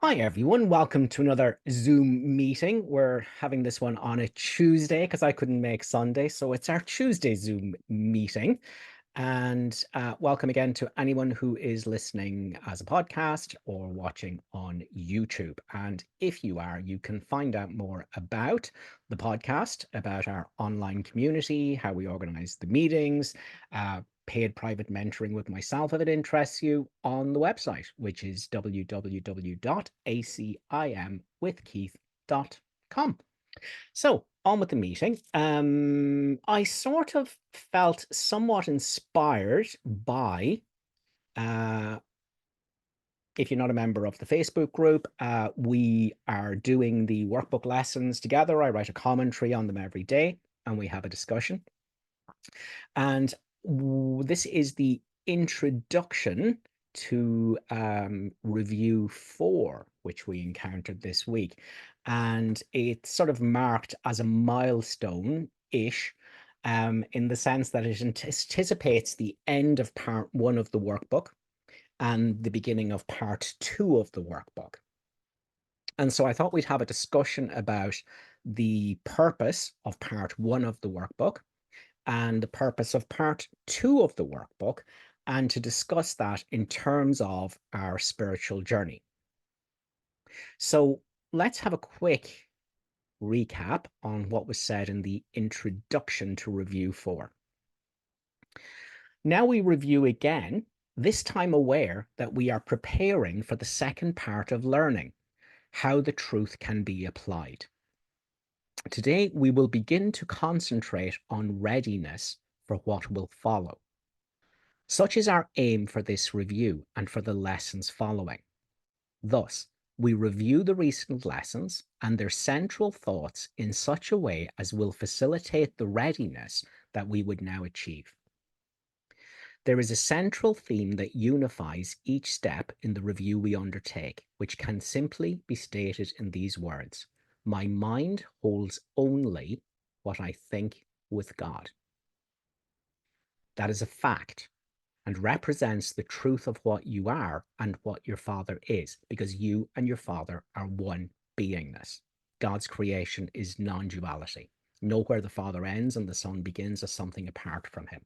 Hi everyone, welcome to another Zoom meeting. We're having this one on a Tuesday because I couldn't make Sunday, so it's our Tuesday Zoom meeting. And welcome again to anyone who is listening as a podcast or watching on YouTube. And if you are, you can find out more about the podcast, about our online community, how we organize the meetings, paid private mentoring with myself if it interests you on the website, which is www.acimwithkeith.com. So on with the meeting. I sort of felt somewhat inspired by, uh, if you're not a member of the Facebook group, we are doing the workbook lessons together. I write a commentary on them every day and we have a discussion. And this is the introduction to review 4, which we encountered this week. And it's sort of marked as a milestone-ish in the sense that it anticipates the end of part 1 of the workbook and the beginning of part 2 of the workbook. And so I thought we'd have a discussion about the purpose of part 1 of the workbook and the purpose of part 2 of the workbook, and to discuss that in terms of our spiritual journey. So let's have a quick recap on what was said in the introduction to review 4. Now we review again, this time aware that we are preparing for the second part of learning, how the truth can be applied. Today, we will begin to concentrate on readiness for what will follow. Such is our aim for this review and for the lessons following. Thus, we review the recent lessons and their central thoughts in such a way as will facilitate the readiness that we would now achieve. There is a central theme that unifies each step in the review we undertake, which can simply be stated in these words: my mind holds only what I think with God. That is a fact and represents the truth of what you are and what your Father is, because you and your Father are one beingness. God's creation is non-duality. Know where the Father ends and the Son begins as something apart from him.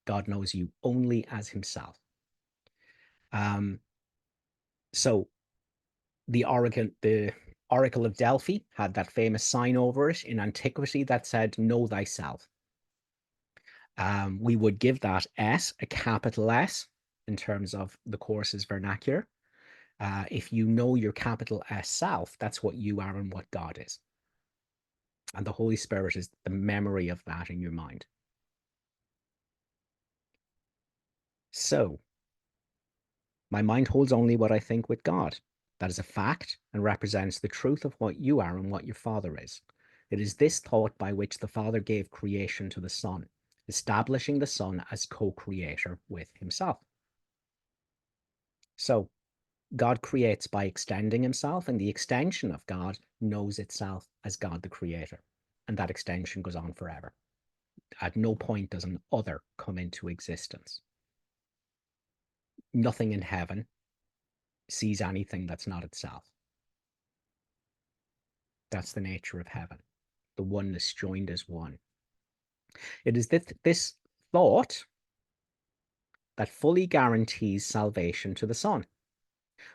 God knows you only as himself. So the Oracle of Delphi had that famous sign over it in antiquity that said, know thyself. We would give that S a capital S in terms of the course's vernacular. If you know your capital S self, that's what you are and what God is. And the Holy Spirit is the memory of that in your mind. So, my mind holds only what I think with God. That is a fact and represents the truth of what you are and what your Father is. It is this thought by which the Father gave creation to the Son, establishing the Son as co-creator with himself. So, God creates by extending himself, and the extension of God knows itself as God the Creator. And that extension goes on forever. At no point does an other come into existence. Nothing in heaven sees anything that's not itself. That's the nature of heaven. The oneness joined as one. It is this thought that fully guarantees salvation to the Son.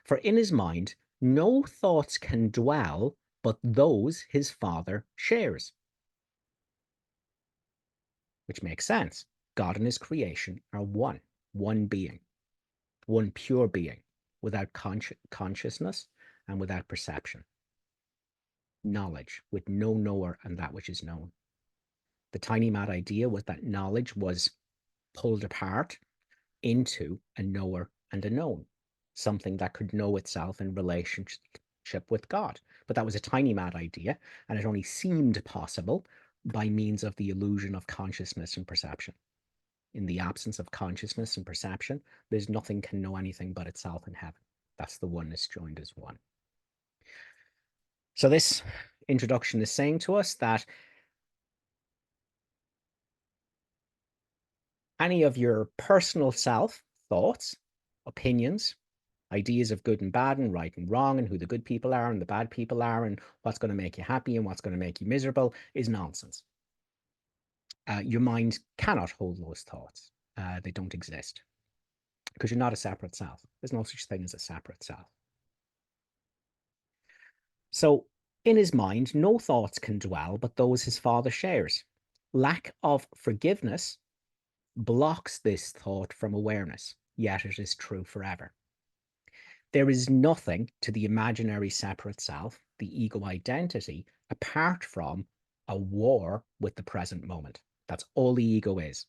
For in his mind, no thoughts can dwell but those his Father shares. Which makes sense. God and his creation are one being, one pure being, without consciousness and without perception. Knowledge, with no knower and that which is known. The tiny mad idea was that knowledge was pulled apart into a knower and a known, something that could know itself in relationship with God. But that was a tiny mad idea, and it only seemed possible by means of the illusion of consciousness and perception. In the absence of consciousness and perception, there's nothing can know anything but itself in heaven. That's the oneness joined as one. So this introduction is saying to us that any of your personal self thoughts, opinions, Ideas of good and bad and right and wrong and who the good people are and the bad people are and what's going to make you happy and what's going to make you miserable is nonsense. Your mind cannot hold those thoughts. They don't exist because you're not a separate self. There's no such thing as a separate self. So in his mind, no thoughts can dwell but those his father shares. Lack of forgiveness blocks this thought from awareness, yet it is true forever. There is nothing to the imaginary separate self, the ego identity, apart from a war with the present moment. That's all the ego is.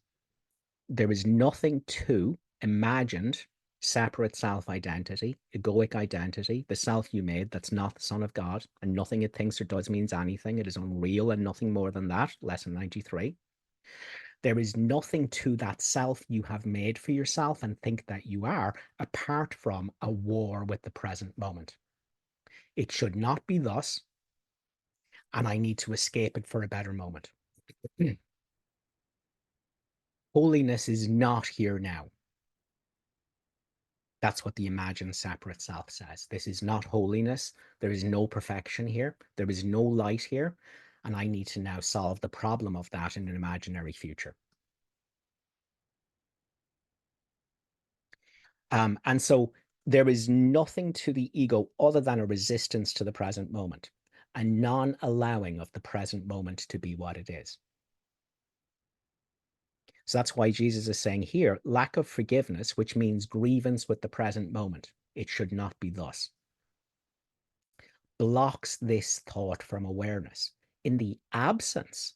There is nothing to imagined separate self-identity, egoic identity, the self you made that's not the Son of God, and nothing it thinks or does means anything. It is unreal and nothing more than that. Lesson 93. There is nothing to that self you have made for yourself and think that you are, apart from a war with the present moment. It should not be thus, and I need to escape it for a better moment. Holiness is not here now. That's what the imagined separate self says. This is not holiness. There is no perfection here. There is no light here. And I need to now solve the problem of that in an imaginary future. And so there is nothing to the ego other than a resistance to the present moment, a non-allowing of the present moment to be what it is. So that's why Jesus is saying here, lack of forgiveness, which means grievance with the present moment. It should not be thus. Blocks this thought from awareness. In the absence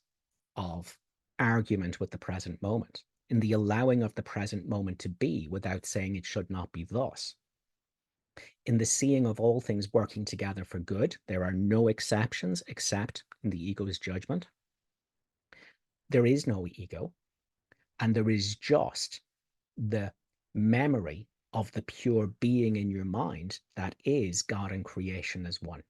of argument with the present moment, in the allowing of the present moment to be without saying it should not be thus, in the seeing of all things working together for good, there are no exceptions except in the ego's judgment. There is no ego, and there is just the memory of the pure being in your mind that is God and creation as one.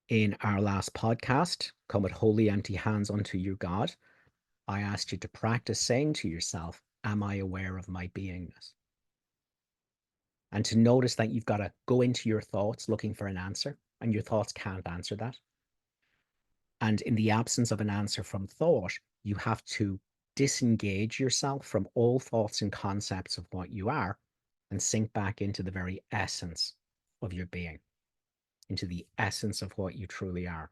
In our last podcast, Come with Holy Empty Hands unto your God, I asked you to practice saying to yourself, am I aware of my beingness? And to notice that you've got to go into your thoughts looking for an answer, and your thoughts can't answer that. And in the absence of an answer from thought, you have to disengage yourself from all thoughts and concepts of what you are and sink back into the very essence of your being, into the essence of what you truly are.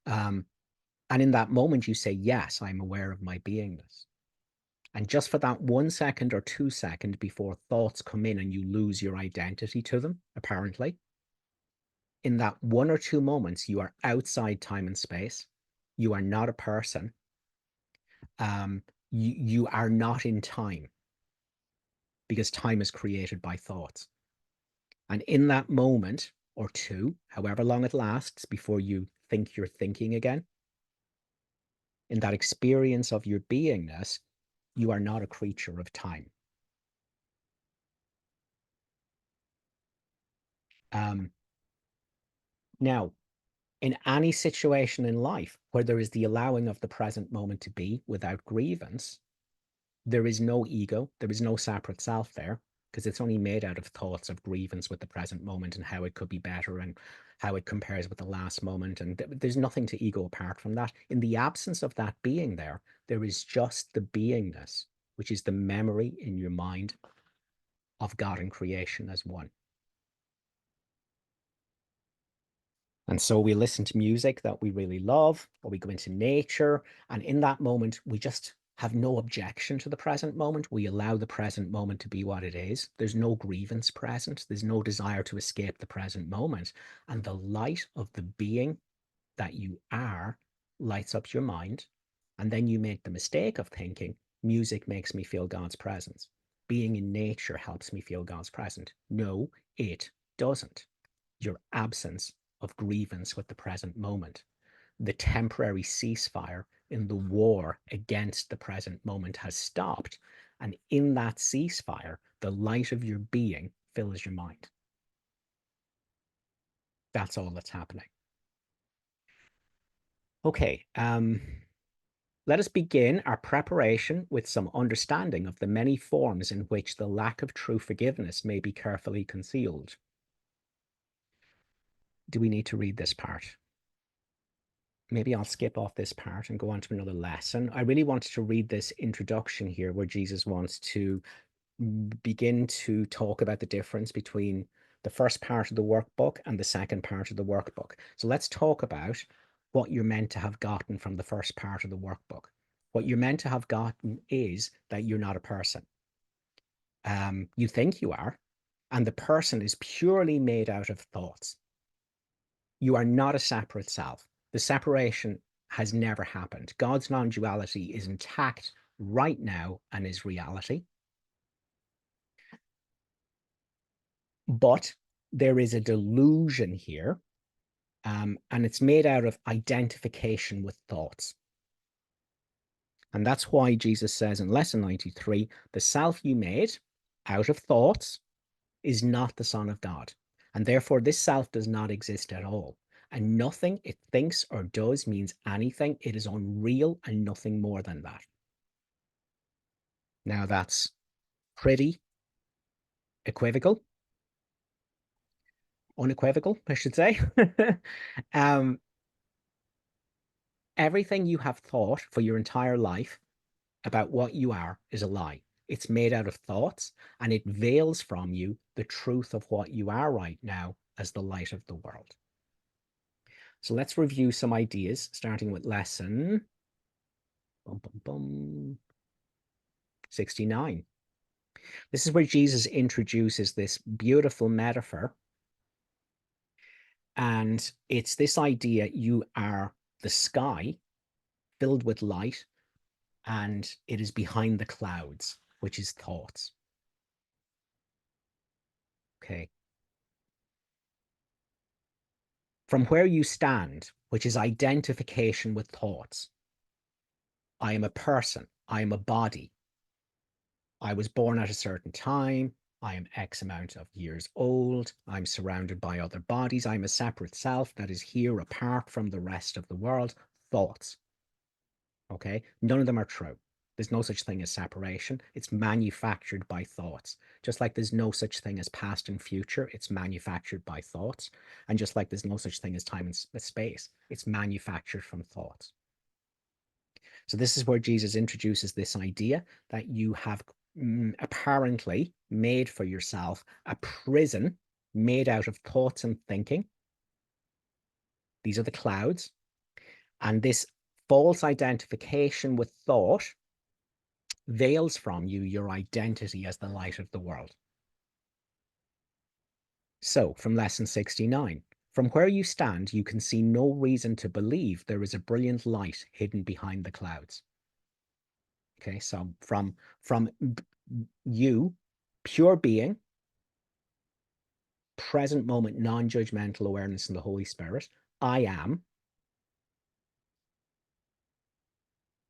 And in that moment, you say, yes, I'm aware of my beingness. And just for that 1 second or 2 seconds before thoughts come in and you lose your identity to them, apparently, in that 1 or 2 moments, you are outside time and space. You are not a person. You are not in time, because time is created by thoughts. And in that moment or two, however long it lasts before you think you're thinking again, in that experience of your beingness, you are not a creature of time. Now, in any situation in life where there is the allowing of the present moment to be without grievance, there is no ego, there is no separate self there, because it's only made out of thoughts of grievance with the present moment and how it could be better and how it compares with the last moment. And there's nothing to ego apart from that. In the absence of that being there, there is just the beingness, which is the memory in your mind of God and creation as one. And so we listen to music that we really love, or we go into nature. And in that moment, we just have no objection to the present moment. We allow the present moment to be what it is. There's no grievance present. There's no desire to escape the present moment. And the light of the being that you are lights up your mind. And then you make the mistake of thinking, music makes me feel God's presence. Being in nature helps me feel God's presence. No, it doesn't. Your absence of grievance with the present moment, the temporary ceasefire in the war against the present moment has stopped. And in that ceasefire, the light of your being fills your mind. That's all that's happening. Okay. Let us begin our preparation with some understanding of the many forms in which the lack of true forgiveness may be carefully concealed. Do we need to read this part? Maybe I'll skip off this part and go on to another lesson. I really wanted to read this introduction here where Jesus wants to begin to talk about the difference between the first part of the workbook and the second part of the workbook. So let's talk about what you're meant to have gotten from the first part of the workbook. What you're meant to have gotten is that you're not a person. You think you are, and the person is purely made out of thoughts. You are not a separate self. The separation has never happened. God's non-duality is intact right now and is reality. But there is a delusion here, and it's made out of identification with thoughts. And that's why Jesus says in lesson 93, the self you made out of thoughts is not the Son of God. And therefore, this self does not exist at all. And nothing it thinks or does means anything. It is unreal and nothing more than that. Now, that's pretty unequivocal, I should say. Everything you have thought for your entire life about what you are is a lie. It's made out of thoughts, and it veils from you the truth of what you are right now as the light of the world. So let's review some ideas, starting with lesson 69. This is where Jesus introduces this beautiful metaphor. And it's this idea you are the sky filled with light, and it is behind the clouds, which is thoughts. Okay. From where you stand, which is identification with thoughts. I am a person. I am a body. I was born at a certain time. I am X amount of years old. I'm surrounded by other bodies. I'm a separate self that is here apart from the rest of the world. Thoughts. Okay. None of them are true. There's no such thing as separation. It's manufactured by thoughts. Just like there's no such thing as past and future, it's manufactured by thoughts. And just like there's no such thing as time and space, it's manufactured from thoughts. So this is where Jesus introduces this idea that you have apparently made for yourself a prison made out of thoughts and thinking. These are the clouds. And this false identification with thought veils from you your identity as the light of the world. So, from lesson 69, from where you stand, you can see no reason to believe there is a brilliant light hidden behind the clouds. Okay, so from you, pure being, present moment, non-judgmental awareness in the Holy Spirit, I am,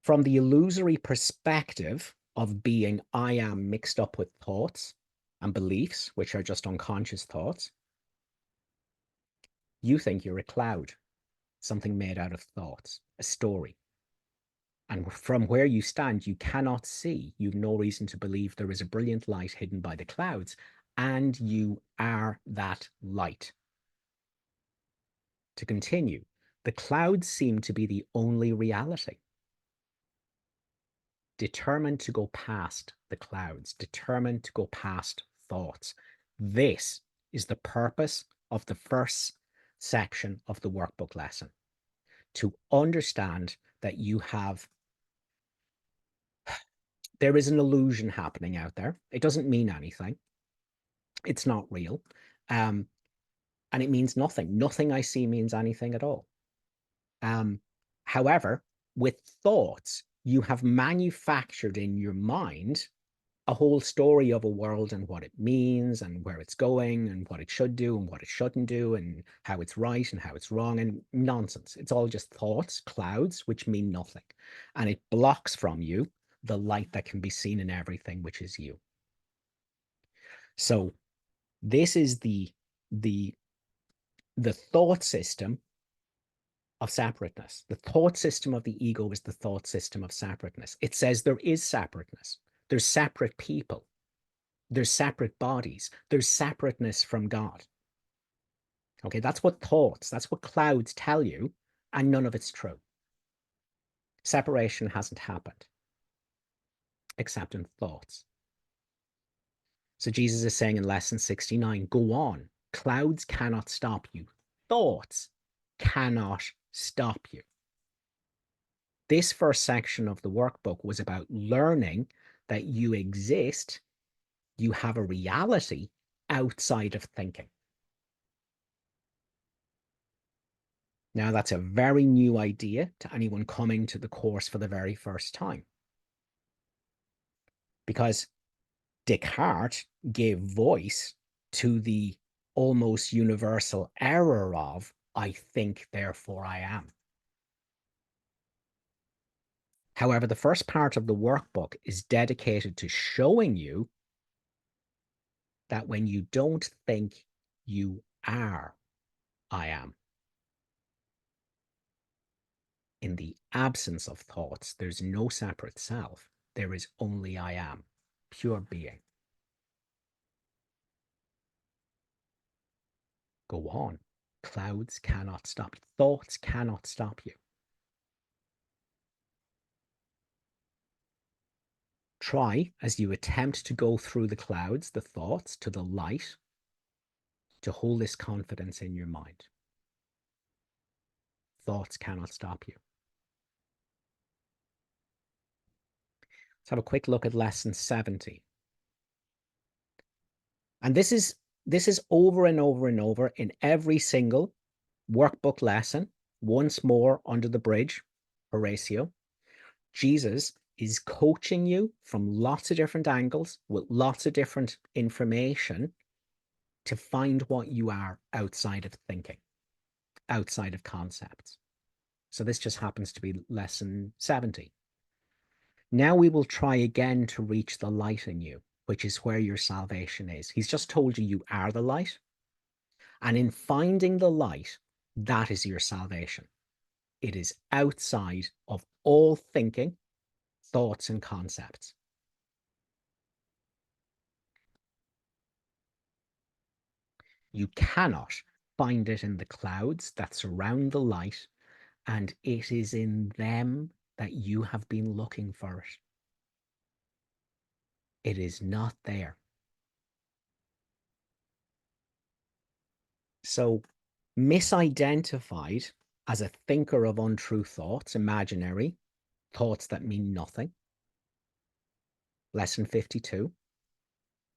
from the illusory perspective of being I am mixed up with thoughts and beliefs, which are just unconscious thoughts, you think you're a cloud, something made out of thoughts, a story. And from where you stand, you cannot see. You've no reason to believe there is a brilliant light hidden by the clouds, and you are that light. To continue, the clouds seem to be the only reality. Determined to go past the clouds, determined to go past thoughts. This is the purpose of the first section of the workbook lesson. To understand that you have, there is an illusion happening out there. It doesn't mean anything. It's not real. And it means nothing. Nothing I see means anything at all. However, with thoughts, you have manufactured in your mind a whole story of a world and what it means and where it's going and what it should do and what it shouldn't do and how it's right and how it's wrong, and nonsense. It's all just thoughts, clouds, which mean nothing. And it blocks from you the light that can be seen in everything, which is you. So this is the thought system of separateness. The thought system of the ego is the thought system of separateness. It says there is separateness. There's separate people. There's separate bodies. There's separateness from God. Okay, that's what clouds tell you, and none of it's true. Separation hasn't happened, except in thoughts. So Jesus is saying in lesson 69, go on. Clouds cannot stop you. Thoughts cannot stop you. This first section of the workbook was about learning that you exist, you have a reality outside of thinking. Now, that's a very new idea to anyone coming to the course for the very first time, because Descartes gave voice to the almost universal error of, I think, therefore I am. However, the first part of the workbook is dedicated to showing you that when you don't think, you are I am. In the absence of thoughts, there's no separate self. There is only I am, pure being. Go on. Clouds cannot stop you. Thoughts cannot stop you. Try, as you attempt to go through the clouds, the thoughts, to the light, to hold this confidence in your mind. Thoughts cannot stop you. Let's have a quick look at lesson 70. And this is over and over and over in every single workbook lesson. Once more under the bridge, Horatio. Jesus is coaching you from lots of different angles with lots of different information to find what you are outside of thinking, outside of concepts. So this just happens to be lesson 70. Now we will try again to reach the light in you, which is where your salvation is. He's just told you you are the light. And in finding the light, that is your salvation. It is outside of all thinking, thoughts, and concepts. You cannot find it in the clouds that surround the light, and it is in them that you have been looking for it. It is not there. So, misidentified as a thinker of untrue thoughts, imaginary thoughts that mean nothing. Lesson 52.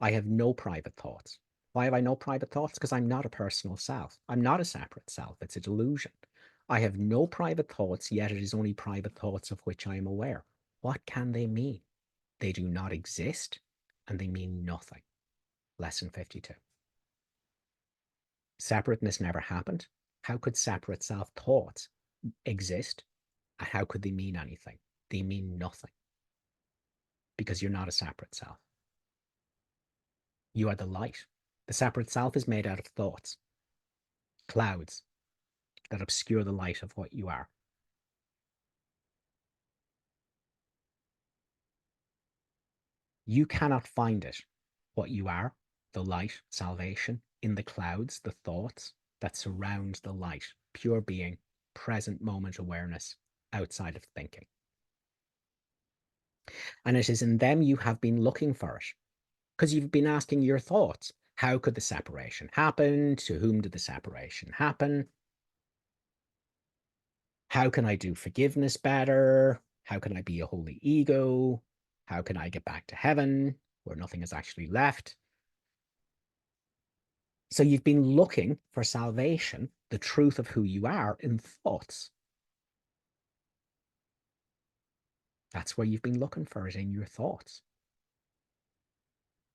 I have no private thoughts. Why have I no private thoughts? Because I'm not a personal self. I'm not a separate self. It's a delusion. I have no private thoughts, yet it is only private thoughts of which I am aware. What can they mean? They do not exist, and they mean nothing. Lesson 52. Separateness never happened. How could separate self-thoughts exist? And how could they mean anything? They mean nothing, because you're not a separate self. You are the light. The separate self is made out of thoughts, clouds that obscure the light of what you are. You cannot find it, what you are, the light, salvation, in the clouds, the thoughts that surround the light, pure being, present moment awareness, outside of thinking. And it is in them you have been looking for it, because you've been asking your thoughts. How could the separation happen? To whom did the separation happen? How can I do forgiveness better? How can I be a holy ego? How can I get back to heaven where nothing is actually left? So you've been looking for salvation, the truth of who you are, in thoughts. That's where you've been looking for it, in your thoughts.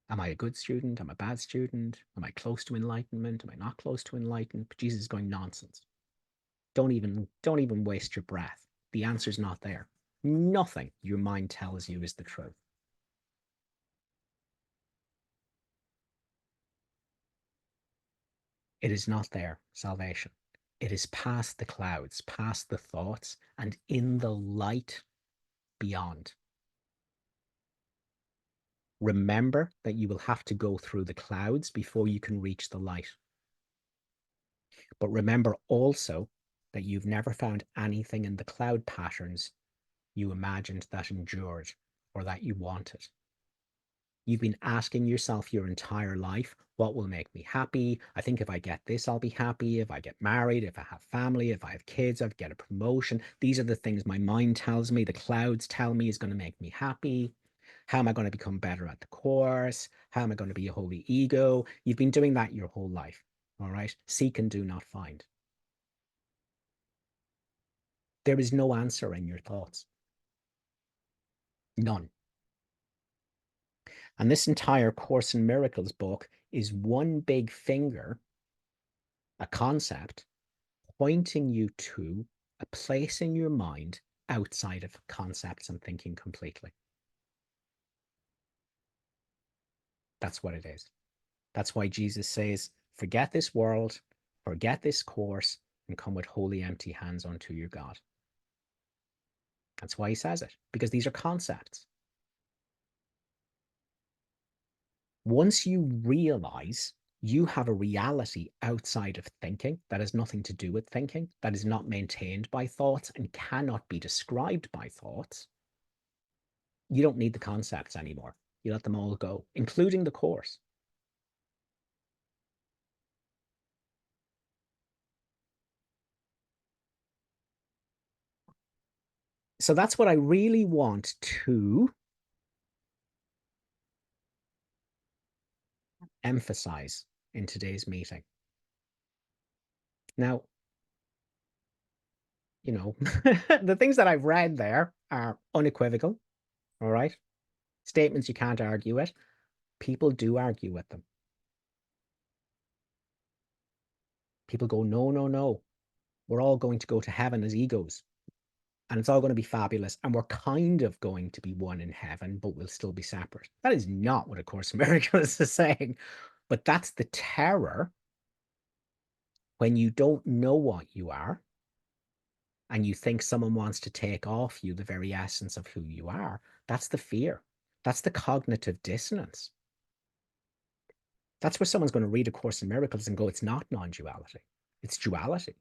Am I a good student? Am I a bad student? Am I close to enlightenment? Am I not close to enlightenment? But Jesus is going, nonsense. Don't even waste your breath. The answer's not there. Nothing your mind tells you is the truth. It is not there, salvation. It is past the clouds, past the thoughts, and in the light beyond. Remember that you will have to go through the clouds before you can reach the light. But remember also that you've never found anything in the cloud patterns you imagined that endured or that you wanted. You've been asking yourself your entire life, what will make me happy? I think if I get this, I'll be happy. If I get married, if I have family, if I have kids, I'll get a promotion. These are the things my mind tells me, the clouds tell me is going to make me happy. How am I going to become better at the course? How am I going to be a holy ego? You've been doing that your whole life. All right. Seek and do not find. There is no answer in your thoughts. None. And this entire Course in Miracles book is one big finger, a concept, pointing you to a place in your mind outside of concepts and thinking completely. That's what it is. That's why Jesus says, forget this world, forget this course, and come with holy empty hands unto your God. That's why he says it, because these are concepts. Once you realize you have a reality outside of thinking that has nothing to do with thinking, that is not maintained by thoughts and cannot be described by thoughts, you don't need the concepts anymore. You let them all go, including the course. So that's what I really want to emphasize in today's meeting. Now, the things that I've read there are unequivocal, all right? Statements you can't argue with. People do argue with them. People go, no, no, no. We're all going to go to heaven as egos. And it's all going to be fabulous. And we're kind of going to be one in heaven, but we'll still be separate. That is not what A Course in Miracles is saying. But that's the terror when you don't know what you are and you think someone wants to take off you the very essence of who you are. That's the fear. That's the cognitive dissonance. That's where someone's going to read A Course in Miracles and go, it's not non-duality. It's duality.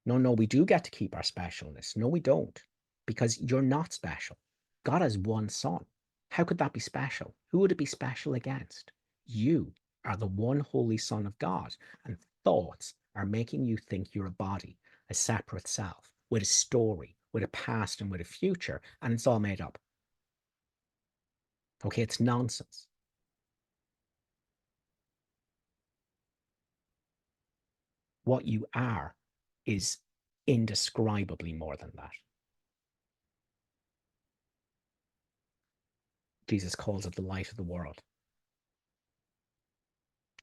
No, no, we do get to keep our specialness. No, we don't, because you're not special. God has one son. How could that be special? Who would it be special against? You are the one holy son of God, and thoughts are making you think you're a body, a separate self, with a story, with a past and with a future, and it's all made up. Okay, it's nonsense. What you are is indescribably more than that. Jesus calls it the light of the world.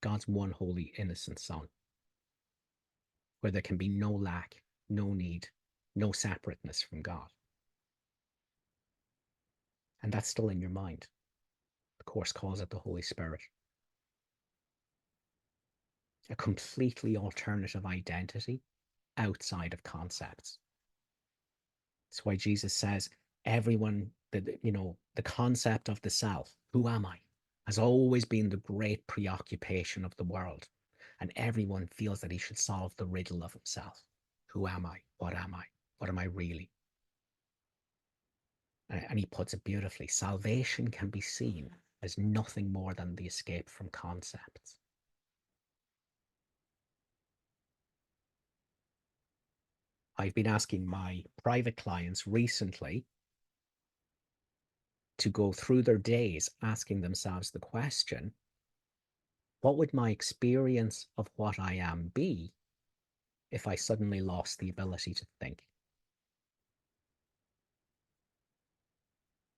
God's one holy, innocent son, where there can be no lack, no need, no separateness from God. And that's still in your mind. The Course calls it the Holy Spirit. A completely alternative identity outside of concepts. That's why Jesus says everyone, the concept of the self, who am I, has always been the great preoccupation of the world. And everyone feels that he should solve the riddle of himself. Who am I? What am I? What am I really? And he puts it beautifully. Salvation can be seen as nothing more than the escape from concepts. I've been asking my private clients recently to go through their days asking themselves the question, what would my experience of what I am be if I suddenly lost the ability to think?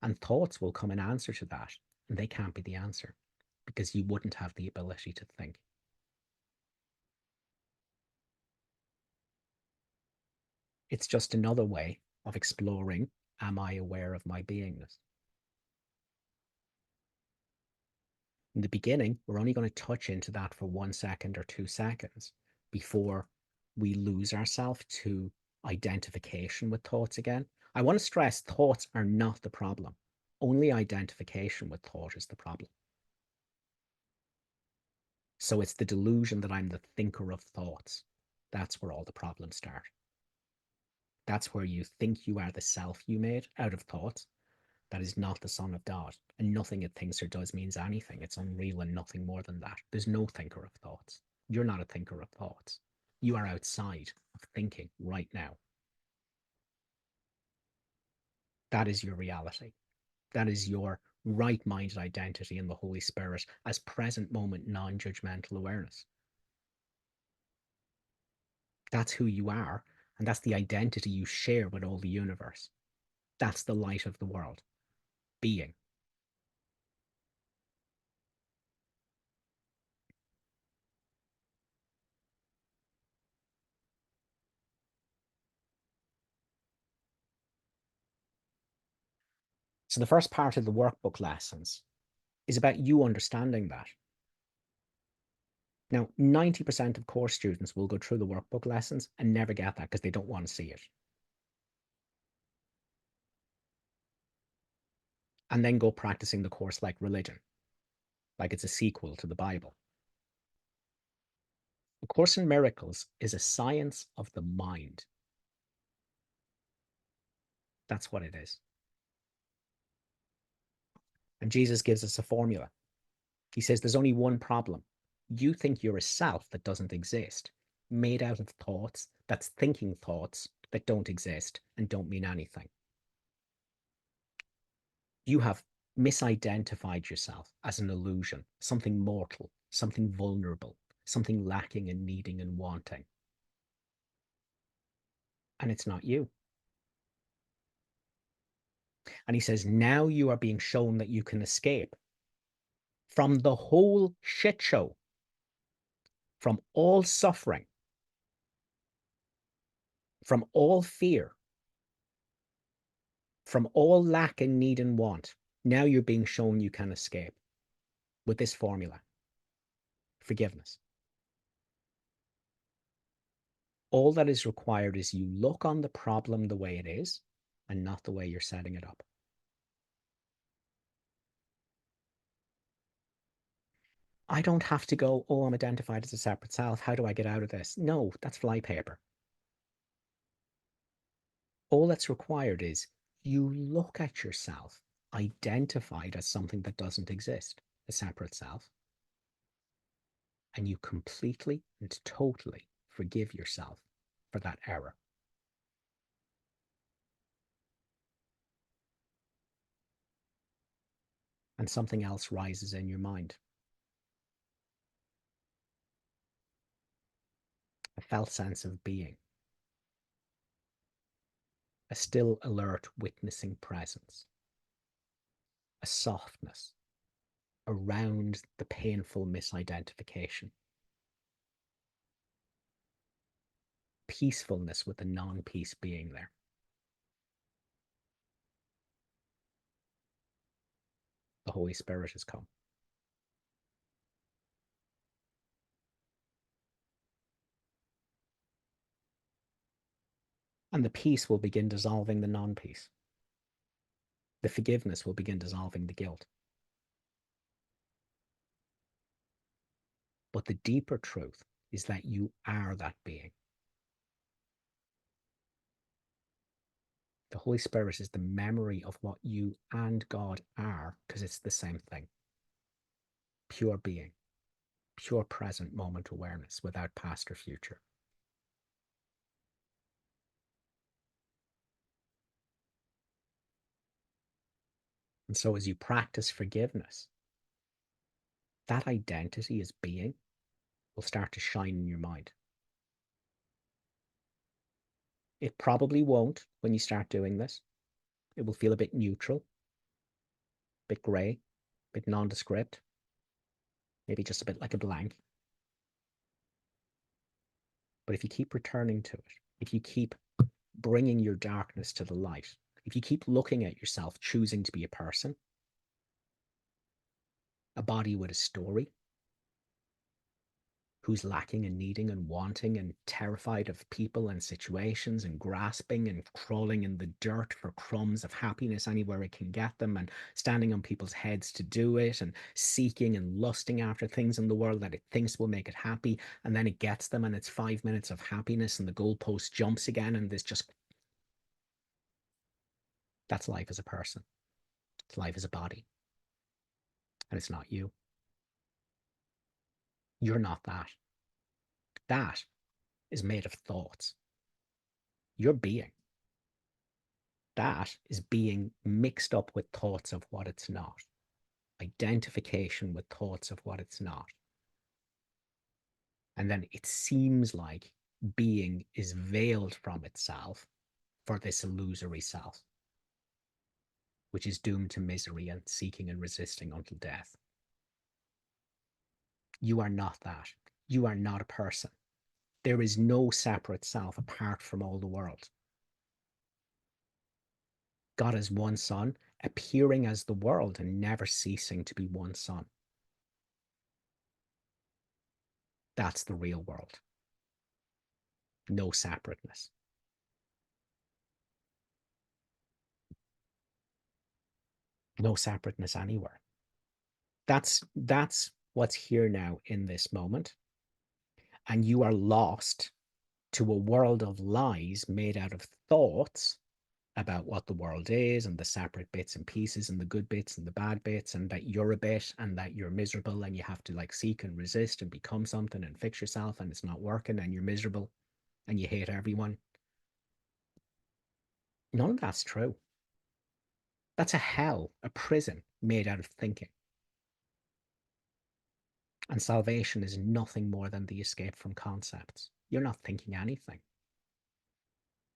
And thoughts will come in answer to that, and they can't be the answer because you wouldn't have the ability to think. It's just another way of exploring, am I aware of my beingness? In the beginning, we're only going to touch into that for 1 second or 2 seconds before we lose ourselves to identification with thoughts again. I want to stress thoughts are not the problem. Only identification with thought is the problem. So it's the delusion that I'm the thinker of thoughts. That's where all the problems start. That's where you think you are the self you made out of thoughts. That is not the Son of God. And nothing it thinks or does means anything. It's unreal and nothing more than that. There's no thinker of thoughts. You're not a thinker of thoughts. You are outside of thinking right now. That is your reality. That is your right-minded identity in the Holy Spirit as present moment non-judgmental awareness. That's who you are, and that's the identity you share with all the universe. That's the light of the world, being. So the first part of the workbook lessons is about you understanding that. Now, 90% of course students will go through the workbook lessons and never get that because they don't want to see it. And then go practicing the course like religion, like it's a sequel to the Bible. A Course in Miracles is a science of the mind. That's what it is. And Jesus gives us a formula. He says there's only one problem. You think you're a self that doesn't exist, made out of thoughts, that's thinking thoughts that don't exist and don't mean anything. You have misidentified yourself as an illusion, something mortal, something vulnerable, something lacking and needing and wanting. And it's not you. And he says, now you are being shown that you can escape from the whole shit show, from all suffering, from all fear, from all lack and need and want. Now you're being shown you can escape with this formula: forgiveness. All that is required is you look on the problem the way it is and not the way you're setting it up. I don't have to go, oh, I'm identified as a separate self. How do I get out of this? No, that's flypaper. All that's required is you look at yourself identified as something that doesn't exist, a separate self, and you completely and totally forgive yourself for that error. And something else rises in your mind. A felt sense of being, a still alert witnessing presence, a softness around the painful misidentification, peacefulness with the non-peace being there. The Holy Spirit has come. And the peace will begin dissolving the non-peace. The forgiveness will begin dissolving the guilt. But the deeper truth is that you are that being. The Holy Spirit is the memory of what you and God are, because it's the same thing. Pure being, pure present moment awareness without past or future. And so as you practice forgiveness, that identity as being will start to shine in your mind. It probably won't when you start doing this. It will feel a bit neutral, a bit grey, a bit nondescript, maybe just a bit like a blank. But if you keep returning to it, if you keep bringing your darkness to the light, if you keep looking at yourself, choosing to be a person, a body with a story, who's lacking and needing and wanting and terrified of people and situations and grasping and crawling in the dirt for crumbs of happiness anywhere it can get them and standing on people's heads to do it and seeking and lusting after things in the world that it thinks will make it happy, and then it gets them and it's 5 minutes of happiness and the goalpost jumps again and there's just, that's life as a person. It's life as a body. And it's not you. You're not that. That is made of thoughts. Your being, that is being mixed up with thoughts of what it's not, identification with thoughts of what it's not. And then it seems like being is veiled from itself for this illusory self, which is doomed to misery and seeking and resisting until death. You are not that. You are not a person. There is no separate self apart from all the world. God is one Son, appearing as the world and never ceasing to be one Son. That's the real world. No separateness. No separateness anywhere. That's what's here now in this moment. And you are lost to a world of lies made out of thoughts about what the world is and the separate bits and pieces and the good bits and the bad bits, and that you're a bit and that you're miserable and you have to like seek and resist and become something and fix yourself and it's not working and you're miserable and you hate everyone. None of that's true. That's a hell, a prison made out of thinking. And salvation is nothing more than the escape from concepts. You're not thinking anything.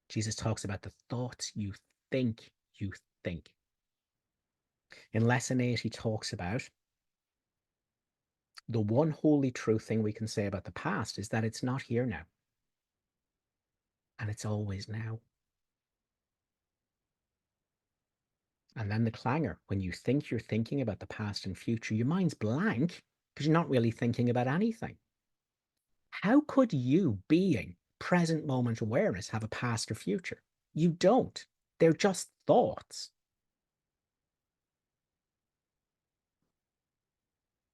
Jesus talks about the thoughts you think you think. In lesson 8, he talks about the one holy true thing we can say about the past is that it's not here now. And it's always now. And then the clangor, when you think you're thinking about the past and future, your mind's blank because you're not really thinking about anything. How could you, being present moment awareness, have a past or future? You don't. They're just thoughts.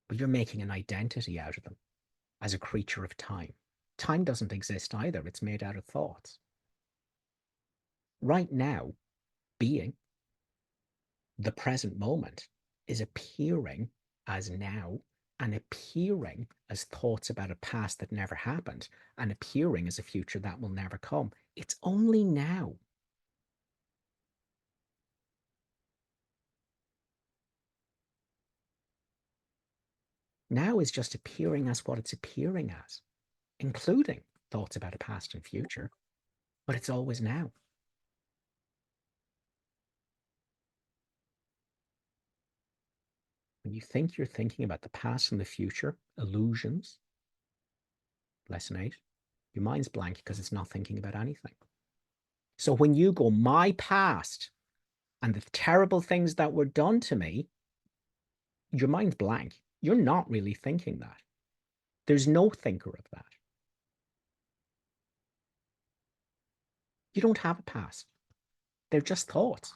But you're making an identity out of them as a creature of time. Time doesn't exist either. It's made out of thoughts. Right now, being, the present moment, is appearing as now and appearing as thoughts about a past that never happened and appearing as a future that will never come. It's only now. Now is just appearing as what it's appearing as, including thoughts about a past and future, but it's always now. When you think you're thinking about the past and the future, illusions, lesson 8, your mind's blank because it's not thinking about anything. So when you go, my past and the terrible things that were done to me, your mind's blank. You're not really thinking that. There's no thinker of that. You don't have a past. They're just thoughts.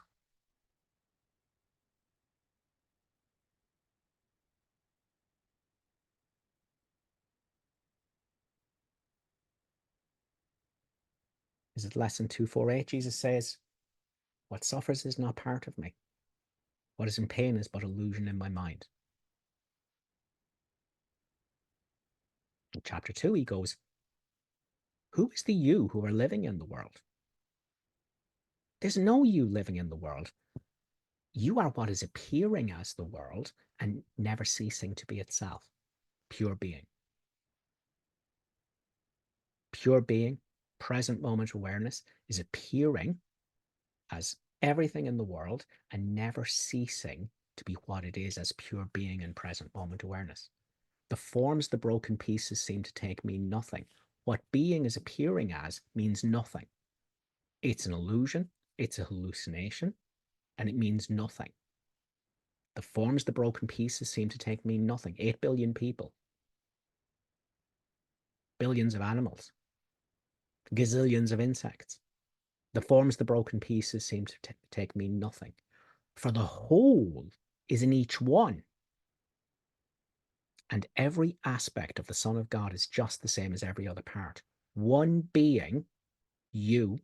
Is it lesson 248? Jesus says, what suffers is not part of me. What is in pain is but illusion in my mind. In chapter 2, he goes, who is the you who are living in the world? There's no you living in the world. You are what is appearing as the world and never ceasing to be itself. Pure being. Pure being, present moment awareness, is appearing as everything in the world and never ceasing to be what it is as pure being and present moment awareness. The forms the broken pieces seem to take mean nothing. What being is appearing as means nothing. It's an illusion, it's a hallucination, and it means nothing. The forms the broken pieces seem to take mean nothing. 8 billion people. billions of animals, gazillions of insects. The forms, the broken pieces seem to take me nothing. For the whole is in each one. And every aspect of the Son of God is just the same as every other part. One being, you,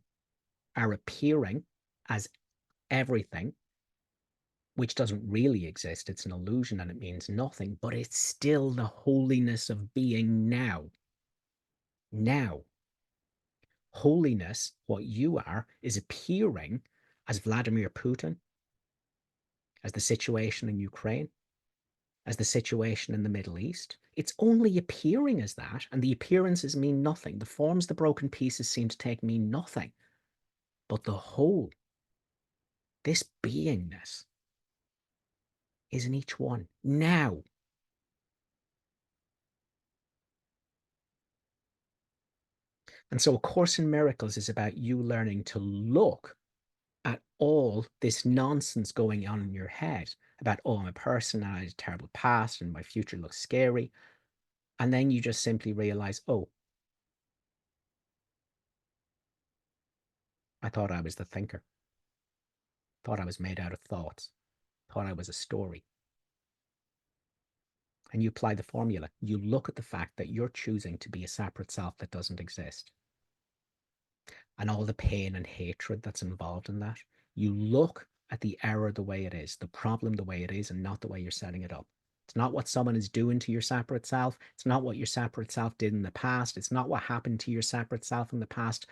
are appearing as everything, which doesn't really exist. It's an illusion and it means nothing, but it's still the holiness of being now. Now, holiness, what you are, is appearing as Vladimir Putin, as the situation in Ukraine, as the situation in the Middle East. It's only appearing as that, and the appearances mean nothing. The forms, the broken pieces seem to take mean nothing. But the whole, this beingness, is in each one now. And so A Course in Miracles is about you learning to look at all this nonsense going on in your head about, oh, I'm a person and I had a terrible past and my future looks scary. And then you just simply realize, oh, I thought I was the thinker, thought I was made out of thoughts, thought I was a story. And you apply the formula. You look at the fact that you're choosing to be a separate self that doesn't exist, and all the pain and hatred that's involved in that. You look at the error the way it is, the problem the way it is, and not the way you're setting it up. It's not what someone is doing to your separate self. It's not what your separate self did in the past. It's not what happened to your separate self in the past.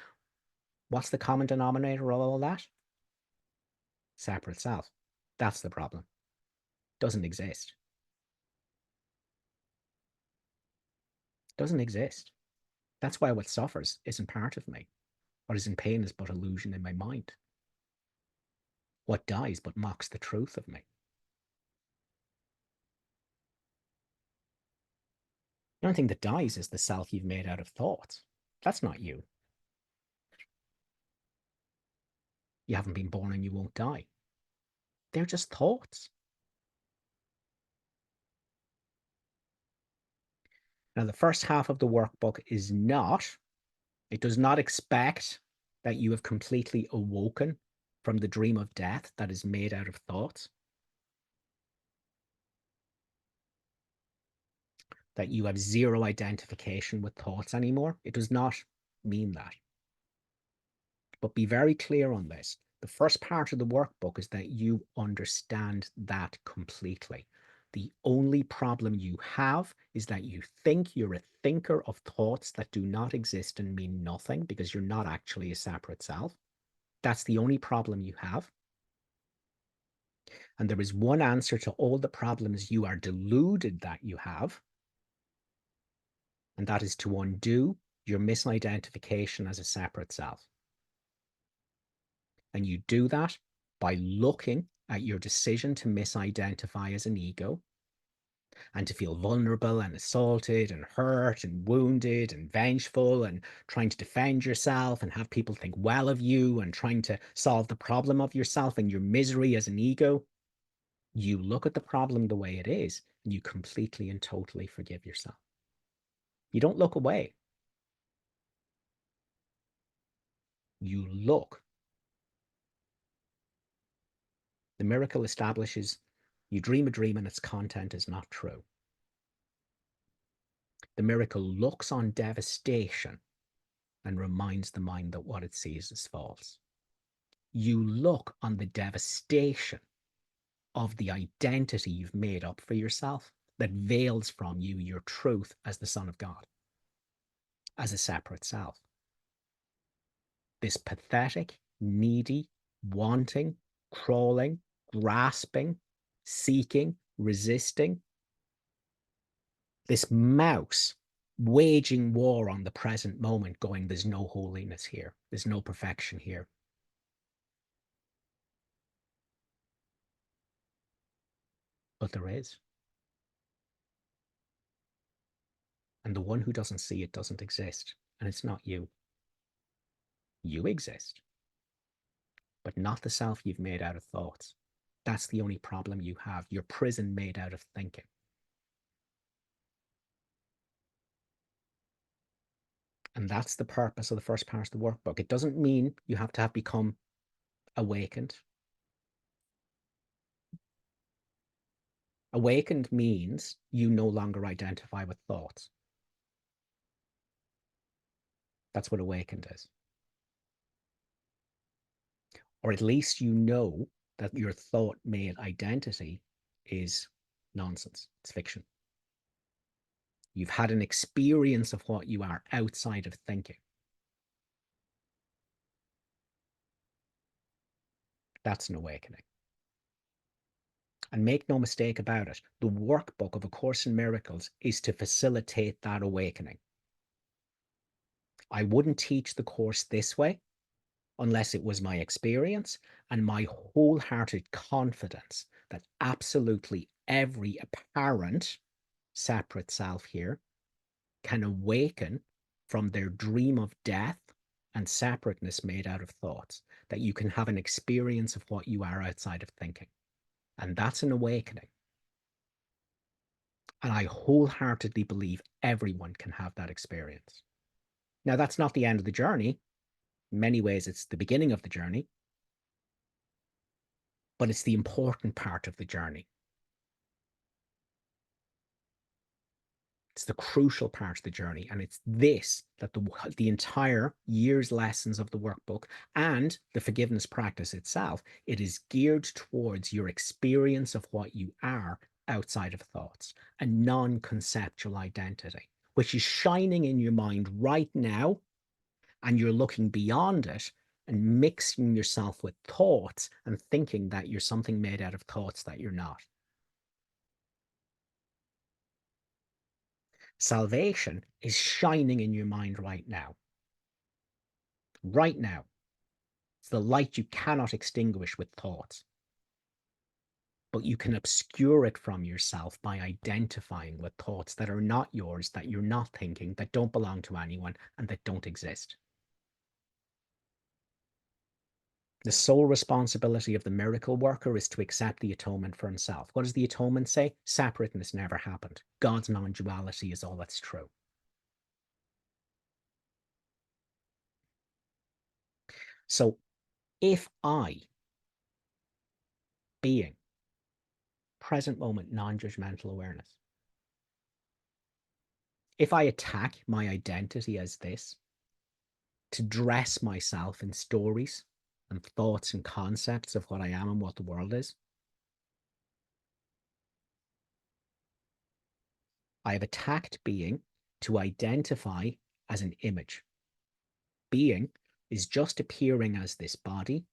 What's the common denominator of all that? Separate self. That's the problem. Doesn't exist. Doesn't exist. That's why what suffers isn't part of me. What is in pain is but illusion in my mind. What dies but mocks the truth of me. The only thing that dies is the self you've made out of thoughts. That's not you. You haven't been born and you won't die. They're just thoughts. Now, the first half of the workbook is not, it does not expect that you have completely awoken from the dream of death that is made out of thoughts, that you have zero identification with thoughts anymore. It does not mean that. But be very clear on this. The first part of the workbook is that you understand that completely. The only problem you have is that you think you're a thinker of thoughts that do not exist and mean nothing because you're not actually a separate self. That's the only problem you have. And there is one answer to all the problems you are deluded that you have, and that is to undo your misidentification as a separate self. And you do that by looking at your decision to misidentify as an ego and to feel vulnerable and assaulted and hurt and wounded and vengeful and trying to defend yourself and have people think well of you and trying to solve the problem of yourself and your misery as an ego. You look at the problem the way it is and you completely and totally forgive yourself. You don't look away. You look. The miracle establishes you dream a dream and its content is not true. The miracle looks on devastation and reminds the mind that what it sees is false. You look on the devastation of the identity you've made up for yourself that veils from you your truth as the Son of God, as a separate self. This pathetic, needy, wanting, crawling, grasping, seeking, resisting, this mouse waging war on the present moment, going, there's no holiness here, there's no perfection here. But there is. And the one who doesn't see it doesn't exist. And it's not you. You exist, but not the self you've made out of thoughts. That's the only problem you have. Your prison made out of thinking. And that's the purpose of the first part of the workbook. It doesn't mean you have to have become awakened. Awakened means you no longer identify with thoughts. That's what awakened is. Or at least you know that your thought-made identity is nonsense. It's fiction. You've had an experience of what you are outside of thinking. That's an awakening. And make no mistake about it, the workbook of A Course in Miracles is to facilitate that awakening. I wouldn't teach the course this way unless it was my experience and my wholehearted confidence that absolutely every apparent separate self here can awaken from their dream of death and separateness made out of thoughts, that you can have an experience of what you are outside of thinking. And that's an awakening. And I wholeheartedly believe everyone can have that experience. Now, that's not the end of the journey. In many ways, it's the beginning of the journey, but it's the important part of the journey. It's the crucial part of the journey. And it's this that the entire year's lessons of the workbook and the forgiveness practice itself, it is geared towards your experience of what you are outside of thoughts, a non-conceptual identity, which is shining in your mind right now. And you're looking beyond it and mixing yourself with thoughts and thinking that you're something made out of thoughts that you're not. Salvation is shining in your mind right now. Right now. It's the light you cannot extinguish with thoughts. But you can obscure it from yourself by identifying with thoughts that are not yours, that you're not thinking, that don't belong to anyone, and that don't exist. The sole responsibility of the miracle worker is to accept the atonement for himself. What does the atonement say? Separateness never happened. God's non-duality is all that's true. So if I, being, present moment, non-judgmental awareness, if I attack my identity as this, to dress myself in stories and thoughts and concepts of what I am and what the world is, I have attacked being to identify as an image. Being is just appearing as this body,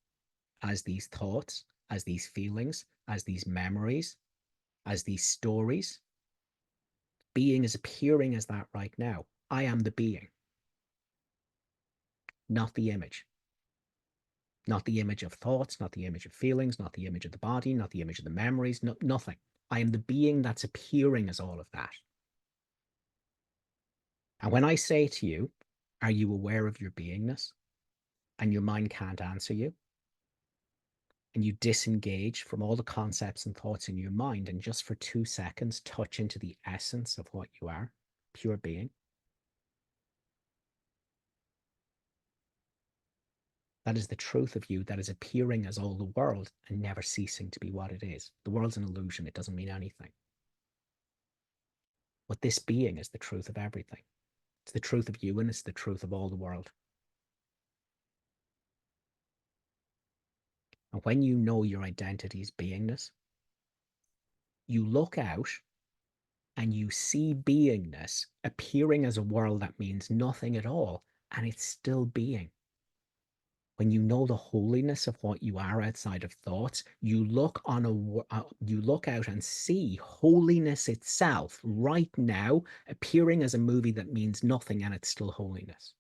as these thoughts, as these feelings, as these memories, as these stories. Being is appearing as that right now. I am the being, not the image. Not the image of thoughts, not the image of feelings, not the image of the body, not the image of the memories, nothing. I am the being that's appearing as all of that. And when I say to you, are you aware of your beingness? And your mind can't answer you, and you disengage from all the concepts and thoughts in your mind, and just for 2 seconds touch into the essence of what you are, pure being. That is the truth of you that is appearing as all the world and never ceasing to be what it is. The world's an illusion. It doesn't mean anything. But this being is the truth of everything. It's the truth of you, and it's the truth of all the world. And when you know your identity's beingness, you look out and you see beingness appearing as a world that means nothing at all, and it's still being. When you know the holiness of what you are outside of thoughts, you look out and see holiness itself right now appearing as a movie that means nothing, and it's still holiness.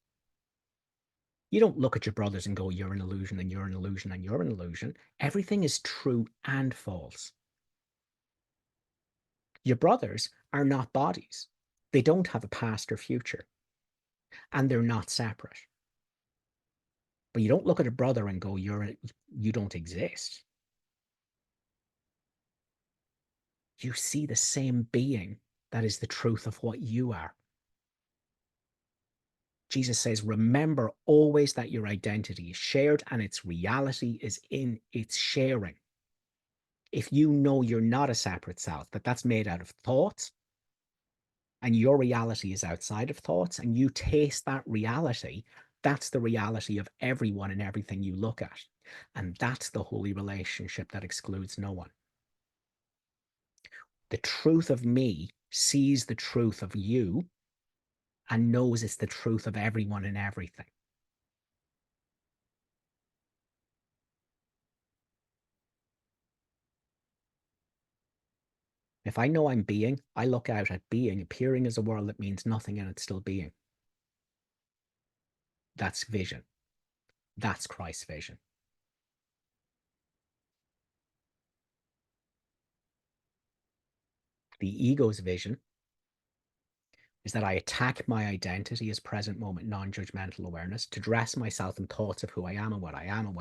You don't look at your brothers and go, you're an illusion and you're an illusion and you're an illusion. Everything is true and false. Your brothers are not bodies. They don't have a past or future, and they're not separate. But you don't look at a brother and go, you don't exist. You see the same being that is the truth of what you are. Jesus says, remember always that your identity is shared and its reality is in its sharing. If you know you're not a separate self, that's made out of thoughts, and your reality is outside of thoughts, and you taste that reality, that's the reality of everyone and everything you look at. And that's the holy relationship that excludes no one. The truth of me sees the truth of you and knows it's the truth of everyone and everything. If I know I'm being, I look out at being. Appearing as a world that means nothing and it's still being. That's vision. That's Christ's vision. The ego's vision is that I attack my identity as present moment non-judgmental awareness to dress myself in thoughts of who I am and what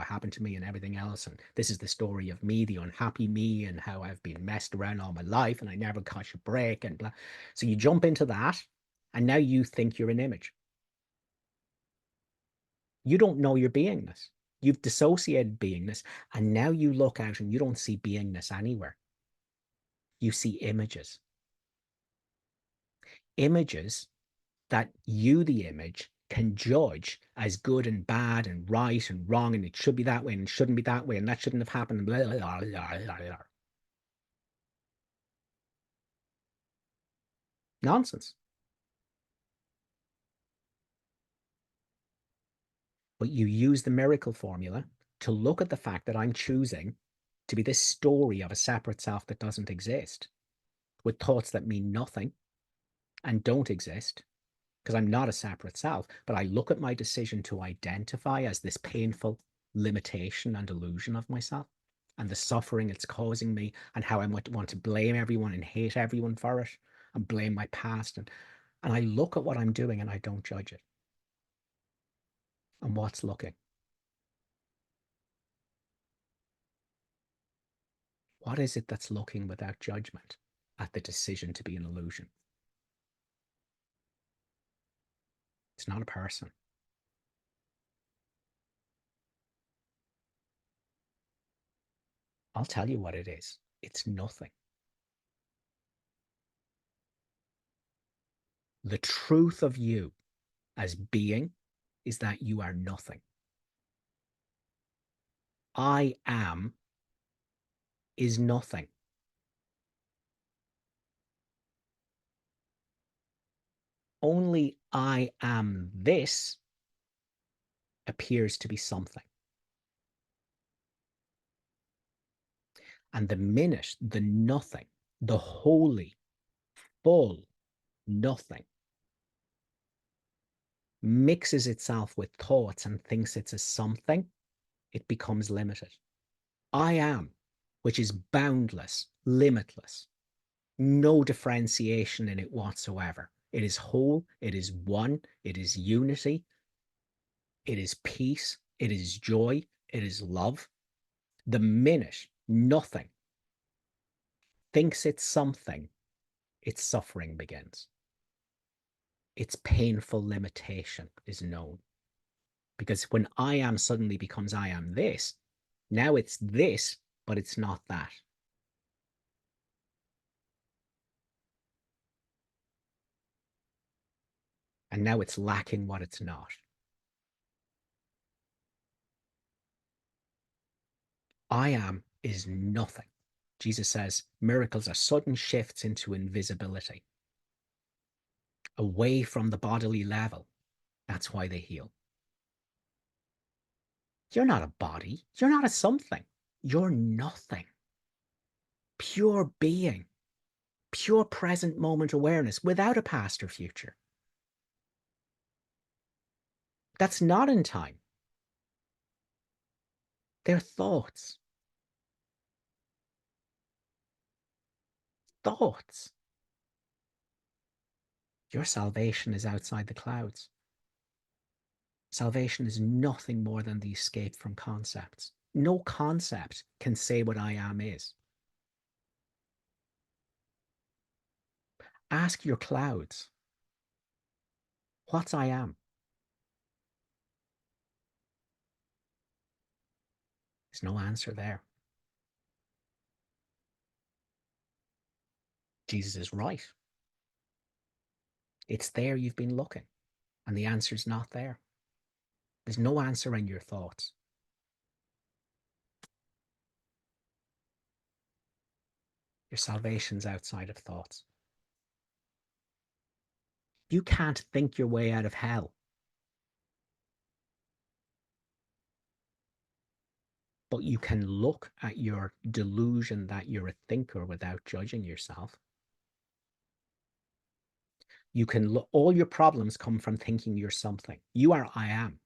happened to me and everything else. And this is the story of me, the unhappy me, and how I've been messed around all my life and I never catch a break and blah. So you jump into that and now you think you're an image. You don't know your beingness. You've dissociated beingness, and now you look out and you don't see beingness anywhere. You see images. Images that you, the image, can judge as good and bad and right and wrong, and it should be that way and it shouldn't be that way, and that shouldn't have happened. And blah, blah, blah, blah, blah, blah. Nonsense. But you use the miracle formula to look at the fact that I'm choosing to be this story of a separate self that doesn't exist, with thoughts that mean nothing and don't exist, because I'm not a separate self, but I look at my decision to identify as this painful limitation and illusion of myself and the suffering it's causing me and how I might want to blame everyone and hate everyone for it and blame my past. And I look at what I'm doing and I don't judge it. And what's looking? What is it that's looking without judgment at the decision to be an illusion? It's not a person. I'll tell you what it is. It's nothing. The truth of you as being is that you are nothing. I am is nothing. Only I am this appears to be something. And the minute the nothing, the holy, full nothing, mixes itself with thoughts and thinks it's a something, it becomes limited. I am, which is boundless, limitless, no differentiation in it whatsoever. It is whole, it is one, it is unity, it is peace, it is joy, it is love. The minute nothing thinks it's something, its suffering begins. Its painful limitation is known. Because when I am suddenly becomes I am this, now it's this, but it's not that. And now it's lacking what it's not. I am is nothing. Jesus says miracles are sudden shifts into invisibility, away from the bodily level. That's why they heal. You're not a body. You're not a something. You're nothing. Pure being, pure present moment awareness without a past or future. That's not in time. They're thoughts. Thoughts. Your salvation is outside the clouds. Salvation is nothing more than the escape from concepts. No concept can say what I am is. Ask your clouds, what's I am? There's no answer there. Jesus is right. It's there you've been looking, and the answer's not there. There's no answer in your thoughts. Your salvation's outside of thoughts. You can't think your way out of hell. But you can look at your delusion that you're a thinker without judging yourself. You can look, all your problems come from thinking you're something. You are I am,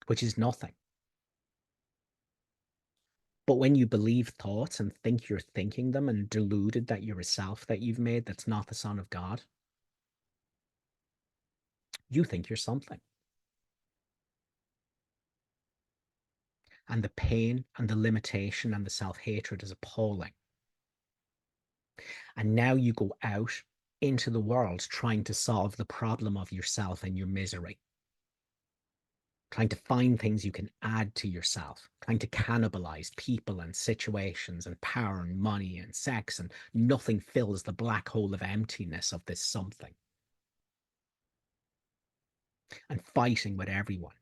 which is nothing. But when you believe thoughts and think you're thinking them and deluded that you're a self that you've made that's not the Son of God, you think you're something. And the pain and the limitation and the self-hatred is appalling. And now you go out into the world trying to solve the problem of yourself and your misery. Trying to find things you can add to yourself, trying to cannibalize people and situations and power and money and sex, and nothing fills the black hole of emptiness of this something. And fighting with everyone.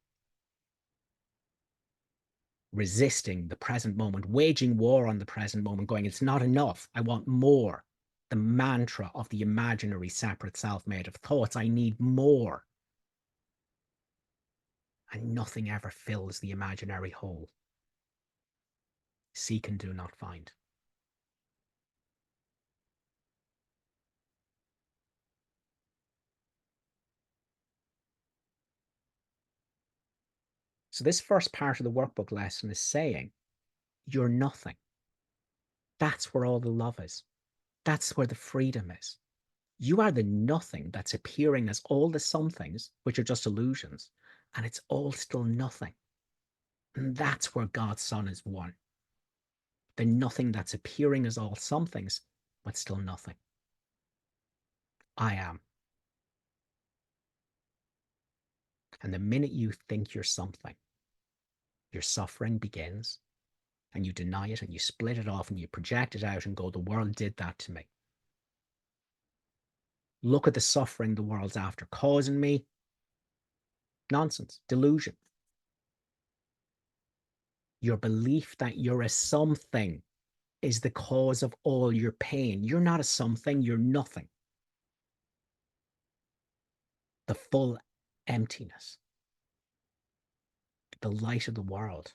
Resisting the present moment, waging war on the present moment, going, it's not enough, I want more. The mantra of the imaginary separate self made of thoughts, I need more. And nothing ever fills the imaginary hole. Seek and do not find. So this first part of the workbook lesson is saying, you're nothing. That's where all the love is. That's where the freedom is. You are the nothing that's appearing as all the somethings, which are just illusions, and it's all still nothing. And that's where God's Son is one. The nothing that's appearing as all somethings, but still nothing. I am. And the minute you think you're something, your suffering begins, and you deny it and you split it off and you project it out and go, the world did that to me. Look at the suffering the world's after causing me. Nonsense, delusion. Your belief that you're a something is the cause of all your pain. You're not a something, you're nothing. The full emptiness, the light of the world,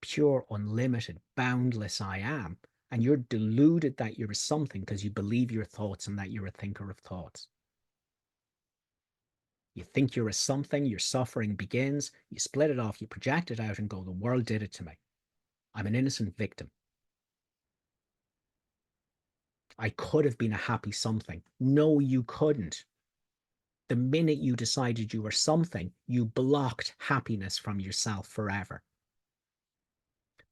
pure, unlimited, boundless I am. And you're deluded that you're a something because you believe your thoughts and that you're a thinker of thoughts. You think you're a something, your suffering begins, you split it off, you project it out and go, the world did it to me. I'm an innocent victim. I could have been a happy something. No, you couldn't. The minute you decided you were something, you blocked happiness from yourself forever.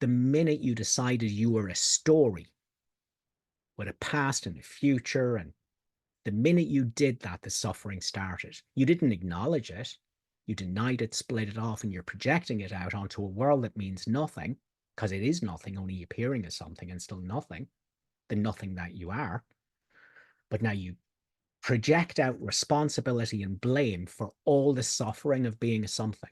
The minute you decided you were a story with a past and a future, and the minute you did that, the suffering started. You didn't acknowledge it. You denied it, split it off, and you're projecting it out onto a world that means nothing, because it is nothing, only appearing as something and still nothing, the nothing that you are. But now you project out responsibility and blame for all the suffering of being a something.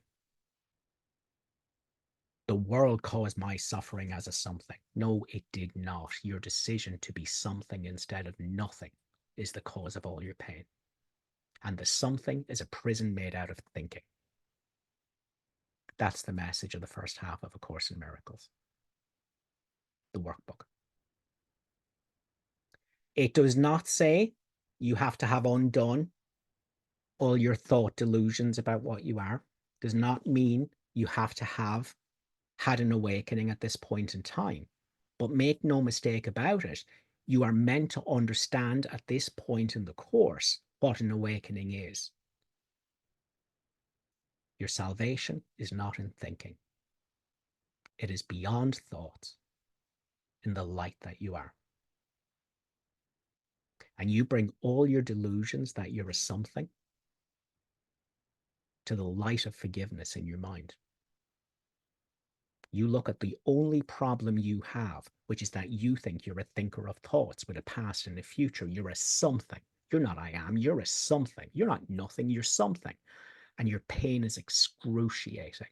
The world caused my suffering as a something. No, it did not. Your decision to be something instead of nothing is the cause of all your pain. And the something is a prison made out of thinking. That's the message of the first half of A Course in Miracles, the workbook. It does not say you have to have undone all your thought delusions about what you are. It does not mean you have to have had an awakening at this point in time. But make no mistake about it, you are meant to understand at this point in the course what an awakening is. Your salvation is not in thinking. It is beyond thoughts, in the light that you are. And you bring all your delusions that you're a something to the light of forgiveness in your mind. You look at the only problem you have, which is that you think you're a thinker of thoughts with a past and a future. You're a something. You're not I am. You're a something. You're not nothing. You're something. And your pain is excruciating.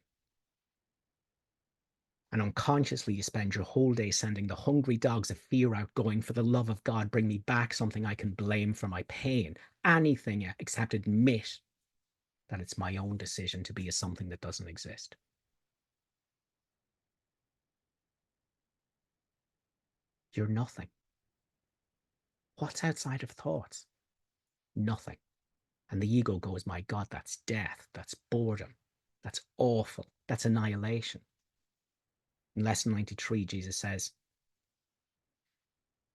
And unconsciously, you spend your whole day sending the hungry dogs of fear out, going, for the love of God, bring me back something I can blame for my pain. Anything except admit that it's my own decision to be a something that doesn't exist. You're nothing. What's outside of thoughts? Nothing. And the ego goes, my God, that's death. That's boredom. That's awful. That's annihilation. In lesson 93, Jesus says,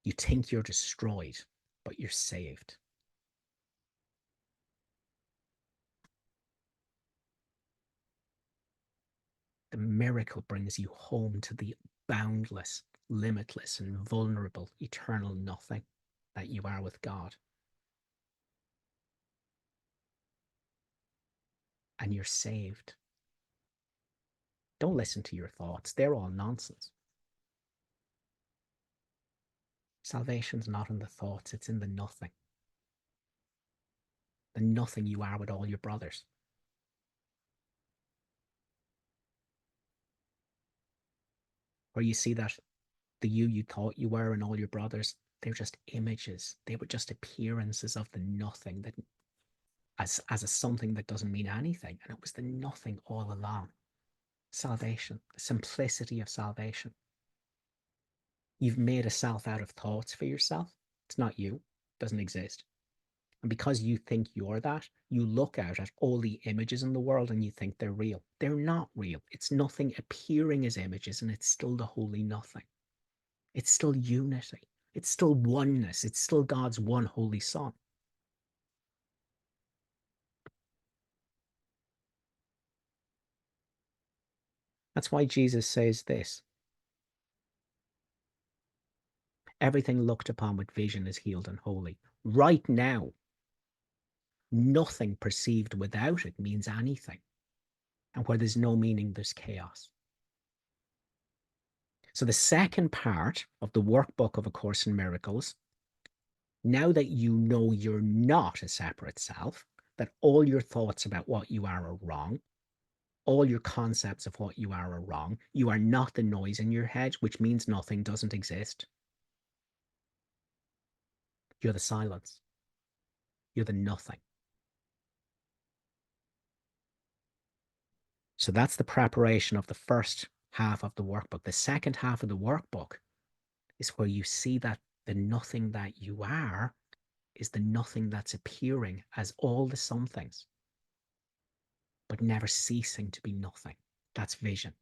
you think you're destroyed, but you're saved. The miracle brings you home to the boundless, limitless, and vulnerable, eternal nothing that you are with God. And you're saved. Don't listen to your thoughts. They're all nonsense. Salvation's not in the thoughts, it's in the nothing. The nothing you are with all your brothers. Where you see that the you thought you were and all your brothers, they're just images. They were just appearances of the nothing, that as a something that doesn't mean anything. And it was the nothing all along. Salvation, the simplicity of salvation. You've made a self out of thoughts for yourself. It's not you. It doesn't exist. And because you think you're that, you look out at all the images in the world and you think they're real. They're not real. It's nothing appearing as images, and it's still the holy nothing. It's still unity. It's still oneness. It's still God's one holy Son. That's why Jesus says this: everything looked upon with vision is healed and holy. Right now, nothing perceived without it means anything. And where there's no meaning, there's chaos. So the second part of the workbook of A Course in Miracles, now that you know you're not a separate self, that all your thoughts about what you are wrong, all your concepts of what you are wrong, you are not the noise in your head, which means nothing doesn't exist. You're the silence. You're the nothing. So that's the preparation of the first half of the workbook. The second half of the workbook is where you see that the nothing that you are is the nothing that's appearing as all the somethings, but never ceasing to be nothing. That's vision.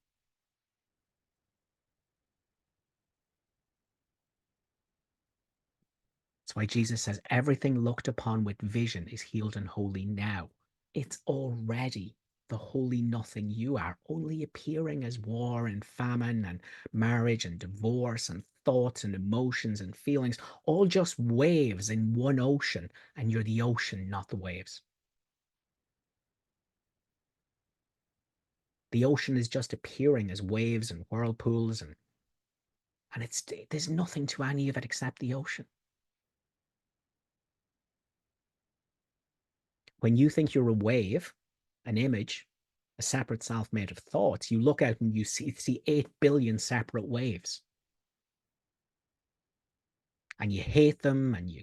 That's why Jesus says everything looked upon with vision is healed and holy now. It's already the holy nothing you are, only appearing as war and famine and marriage and divorce and thoughts and emotions and feelings, all just waves in one ocean, and you're the ocean, not the waves. The ocean is just appearing as waves and whirlpools, and there's nothing to any of it except the ocean. When you think you're a wave, an image, a separate self made of thoughts, you look out and you see 8 billion separate waves. And you hate them and you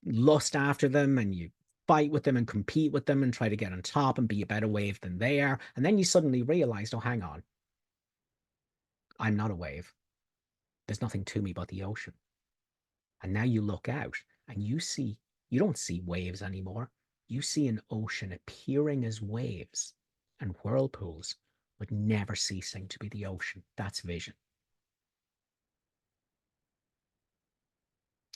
lust after them and you fight with them and compete with them and try to get on top and be a better wave than they are. And then you suddenly realize, oh, hang on, I'm not a wave. There's nothing to me but the ocean. And now you look out and you don't see waves anymore. You see an ocean appearing as waves and whirlpools, but never ceasing to be the ocean. That's vision.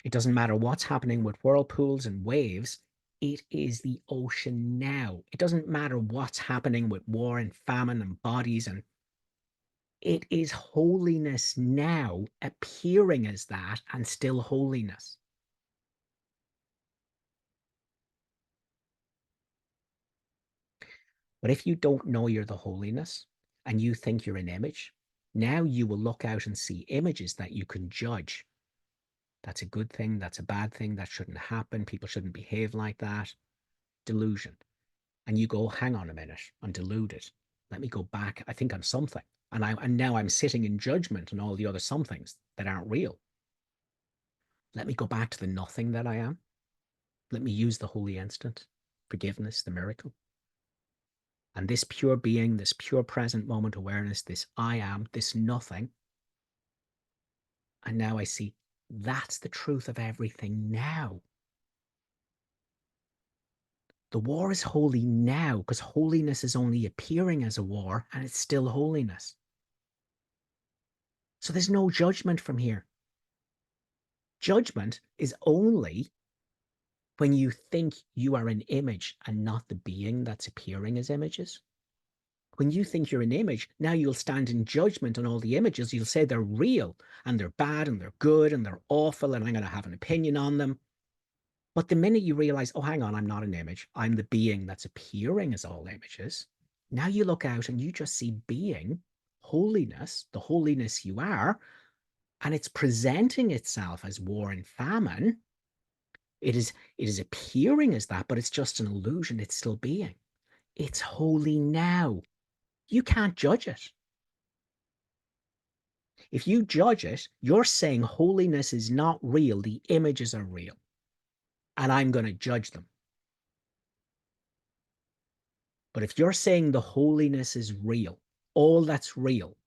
It doesn't matter what's happening with whirlpools and waves. It is the ocean now. It doesn't matter what's happening with war and famine and bodies, and it is holiness now, appearing as that and still holiness. But if you don't know you're the holiness and you think you're an image, now you will look out and see images that you can judge. That's a good thing. That's a bad thing. That shouldn't happen. People shouldn't behave like that. Delusion. And you go, hang on a minute, I'm deluded. Let me go back. I think I'm something. And now I'm sitting in judgment on all the other somethings that aren't real. Let me go back to the nothing that I am. Let me use the holy instant, forgiveness, the miracle. And this pure being, this pure present moment awareness, this I am, this nothing. And now I see that's the truth of everything now. The war is holy now because holiness is only appearing as a war and it's still holiness. So there's no judgment from here. Judgment is only when you think you are an image and not the being that's appearing as images. When you think you're an image, now you'll stand in judgment on all the images. You'll say they're real and they're bad and they're good and they're awful and I'm going to have an opinion on them. But the minute you realize, oh, hang on, I'm not an image. I'm the being that's appearing as all images. Now you look out and you just see being, holiness, the holiness you are, and it's presenting itself as war and famine. It is appearing as that, but it's just an illusion. It's still being. It's holy now. You can't judge it. If you judge it, you're saying holiness is not real. The images are real. And I'm going to judge them. But if you're saying the holiness is real, all that's real,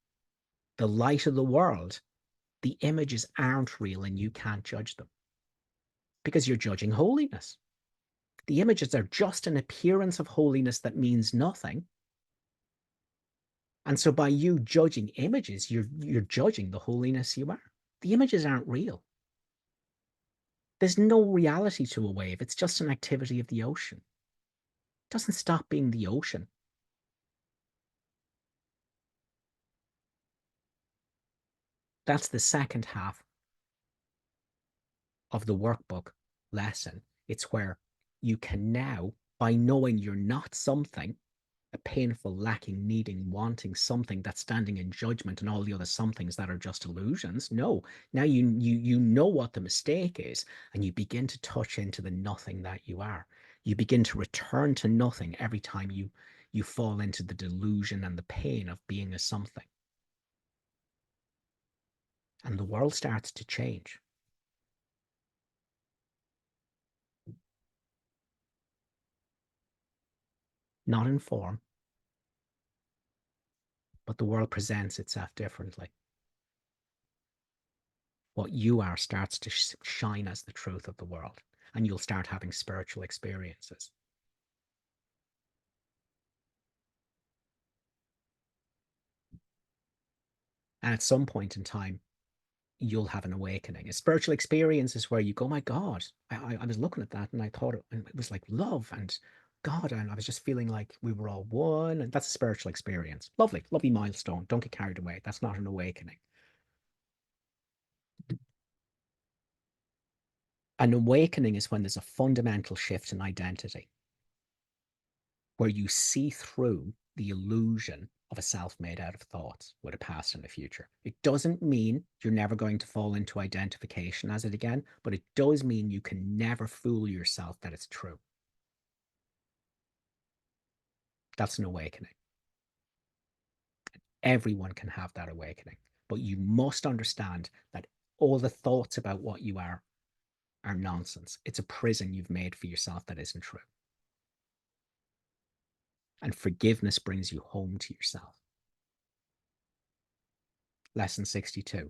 the light of the world, the images aren't real and you can't judge them because you're judging holiness. The images are just an appearance of holiness that means nothing. And so by you judging images, you're judging the holiness you are. The images aren't real. There's no reality to a wave. It's just an activity of the ocean. It doesn't stop being the ocean. That's the second half of the workbook lesson. It's where you can now, by knowing you're not something, a painful, lacking, needing, wanting something that's standing in judgment and all the other somethings that are just illusions. No, now you know what the mistake is, and you begin to touch into the nothing that you are. You begin to return to nothing every time you fall into the delusion and the pain of being a something. And the world starts to change. Not in form, but the world presents itself differently. What you are starts to shine as the truth of the world, and you'll start having spiritual experiences. And at some point in time, you'll have an awakening. A spiritual experience is where you go, my God, I was looking at that and I thought it was like love and God, and I was just feeling like we were all one. And that's a spiritual experience. Lovely, lovely milestone. Don't get carried away. That's not an awakening. An awakening is when there's a fundamental shift in identity, where you see through the illusion of a self made out of thoughts with a past and a future. It doesn't mean you're never going to fall into identification as it again, but it does mean you can never fool yourself that it's true. That's an awakening. Everyone can have that awakening, but you must understand that all the thoughts about what you are nonsense. It's a prison you've made for yourself that isn't true. And forgiveness brings you home to yourself. Lesson 62.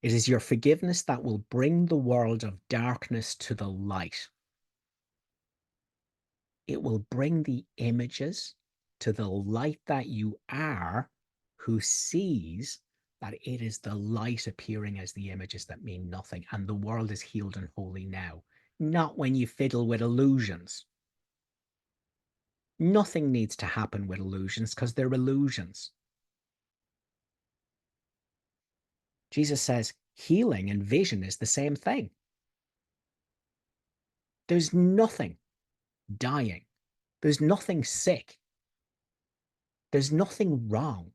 It is your forgiveness that will bring the world of darkness to the light. It will bring the images to the light that you are, who sees that it is the light appearing as the images that mean nothing, and the world is healed and holy now, not when you fiddle with illusions. Nothing needs to happen with illusions because they're illusions. Jesus says healing and vision is the same thing. There's nothing dying There's nothing sick. There's nothing wrong,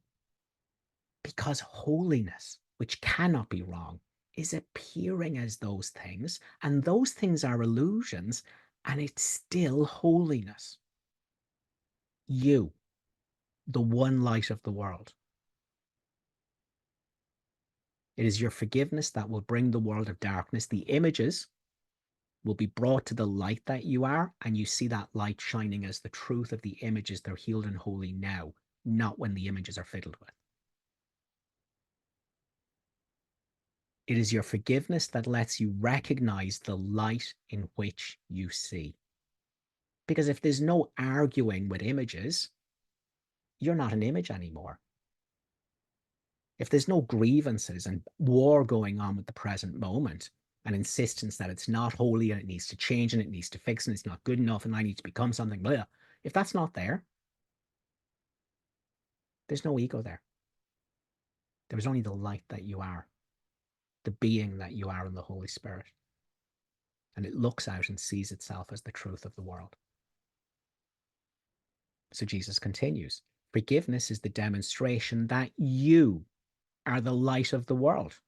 because holiness, which cannot be wrong, is appearing as those things, and those things are illusions, and it's still holiness. You, the one light of the world. It is your forgiveness that will bring the world of darkness. The images will be brought to the light that you are, and you see that light shining as the truth of the images. They're healed and holy now, not when the images are fiddled with. It is your forgiveness that lets you recognize the light in which you see. Because if there's no arguing with images, you're not an image anymore. If there's no grievances and war going on with the present moment, and insistence that it's not holy and it needs to change and it needs to fix and it's not good enough and I need to become something, blah, if that's not there, there's no ego there. There is only the light that you are, the being that you are in the Holy Spirit. And it looks out and sees itself as the truth of the world. So Jesus continues, forgiveness is the demonstration that you are the light of the world.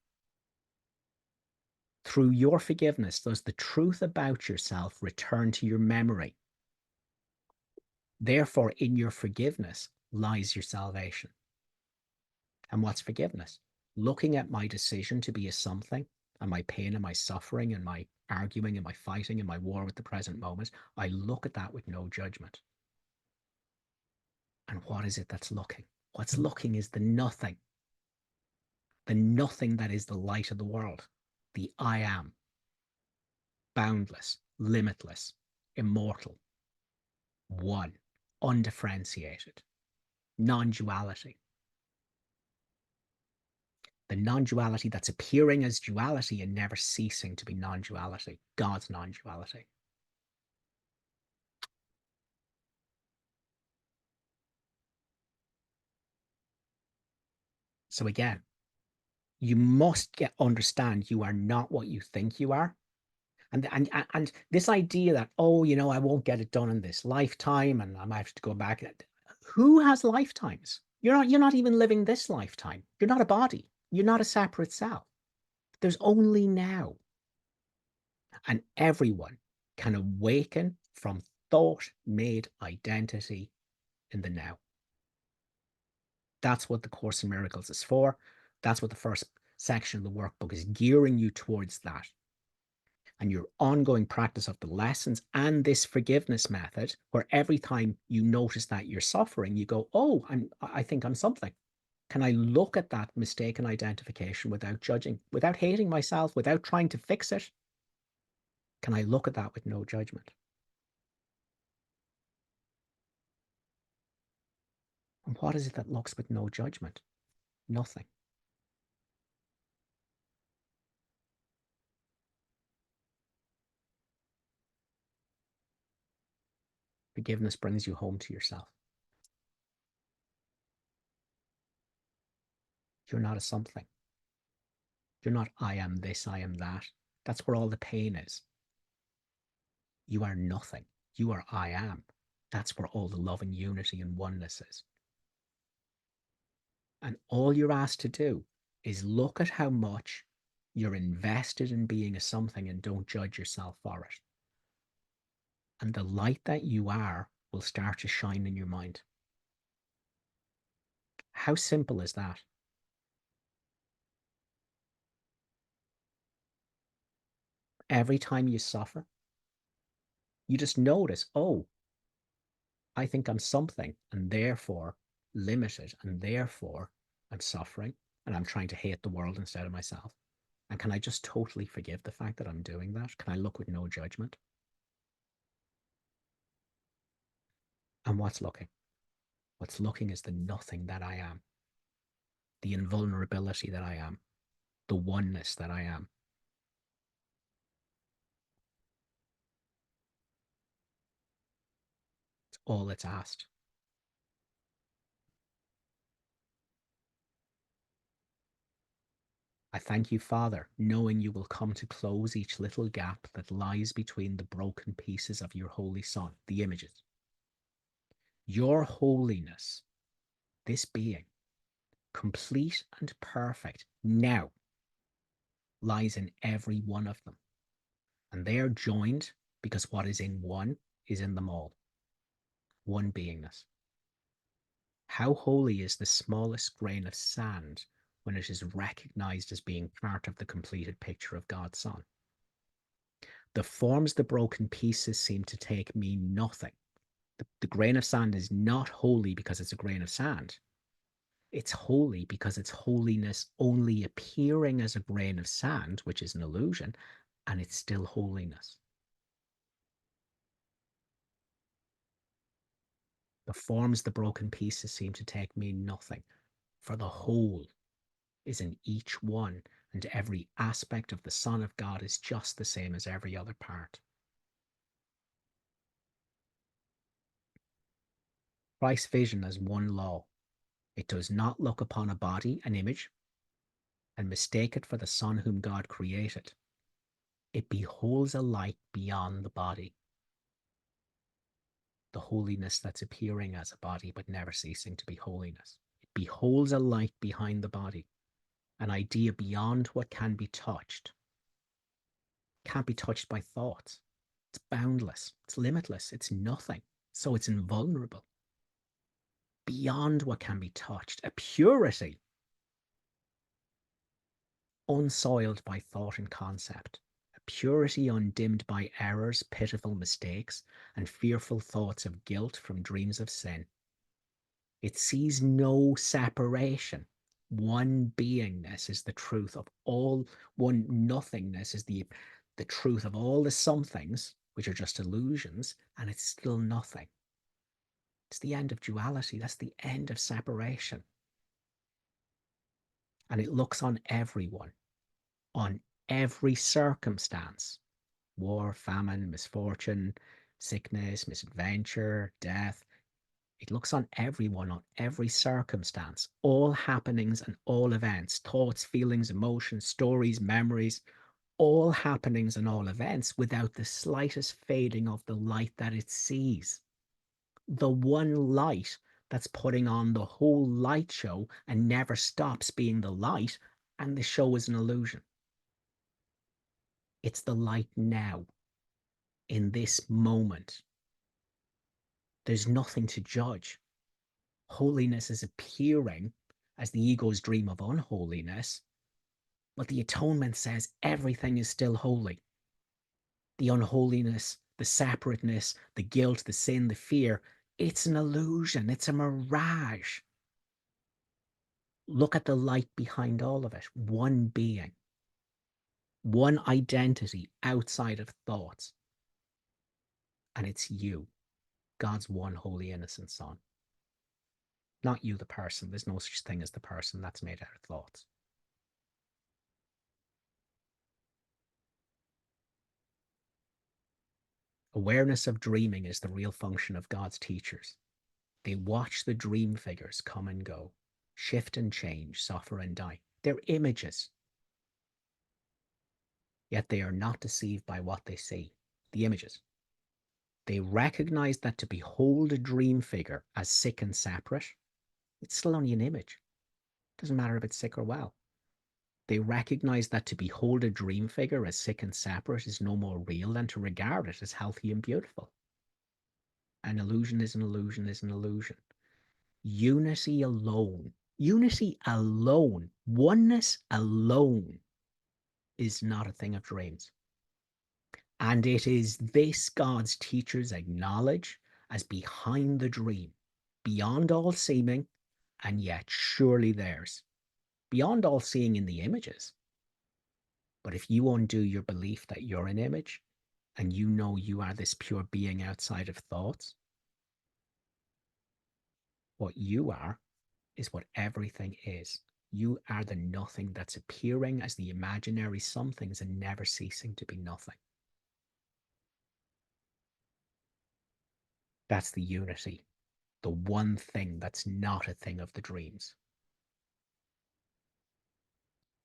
Through your forgiveness, does the truth about yourself return to your memory. Therefore, in your forgiveness lies your salvation. And what's forgiveness? Looking at my decision to be a something, and my pain and my suffering and my arguing and my fighting and my war with the present moment, I look at that with no judgment. And what is it that's looking? What's looking is the nothing that is the light of the world, the I am, boundless, limitless, immortal, one, undifferentiated, non-duality. The non-duality that's appearing as duality and never ceasing to be non-duality, God's non-duality. So again, you must understand you are not what you think you are. And this idea that, oh, you know, I won't get it done in this lifetime and I might have to go back. Who has lifetimes? You're not even living this lifetime. You're not a body. You're not a separate self. There's only now. And everyone can awaken from thought-made identity in the now. That's what the Course in Miracles is for. That's what the first section of the workbook is gearing you towards that. And your ongoing practice of the lessons and this forgiveness method, where every time you notice that you're suffering, you go, oh, I think I'm something. Can I look at that mistaken identification without judging, without hating myself, without trying to fix it? Can I look at that with no judgment? And what is it that looks with no judgment? Nothing. Forgiveness brings you home to yourself. You're not a something. You're not, I am this, I am that. That's where all the pain is. You are nothing. You are I am. That's where all the love and unity and oneness is. And all you're asked to do is look at how much you're invested in being a something and don't judge yourself for it. And the light that you are will start to shine in your mind. How simple is that? Every time you suffer, you just notice, oh, I think I'm something and therefore limited and therefore I'm suffering and I'm trying to hate the world instead of myself. And can I just totally forgive the fact that I'm doing that? Can I look with no judgment? And what's looking? What's looking is the nothing that I am, the invulnerability that I am, the oneness that I am. It's all that's asked. I thank you, Father, knowing you will come to close each little gap that lies between the broken pieces of your Holy Son, the images. Your holiness, this being, complete and perfect now, lies in every one of them. And they are joined because what is in one is in them all. One beingness. How holy is the smallest grain of sand when it is recognized as being part of the completed picture of God's Son? The forms the broken pieces seem to take mean nothing. The grain of sand is not holy because it's a grain of sand. It's holy because its holiness only appearing as a grain of sand, which is an illusion, and it's still holiness. The forms the broken pieces seem to take mean nothing, for the whole is in each one, and every aspect of the Son of God is just the same as every other part. Christ's vision has one law. It does not look upon a body, an image, and mistake it for the Son whom God created. It beholds a light beyond the body, the holiness that's appearing as a body but never ceasing to be holiness. It beholds a light behind the body, an idea beyond what can be touched. Can't be touched by thoughts. It's boundless, it's limitless, it's nothing, so it's invulnerable. Beyond what can be touched, a purity unsoiled by thought and concept, a purity undimmed by errors, pitiful mistakes, and fearful thoughts of guilt from dreams of sin. It sees no separation. One beingness is the truth of all, one nothingness is the truth of all the somethings, which are just illusions, and it's still nothing. It's the end of duality. That's the end of separation. And it looks on everyone, on every circumstance, war, famine, misfortune, sickness, misadventure, death. It looks on everyone, on every circumstance, all happenings and all events, thoughts, feelings, emotions, stories, memories, all happenings and all events without the slightest fading of the light that it sees. The one light that's putting on the whole light show and never stops being the light, and the show is an illusion. It's the light now, in this moment. There's nothing to judge. Holiness is appearing as the ego's dream of unholiness, but the atonement says everything is still holy. The unholiness, the separateness, the guilt, the sin, the fear, it's an illusion, it's a mirage. Look at the light behind all of it. One being, one identity outside of thoughts. And it's you, God's one holy innocent Son. Not you, the person. There's no such thing as the person. That's made out of thoughts. Awareness of dreaming is the real function of God's teachers. They watch the dream figures come and go, shift and change, suffer and die. They're images. Yet they are not deceived by what they see, the images. They recognize that to behold a dream figure as sick and separate, it's still only an image. It doesn't matter if it's sick or well. They recognize that to behold a dream figure as sick and separate is no more real than to regard it as healthy and beautiful. An illusion is an illusion is an illusion. Unity alone, oneness alone is not a thing of dreams. And it is this God's teachers acknowledge as behind the dream, beyond all seeming, and yet surely theirs. Beyond all seeing in the images. But if you undo your belief that you're an image, and you know you are this pure being outside of thoughts, what you are is what everything is. You are the nothing that's appearing as the imaginary somethings and never ceasing to be nothing. That's the unity, the one thing that's not a thing of the dreams.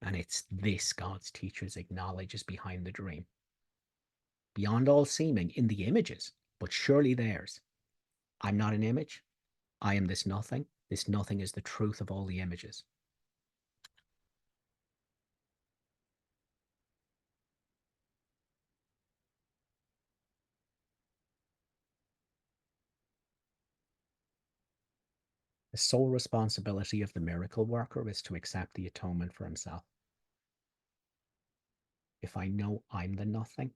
And it's this God's teachers acknowledge as behind the dream. Beyond all seeming in the images, but surely theirs. I'm not an image. I am this nothing. This nothing is the truth of all the images. The sole responsibility of the miracle worker is to accept the atonement for himself. If I know I'm the nothing,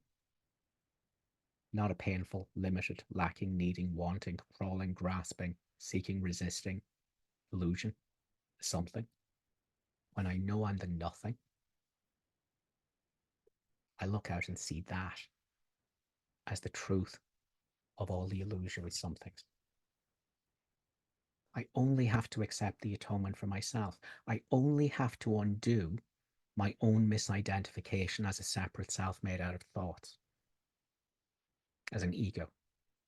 not a painful, limited, lacking, needing, wanting, crawling, grasping, seeking, resisting illusion, something. When I know I'm the nothing, I look out and see that as the truth of all the illusory somethings. I only have to accept the atonement for myself. I only have to undo my own misidentification as a separate self made out of thoughts, as an ego.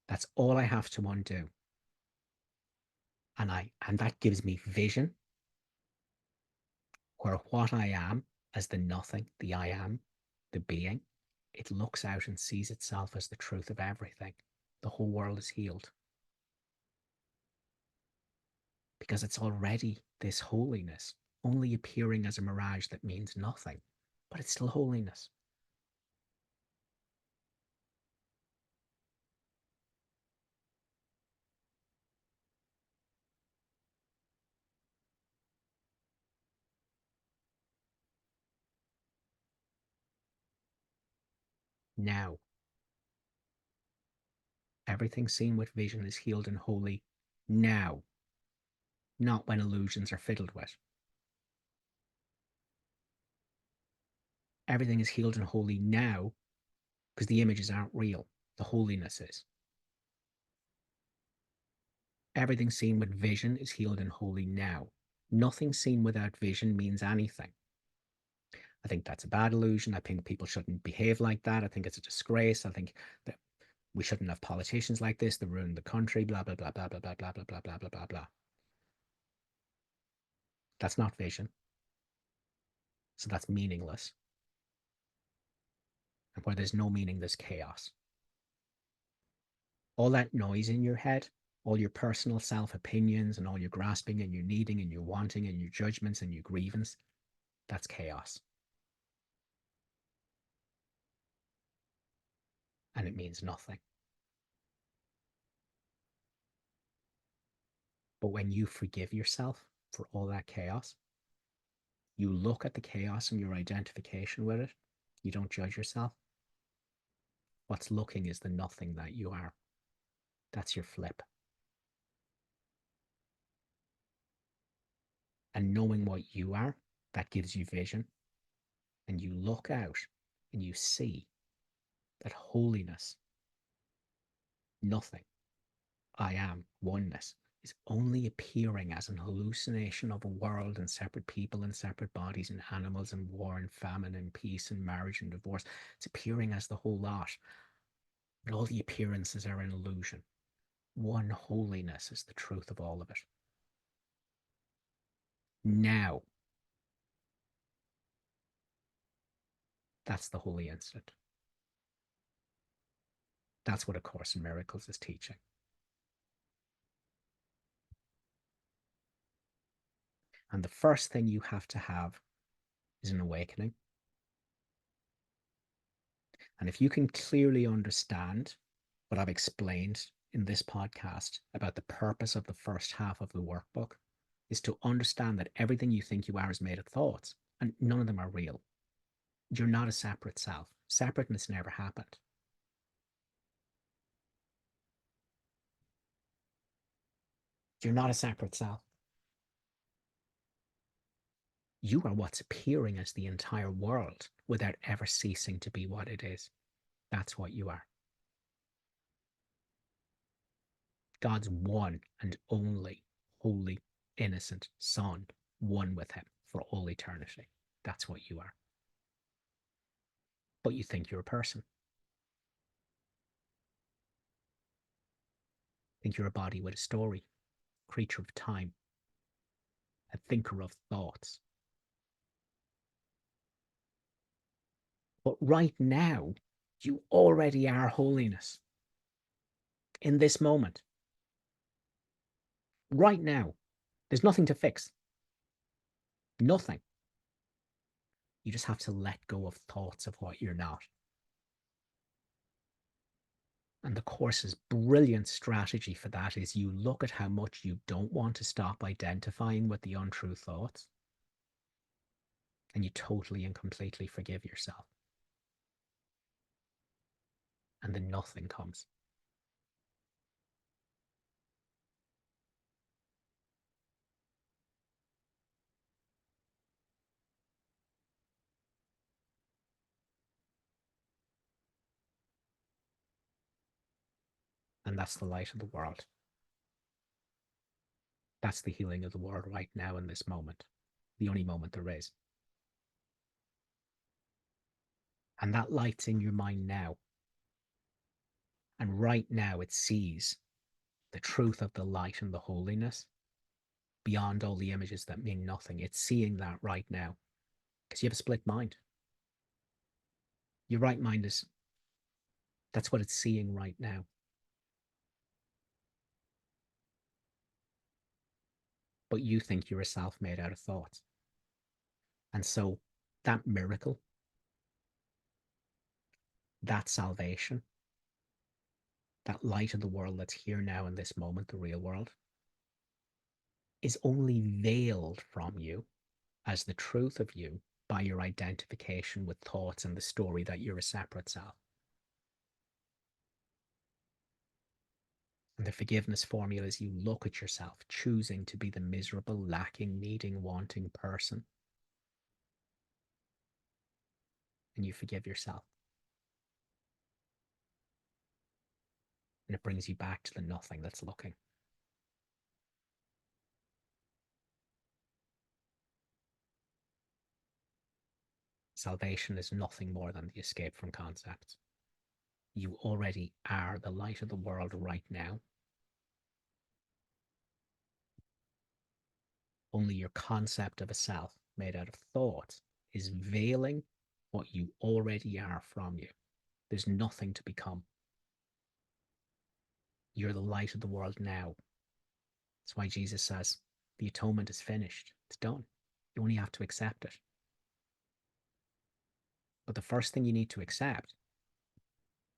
That's all I have to undo. And that gives me vision where what I am as the nothing, the I am, the being, it looks out and sees itself as the truth of everything. The whole world is healed. Because it's already this holiness, only appearing as a mirage that means nothing, but it's still holiness. Now, everything seen with vision is healed and holy now, not when illusions are fiddled with. Everything is healed and holy now because the images aren't real. The holiness is. Everything seen with vision is healed and holy now. Nothing seen without vision means anything. I think that's a bad illusion. I think people shouldn't behave like that. I think it's a disgrace. I think that we shouldn't have politicians like this that ruin the country, blah, blah, blah, blah, blah, blah, blah, blah, blah, blah, blah, blah, blah. That's not vision. So that's meaningless. And where there's no meaning, there's chaos. All that noise in your head, all your personal self opinions and all your grasping and your needing and your wanting and your judgments and your grievance, that's chaos. And it means nothing. But when you forgive yourself for all that chaos, you look at the chaos and your identification with it, you don't judge yourself. What's looking is the nothing that you are. That's your flip. And knowing what you are, that gives you vision. And you look out and you see that holiness, nothing, I am, oneness, is only appearing as an hallucination of a world and separate people and separate bodies and animals and war and famine and peace and marriage and divorce. It's appearing as the whole lot. But all the appearances are an illusion. One holiness is the truth of all of it. Now, that's the holy instant. That's what A Course in Miracles is teaching. And the first thing you have to have is an awakening. And if you can clearly understand what I've explained in this podcast about the purpose of the first half of the workbook, is to understand that everything you think you are is made of thoughts, and none of them are real. You're not a separate self. Separateness never happened. You're not a separate self. You are what's appearing as the entire world without ever ceasing to be what it is. That's what you are. God's one and only holy, innocent Son, one with him for all eternity. That's what you are. But you think you're a person. Think you're a body with a story, creature of time, a thinker of thoughts. But right now, you already are holiness. In this moment, right now. There's nothing to fix. Nothing. You just have to let go of thoughts of what you're not. And the Course's brilliant strategy for that is you look at how much you don't want to stop identifying with the untrue thoughts, and you totally and completely forgive yourself. And then nothing comes. And that's the light of the world. That's the healing of the world right now in this moment, the only moment there is. And that light's in your mind now. And right now it sees the truth of the light and the holiness beyond all the images that mean nothing. It's seeing that right now because you have a split mind. Your right mind is, that's what it's seeing right now. But you think you're a self made out of thoughts. And so that miracle, that salvation, that light of the world that's here now in this moment, the real world, is only veiled from you as the truth of you by your identification with thoughts and the story that you're a separate self. And the forgiveness formula is you look at yourself choosing to be the miserable, lacking, needing, wanting person, and you forgive yourself. And it brings you back to the nothing that's looking. Salvation is nothing more than the escape from concepts. You already are the light of the world right now. Only your concept of a self made out of thoughts is veiling what you already are from you. There's nothing to become. You're the light of the world now. That's why Jesus says the atonement is finished. It's done. You only have to accept it. But the first thing you need to accept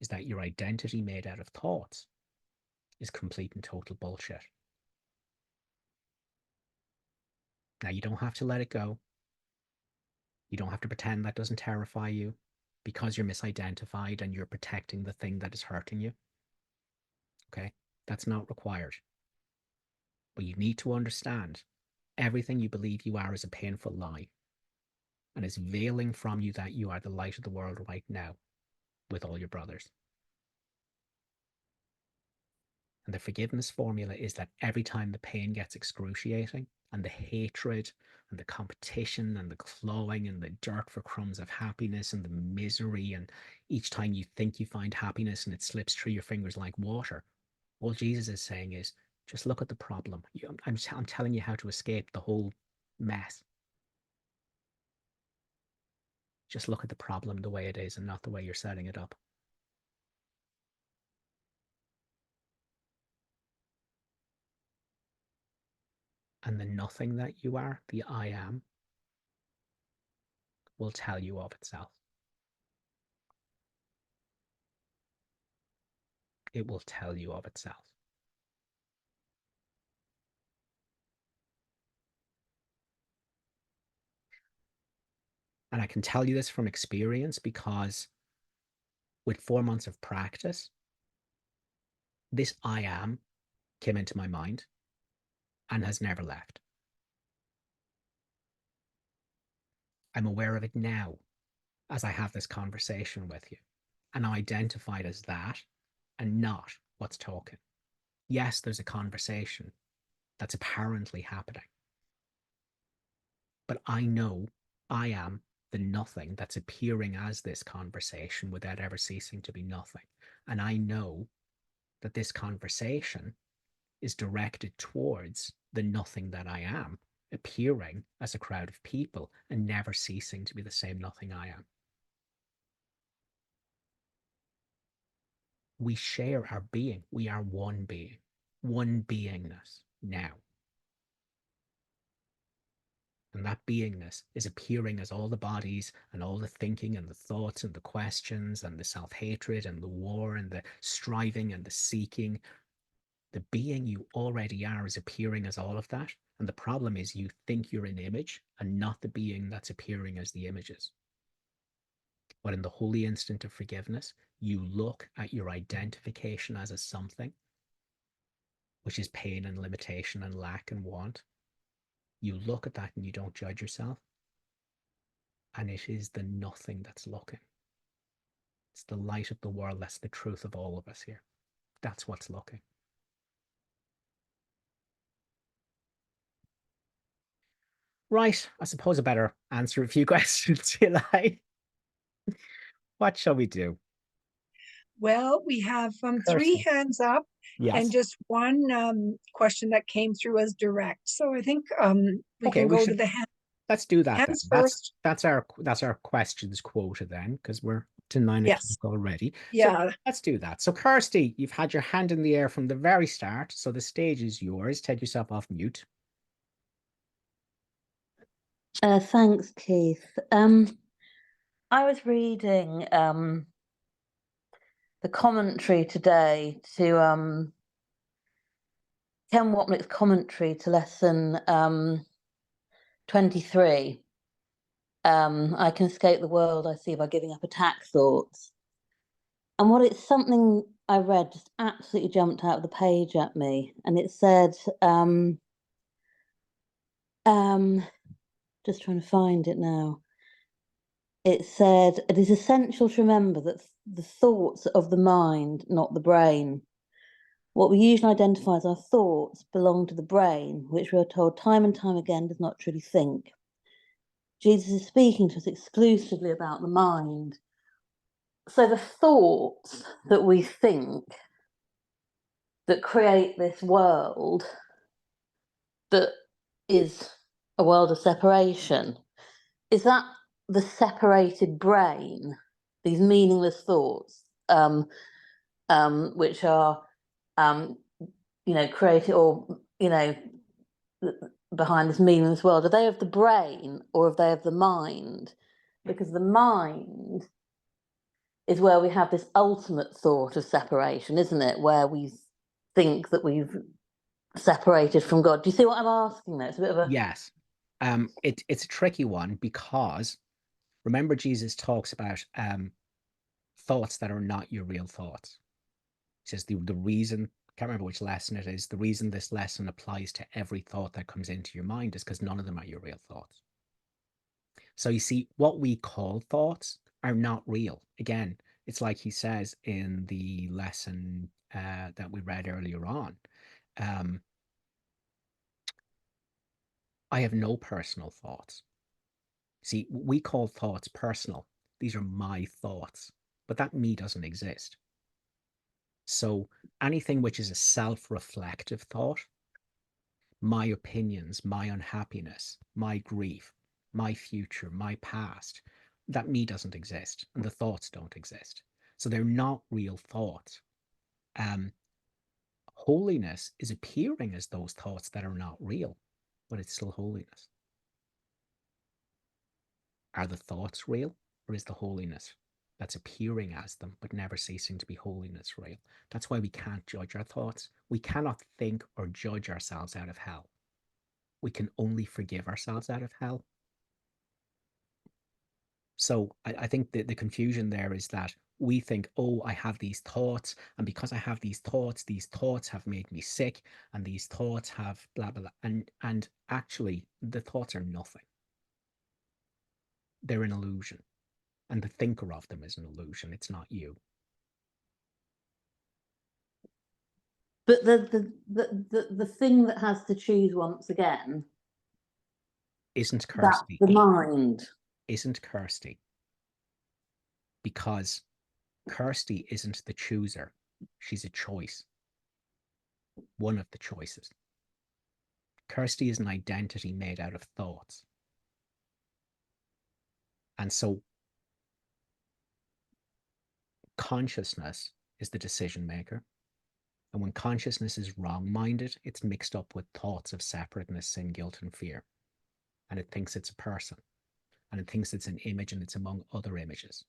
is that your identity made out of thoughts is complete and total bullshit. Now, you don't have to let it go. You don't have to pretend that doesn't terrify you because you're misidentified and you're protecting the thing that is hurting you. Okay? That's not required. But you need to understand everything you believe you are is a painful lie and is veiling from you that you are the light of the world right now with all your brothers. And the forgiveness formula is that every time the pain gets excruciating and the hatred and the competition and the clawing and the dirt for crumbs of happiness and the misery, and each time you think you find happiness and it slips through your fingers like water, all Jesus is saying is just look at the problem. I'm telling you how to escape the whole mess. Just look at the problem the way it is and not the way you're setting it up. And the nothing that you are, the I am, will tell you of itself. It will tell you of itself. And I can tell you this from experience because with 4 months of practice, this I am came into my mind and has never left. I'm aware of it now as I have this conversation with you, and I identify it as that and not what's talking. Yes, there's a conversation that's apparently happening, but I know I am the nothing that's appearing as this conversation without ever ceasing to be nothing. And I know that this conversation is directed towards the nothing that I am, appearing as a crowd of people and never ceasing to be the same nothing I am. We share our being. We are one being, one beingness. now. And that beingness is appearing as all the bodies and all the thinking and the thoughts and the questions and the self-hatred and the war and the striving and the seeking. The being you already are is appearing as all of that. And the problem is you think you're an image and not the being that's appearing as the images. But in the holy instant of forgiveness, you look at your identification as a something, which is pain and limitation and lack and want. You look at that and you don't judge yourself. And it is the nothing that's looking. It's the light of the world. That's the truth of all of us here. That's what's looking. Right. I suppose I better answer a few questions, Eli. What shall we do? Well, we have three Kirsty. hands up and Yes. just one question that came through as direct. So I think we Okay, can we go to should the let's do that then. hands first. That's our questions quota then, because we're to 9 o'clock Yes. already. So Yeah. let's do that. So Kirsty, you've had your hand in the air from the very start. So the stage is yours. Take yourself off mute. Thanks, Keith. I was reading the commentary today to Ken Wapnick's commentary to lesson 23. I can escape the world I see by giving up attack thoughts. And what it's something I read just absolutely jumped out of the page at me. And it said, just trying to find it now. It said, it is essential to remember that the thoughts of the mind, not the brain. What we usually identify as our thoughts belong to the brain, which we are told time and time again does not truly think. Jesus is speaking to us exclusively about the mind. So the thoughts that we think that create this world that is a world of separation, is that the separated brain, these meaningless thoughts, which are, created or, behind this meaningless world, are they of the brain or are they of the mind? Because the mind is where we have this ultimate thought of separation, isn't it? Where we think that we've separated from God. Do you see what I'm asking there? It's a bit of a... Yes. It's a tricky one because remember Jesus talks about thoughts that are not your real thoughts. He says the reason, can't remember which lesson it is, the reason this lesson applies to every thought that comes into your mind is because none of them are your real thoughts. So you see, what we call thoughts are not real. Again, it's like he says in the lesson that we read earlier on. I have no personal thoughts. See, we call thoughts personal. These are my thoughts, but that me doesn't exist. So anything which is a self-reflective thought, my opinions, my unhappiness, my grief, my future, my past, that me doesn't exist and the thoughts don't exist. So they're not real thoughts. Holiness is appearing as those thoughts that are not real, but it's still holiness. Are the thoughts real, or is the holiness that's appearing as them but never ceasing to be holiness real? That's why we can't judge our thoughts. We cannot think or judge ourselves out of hell. We can only forgive ourselves out of hell. So I think the confusion there is that we think, oh, I have these thoughts, and because I have these thoughts have made me sick, and these thoughts have blah, blah, blah. And actually, the thoughts are nothing. They're an illusion. And the thinker of them is an illusion. It's not you. But the thing that has to choose once again, Isn't that's Kirsty. the mind. Isn't Kirsty. Because Kirsty isn't the chooser. She's a choice. One of the choices. Kirsty is an identity made out of thoughts. And so consciousness is the decision maker. And when consciousness is wrong-minded, it's mixed up with thoughts of separateness, sin, guilt, and fear. And it thinks it's a person. And it thinks it's an image and it's among other images.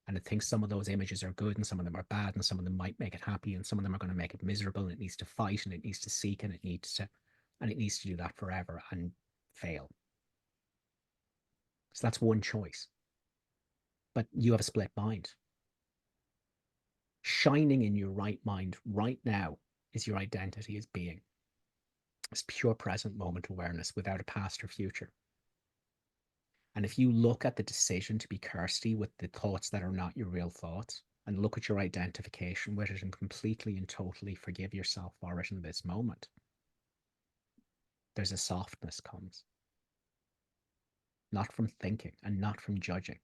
And it thinks some of those images are good and some of them are bad and some of them might make it happy and some of them are going to make it miserable, and it needs to fight and it needs to seek and it needs to do that forever and fail. So that's one choice. But you have a split mind. Shining in your right mind right now is your identity as being. It's pure present moment awareness without a past or future. And if you look at the decision to be Kirsty with the thoughts that are not your real thoughts, and look at your identification with it and completely and totally forgive yourself for it in this moment, there's a softness comes. Not from thinking and not from judging,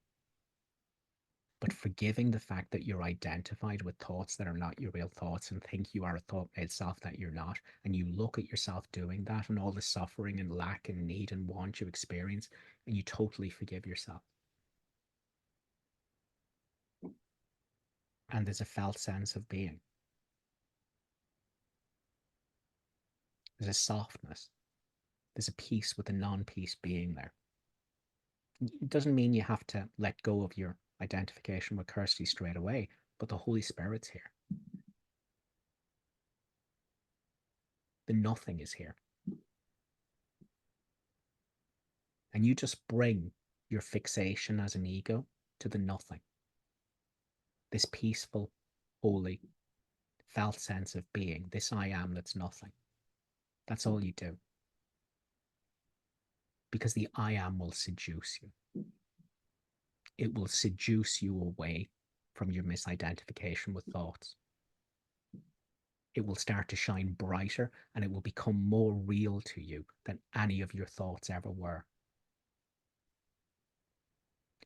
but forgiving the fact that you're identified with thoughts that are not your real thoughts and think you are a thought-made self that you're not. And you look at yourself doing that and all the suffering and lack and need and want you experience, and you totally forgive yourself. And there's a felt sense of being. There's a softness. There's a peace with a non-peace being there. It doesn't mean you have to let go of your identification with Kirsty straight away, but the Holy Spirit's here. The nothing is here. And you just bring your fixation as an ego to the nothing. This peaceful, holy, felt sense of being, this I am that's nothing. That's all you do. Because the I am will seduce you. It will seduce you away from your misidentification with thoughts. It will start to shine brighter and it will become more real to you than any of your thoughts ever were.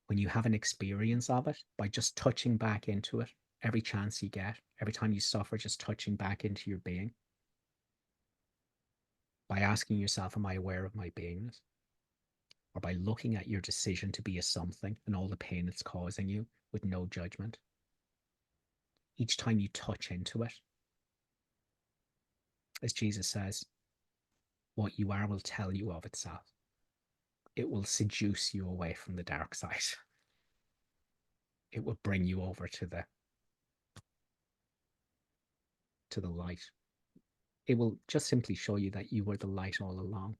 When you have an experience of it, by just touching back into it, every chance you get, every time you suffer, just touching back into your being, by asking yourself, am I aware of my beingness? Or by looking at your decision to be a something and all the pain it's causing you with no judgment. Each time you touch into it, as Jesus says, what you are will tell you of itself. It will seduce you away from the dark side. It will bring you over to the light. It will just simply show you that you were the light all along.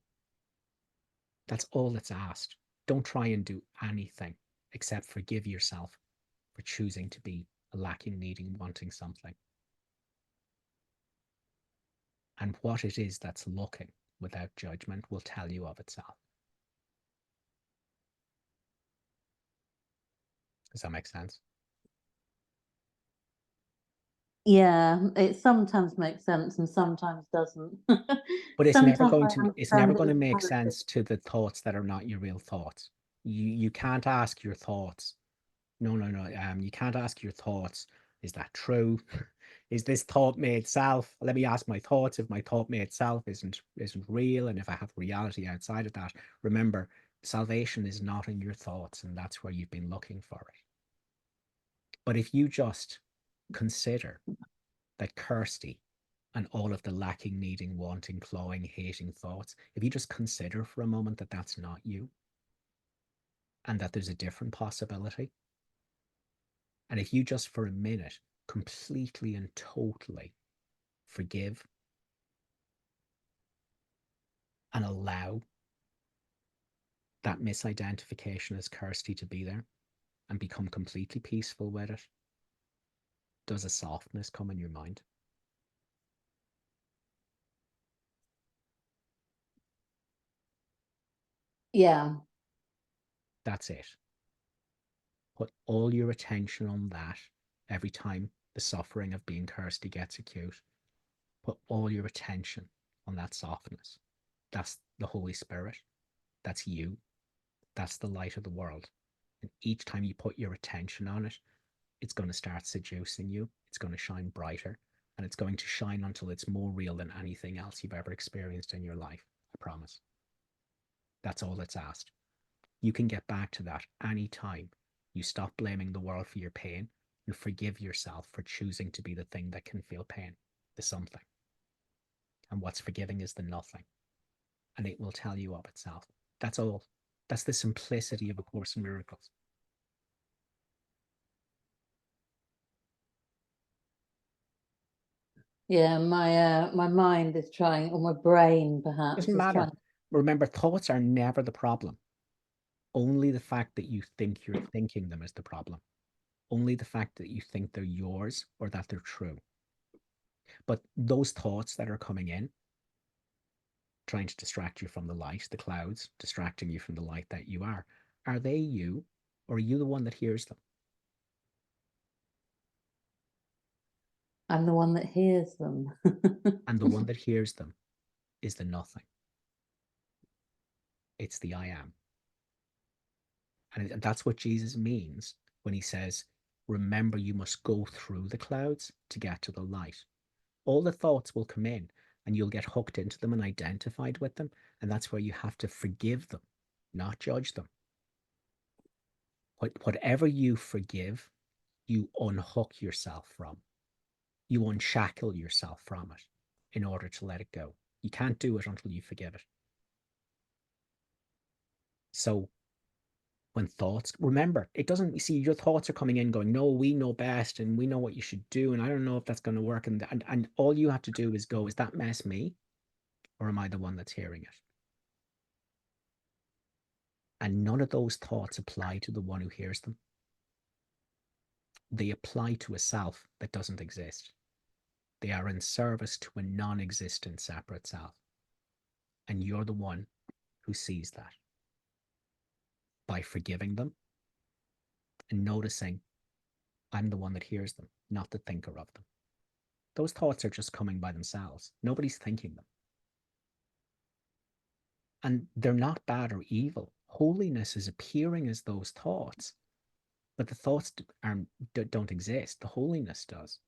That's all that's asked. Don't try and do anything except forgive yourself for choosing to be a lacking, needing, wanting something. And what it is that's looking without judgment will tell you of itself. Does that make sense? Yeah, it sometimes makes sense and sometimes doesn't. But it's never Sometimes going I to understand it as make positive. sense to the thoughts that are not your real thoughts. You can't ask your thoughts. No. You can't ask your thoughts. Is that true? Is this thought made self? Let me ask my thoughts if my thought made self isn't real, and if I have reality outside of that. Remember, salvation is not in your thoughts, and that's where you've been looking for it. But if you just consider that Kirsty and all of the lacking, needing, wanting, clawing, hating thoughts, if you just consider for a moment that that's not you and that there's a different possibility, and if you just for a minute completely and totally forgive and allow that misidentification as Kirsty to be there and become completely peaceful with it, does a softness come in your mind? Yeah. That's it. Put all your attention on that every time the suffering of being Kirsty gets acute. Put all your attention on that softness. That's the Holy Spirit. That's you. That's the light of the world. And each time you put your attention on it, it's going to start seducing you. It's going to shine brighter. And it's going to shine until it's more real than anything else you've ever experienced in your life. I promise. That's all that's asked. You can get back to that any time you stop blaming the world for your pain and forgive yourself for choosing to be the thing that can feel pain. the something. And what's forgiving is the nothing. And it will tell you of itself. That's all. That's the simplicity of A Course in Miracles. Yeah, my mind is trying, or my brain perhaps Doesn't is matter. trying. Remember, thoughts are never the problem. Only the fact that you think you're thinking them is the problem. Only the fact that you think they're yours or that they're true. But those thoughts that are coming in, trying to distract you from the light, the clouds, distracting you from the light that you are they you, or are you the one that hears them? I'm the one that hears them. And the one that hears them is the nothing. It's the I am. And that's what Jesus means when he says, remember, you must go through the clouds to get to the light. All the thoughts will come in and you'll get hooked into them and identified with them. And that's where you have to forgive them, not judge them. Whatever you forgive, you unhook yourself from. You unshackle yourself from it in order to let it go. You can't do it until you forgive it. So when thoughts, remember, it doesn't, you see, your thoughts are coming in going, no, we know best and we know what you should do. And I don't know if that's going to work. And all you have to do is go, is that mess me? Or am I the one that's hearing it? And none of those thoughts apply to the one who hears them. They apply to a self that doesn't exist. They are in service to a non-existent separate self. And you're the one who sees that by forgiving them and noticing I'm the one that hears them, not the thinker of them. Those thoughts are just coming by themselves. Nobody's thinking them. And they're not bad or evil. Holiness is appearing as those thoughts, but the thoughts don't exist. The holiness does.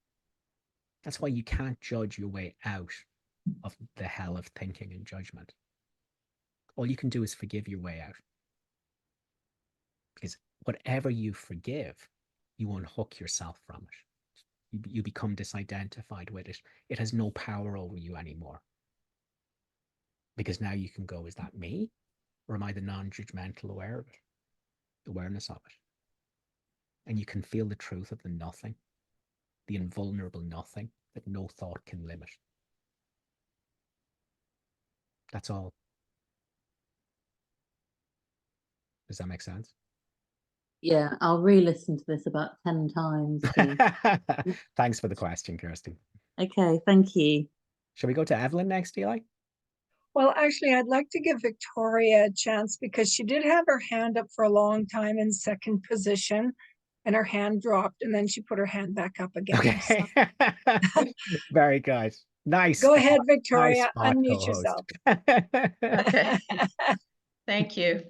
That's why you can't judge your way out of the hell of thinking and judgment. All you can do is forgive your way out. Because whatever you forgive, you unhook yourself from it. You become disidentified with it. It has no power over you anymore. Because now you can go, is that me? Or am I the non-judgmental awareness of it? And you can feel the truth of the nothing, the invulnerable nothing that no thought can limit. That's all. Does that make sense? Yeah, I'll re-listen to this about 10 times. Thanks for the question, Kirsty. Okay, thank you. Shall we go to Evelyn next, Eli? Well, actually, I'd like to give Victoria a chance because she did have her hand up for a long time in second position and her hand dropped and then she put her hand back up again. Okay. So. Very good. Nice. Go ahead, Nice Victoria. spot, Unmute co-host. yourself. Okay. Thank you.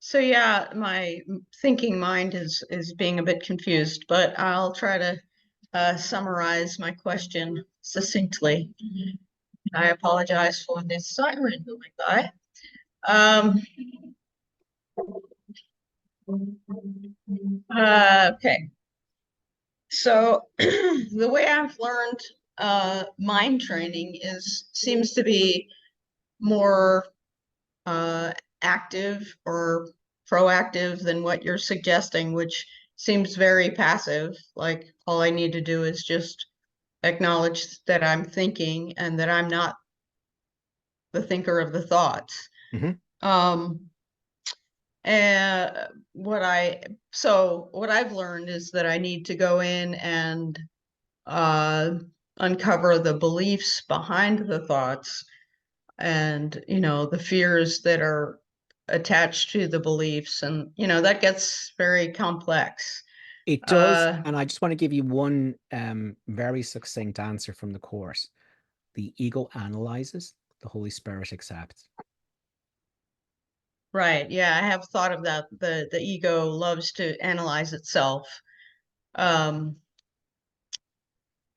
So yeah, my thinking mind is being a bit confused, but I'll try to summarize my question succinctly. I apologize for this siren going by. Okay. So the way I've learned mind training seems to be more active or proactive than what you're suggesting, which seems very passive. Like all I need to do is just acknowledge that I'm thinking and that I'm not the thinker of the thoughts. Mm-hmm. And what I've learned is that I need to go in and uncover the beliefs behind the thoughts and, the fears that are attached to the beliefs. And, that gets very complex. It does. And I just want to give you one very succinct answer from the Course. The ego analyzes, the Holy Spirit accepts. Right. Yeah, I have thought of that. The ego loves to analyze itself. In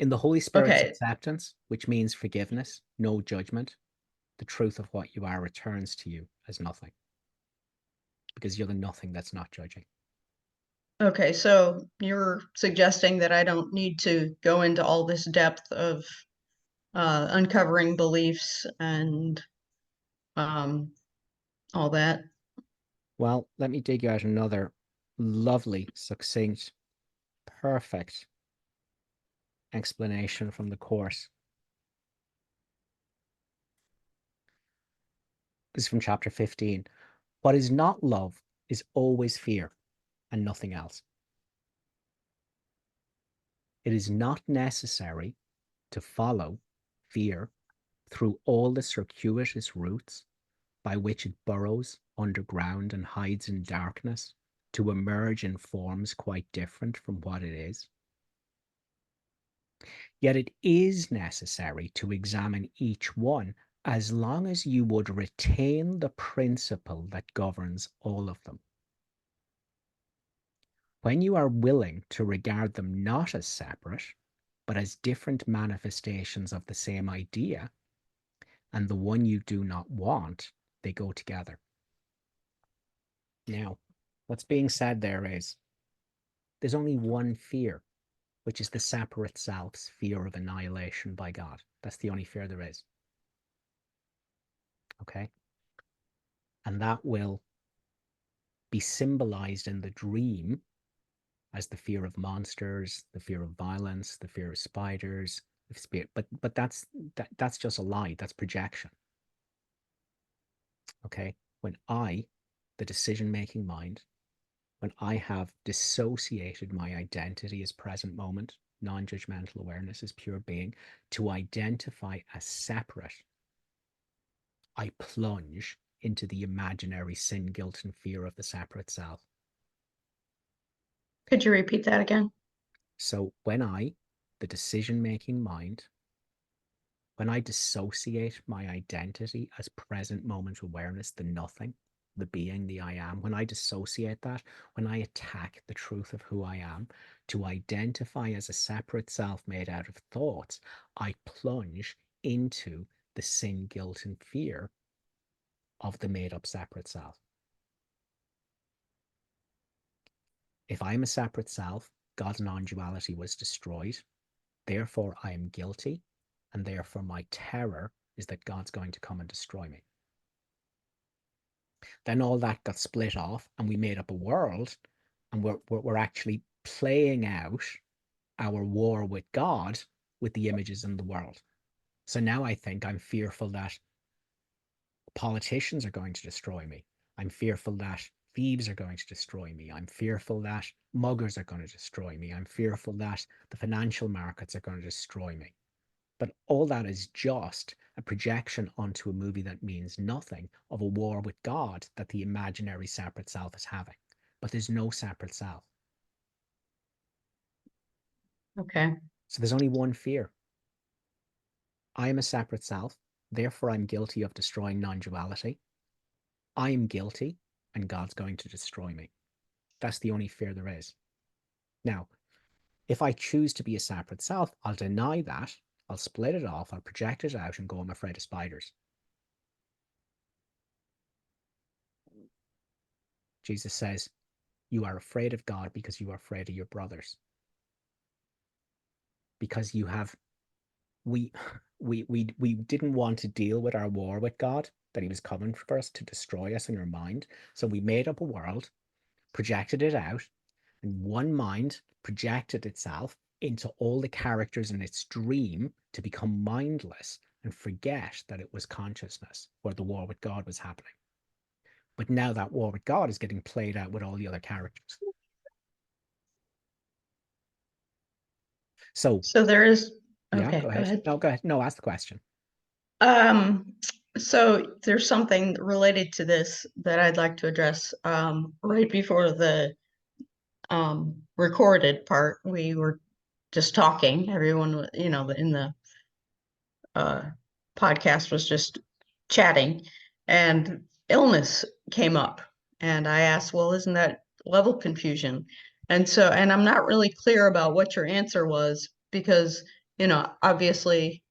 the Holy Spirit's Okay. acceptance, which means forgiveness, no judgment, the truth of what you are returns to you as nothing. Because you're the nothing that's not judging. Okay, so you're suggesting that I don't need to go into all this depth of uncovering beliefs and all that. Well, let me dig you out another lovely, succinct, perfect explanation from the Course. This is from chapter 15. What is not love is always fear and nothing else. It is not necessary to follow fear through all the circuitous routes by which it burrows underground and hides in darkness to emerge in forms quite different from what it is. Yet it is necessary to examine each one as long as you would retain the principle that governs all of them. When you are willing to regard them not as separate, but as different manifestations of the same idea, and the one you do not want, they go together. Now, what's being said there is there's only one fear, which is the separate self's fear of annihilation by God. That's the only fear there is. Okay? And that will be symbolized in the dream as the fear of monsters, the fear of violence, the fear of spiders, but that's just a lie. That's projection. Okay? When I, the decision-making mind, when I have dissociated my identity as present moment, non-judgmental awareness as pure being, to identify as separate, I plunge into the imaginary sin, guilt, and fear of the separate self. Could you repeat that again? So when I, the decision-making mind, when I dissociate my identity as present moment awareness, the nothing, the being, the I am, when I dissociate that, when I attack the truth of who I am, to identify as a separate self made out of thoughts, I plunge into the sin, guilt, and fear of the made-up separate self. If I'm a separate self, God's non-duality was destroyed. Therefore, I am guilty, and therefore my terror is that God's going to come and destroy me. Then all that got split off, and we made up a world, and we're actually playing out our war with God with the images in the world. So now I think I'm fearful that politicians are going to destroy me. I'm fearful that thieves are going to destroy me. I'm fearful that muggers are going to destroy me. I'm fearful that the financial markets are going to destroy me. But all that is just a projection onto a movie that means nothing of a war with God that the imaginary separate self is having. But there's no separate self. Okay. So there's only one fear. I am a separate self, therefore I'm guilty of destroying non-duality. I am guilty, and God's going to destroy me. That's the only fear there is. Now, if I choose to be a separate self, I'll deny that, I'll split it off, I'll project it out and go, I'm afraid of spiders. Jesus says, you are afraid of God because you are afraid of your brothers. Because you have, we didn't want to deal with our war with God, that he was coming for us to destroy us in our mind. So we made up a world, projected it out, and one mind projected itself into all the characters in its dream to become mindless and forget that it was consciousness where the war with God was happening. But now that war with God is getting played out with all the other characters. So there is, yeah, okay, go go ahead. ahead. No, go ahead. No, ask the question. So there's something related to this that I'd like to address. Right before the recorded part, we were just talking. Everyone, in the podcast was just chatting, and illness came up. And I asked, well, isn't that level confusion? And I'm not really clear about what your answer was, because, obviously,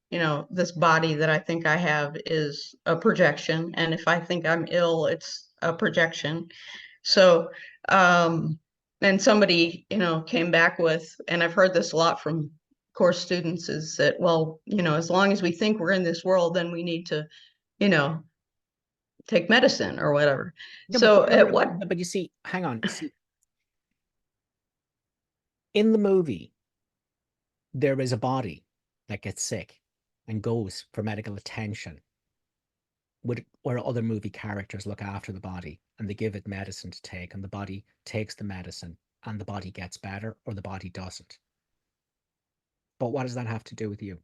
this body that I think I have is a projection. And if I think I'm ill, it's a projection. So, and somebody, came back with, and I've heard this a lot from course students, is that, well, as long as we think we're in this world, then we need to, take medicine or whatever. No, So no, at what, but you see, hang on. See, in the movie, there is a body that gets sick and goes for medical attention, where other movie characters look after the body and they give it medicine to take, and the body takes the medicine and the body gets better or the body doesn't. But what does that have to do with you?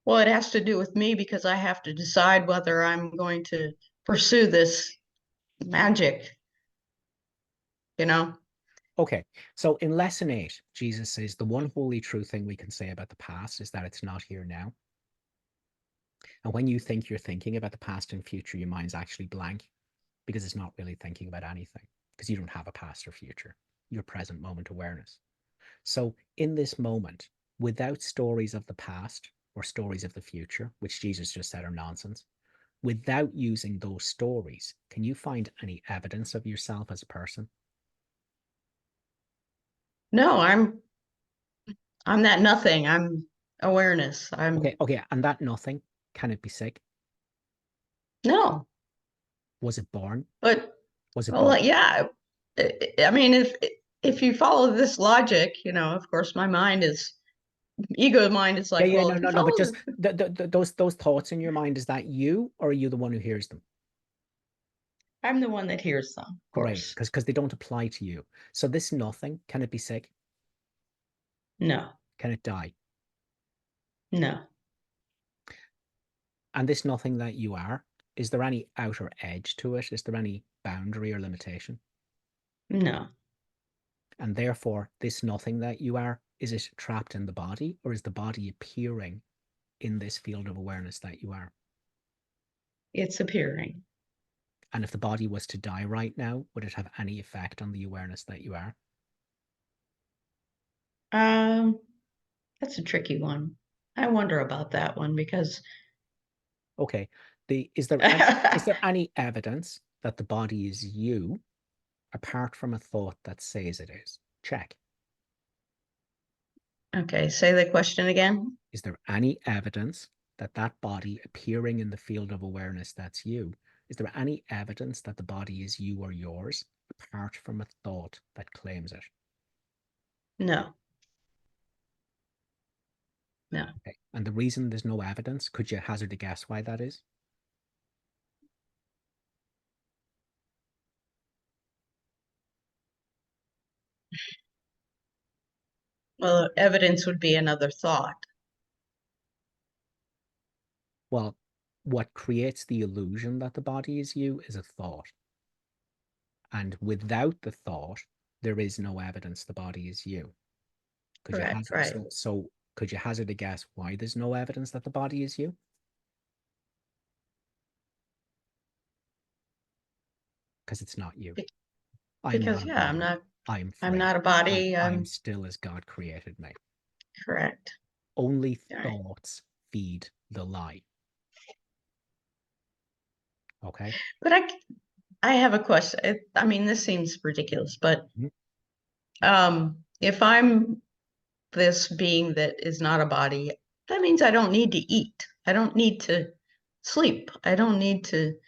well, it has to do with me, because I have to decide whether I'm going to pursue this magic, Okay, so in lesson 8, Jesus says the one wholly true thing we can say about the past is that it's not here now. And when you think you're thinking about the past and future, your mind's actually blank, because it's not really thinking about anything, because you don't have a past or future. Your present moment awareness. So in this moment, without stories of the past or stories of the future, which Jesus just said are nonsense, without using those stories, can you find any evidence of yourself as a person? No, I'm that nothing. I'm awareness. Okay, and that nothing, can it be sick? No, Was it born? but Was it well, born? yeah. I mean, if you follow this logic, of course, my ego mind is like, Yeah, well, if you no, but follow just those thoughts in your mind, is that you, or are you the one who hears them? I'm the one that hears them, of Great, course. because they don't apply to you. So this nothing, can it be sick? No, Can it die? no, And this nothing that you are, is there any outer edge to it? Is there any boundary or limitation? no. And therefore, this nothing that you are, is it trapped in the body, or is the body appearing in this field of awareness that you are? It's appearing. And if the body was to die right now, would it have any effect on the awareness that you are? That's a tricky one. I wonder about that one, because Okay. Is there any evidence that the body is you, apart from a thought that says it is? Check. okay, say the question again. Is there any evidence that that body appearing in the field of awareness that's you, is there any evidence that the body is you or yours, apart from a thought that claims it? No, no. Okay. And the reason there's no evidence, could you hazard a guess why that is? Well, evidence would be another thought. Well, what creates the illusion that the body is you is a thought. And without the thought, there is no evidence the body is you. Could you Correct, hazard, right. so could you hazard a guess why there's no evidence that the body is you? Because it's not you. I am Because not a yeah, body. I am I'm free. not a body. I am I'm still as God created me. correct. Only All right. thoughts feed the lie. Okay. But I have a question. I mean, this seems ridiculous, but Mhm. if I'm this being that is not a body, that means I don't need to eat. I don't need to sleep. I don't need to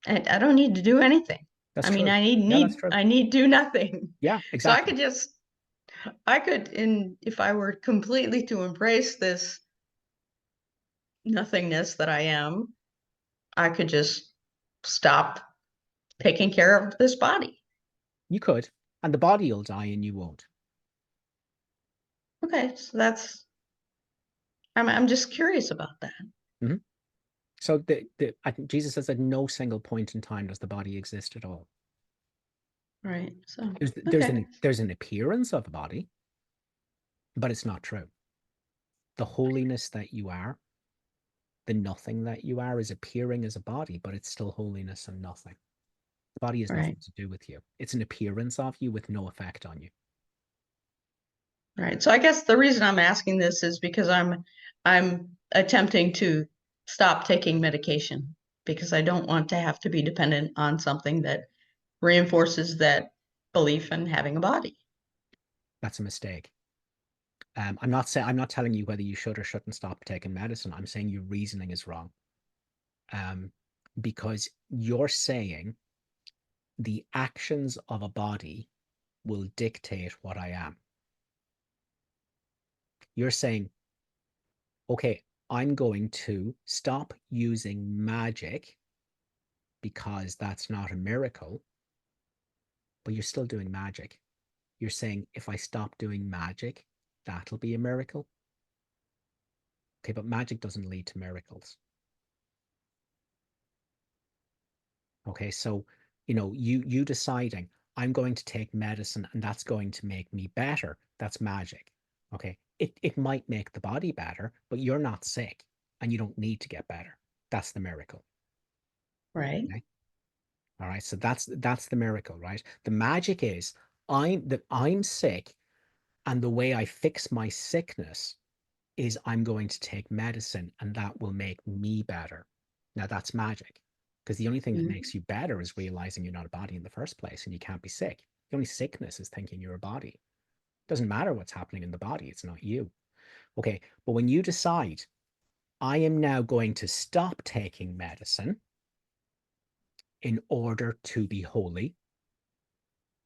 do anything. That's I mean, true. Yeah, that's true. I need do nothing. Yeah, So exactly. if I were completely to embrace this nothingness that I am, I could just stop taking care of this body. You could, and the body will die and you won't. Okay, so I'm just curious about that. Mm-hmm. So I think Jesus says at no single point in time does the body exist at all. Right. So There's an appearance of a body, but it's not true. The holiness that you are, the nothing that you are, is appearing as a body, but it's still holiness and nothing. The body has nothing right. to do with you. It's an appearance of you with no effect on you. Right. So I guess the reason I'm asking this is because I'm attempting to stop taking medication, because I don't want to have to be dependent on something that reinforces that belief in having a body. That's a mistake. I'm not telling you whether you should or shouldn't stop taking medicine. I'm saying your reasoning is wrong. Because you're saying the actions of a body will dictate what I am. You're saying, okay, I'm going to stop using magic because that's not a miracle, but you're still doing magic. You're saying, if I stop doing magic, that'll be a miracle. Okay, but magic doesn't lead to miracles. Okay, so, you deciding I'm going to take medicine and that's going to make me better, that's magic. Okay, it might make the body better, but you're not sick and you don't need to get better. That's the miracle. Right. Okay? All right, so that's the miracle, right? The magic is I'm sick, and the way I fix my sickness is I'm going to take medicine and that will make me better. Now that's magic, because the only thing that makes you better is realizing you're not a body in the first place and you can't be sick. The only sickness is thinking you're a body. It doesn't matter what's happening in the body, it's not you. Okay, but when you decide, I am now going to stop taking medicine in order to be holy,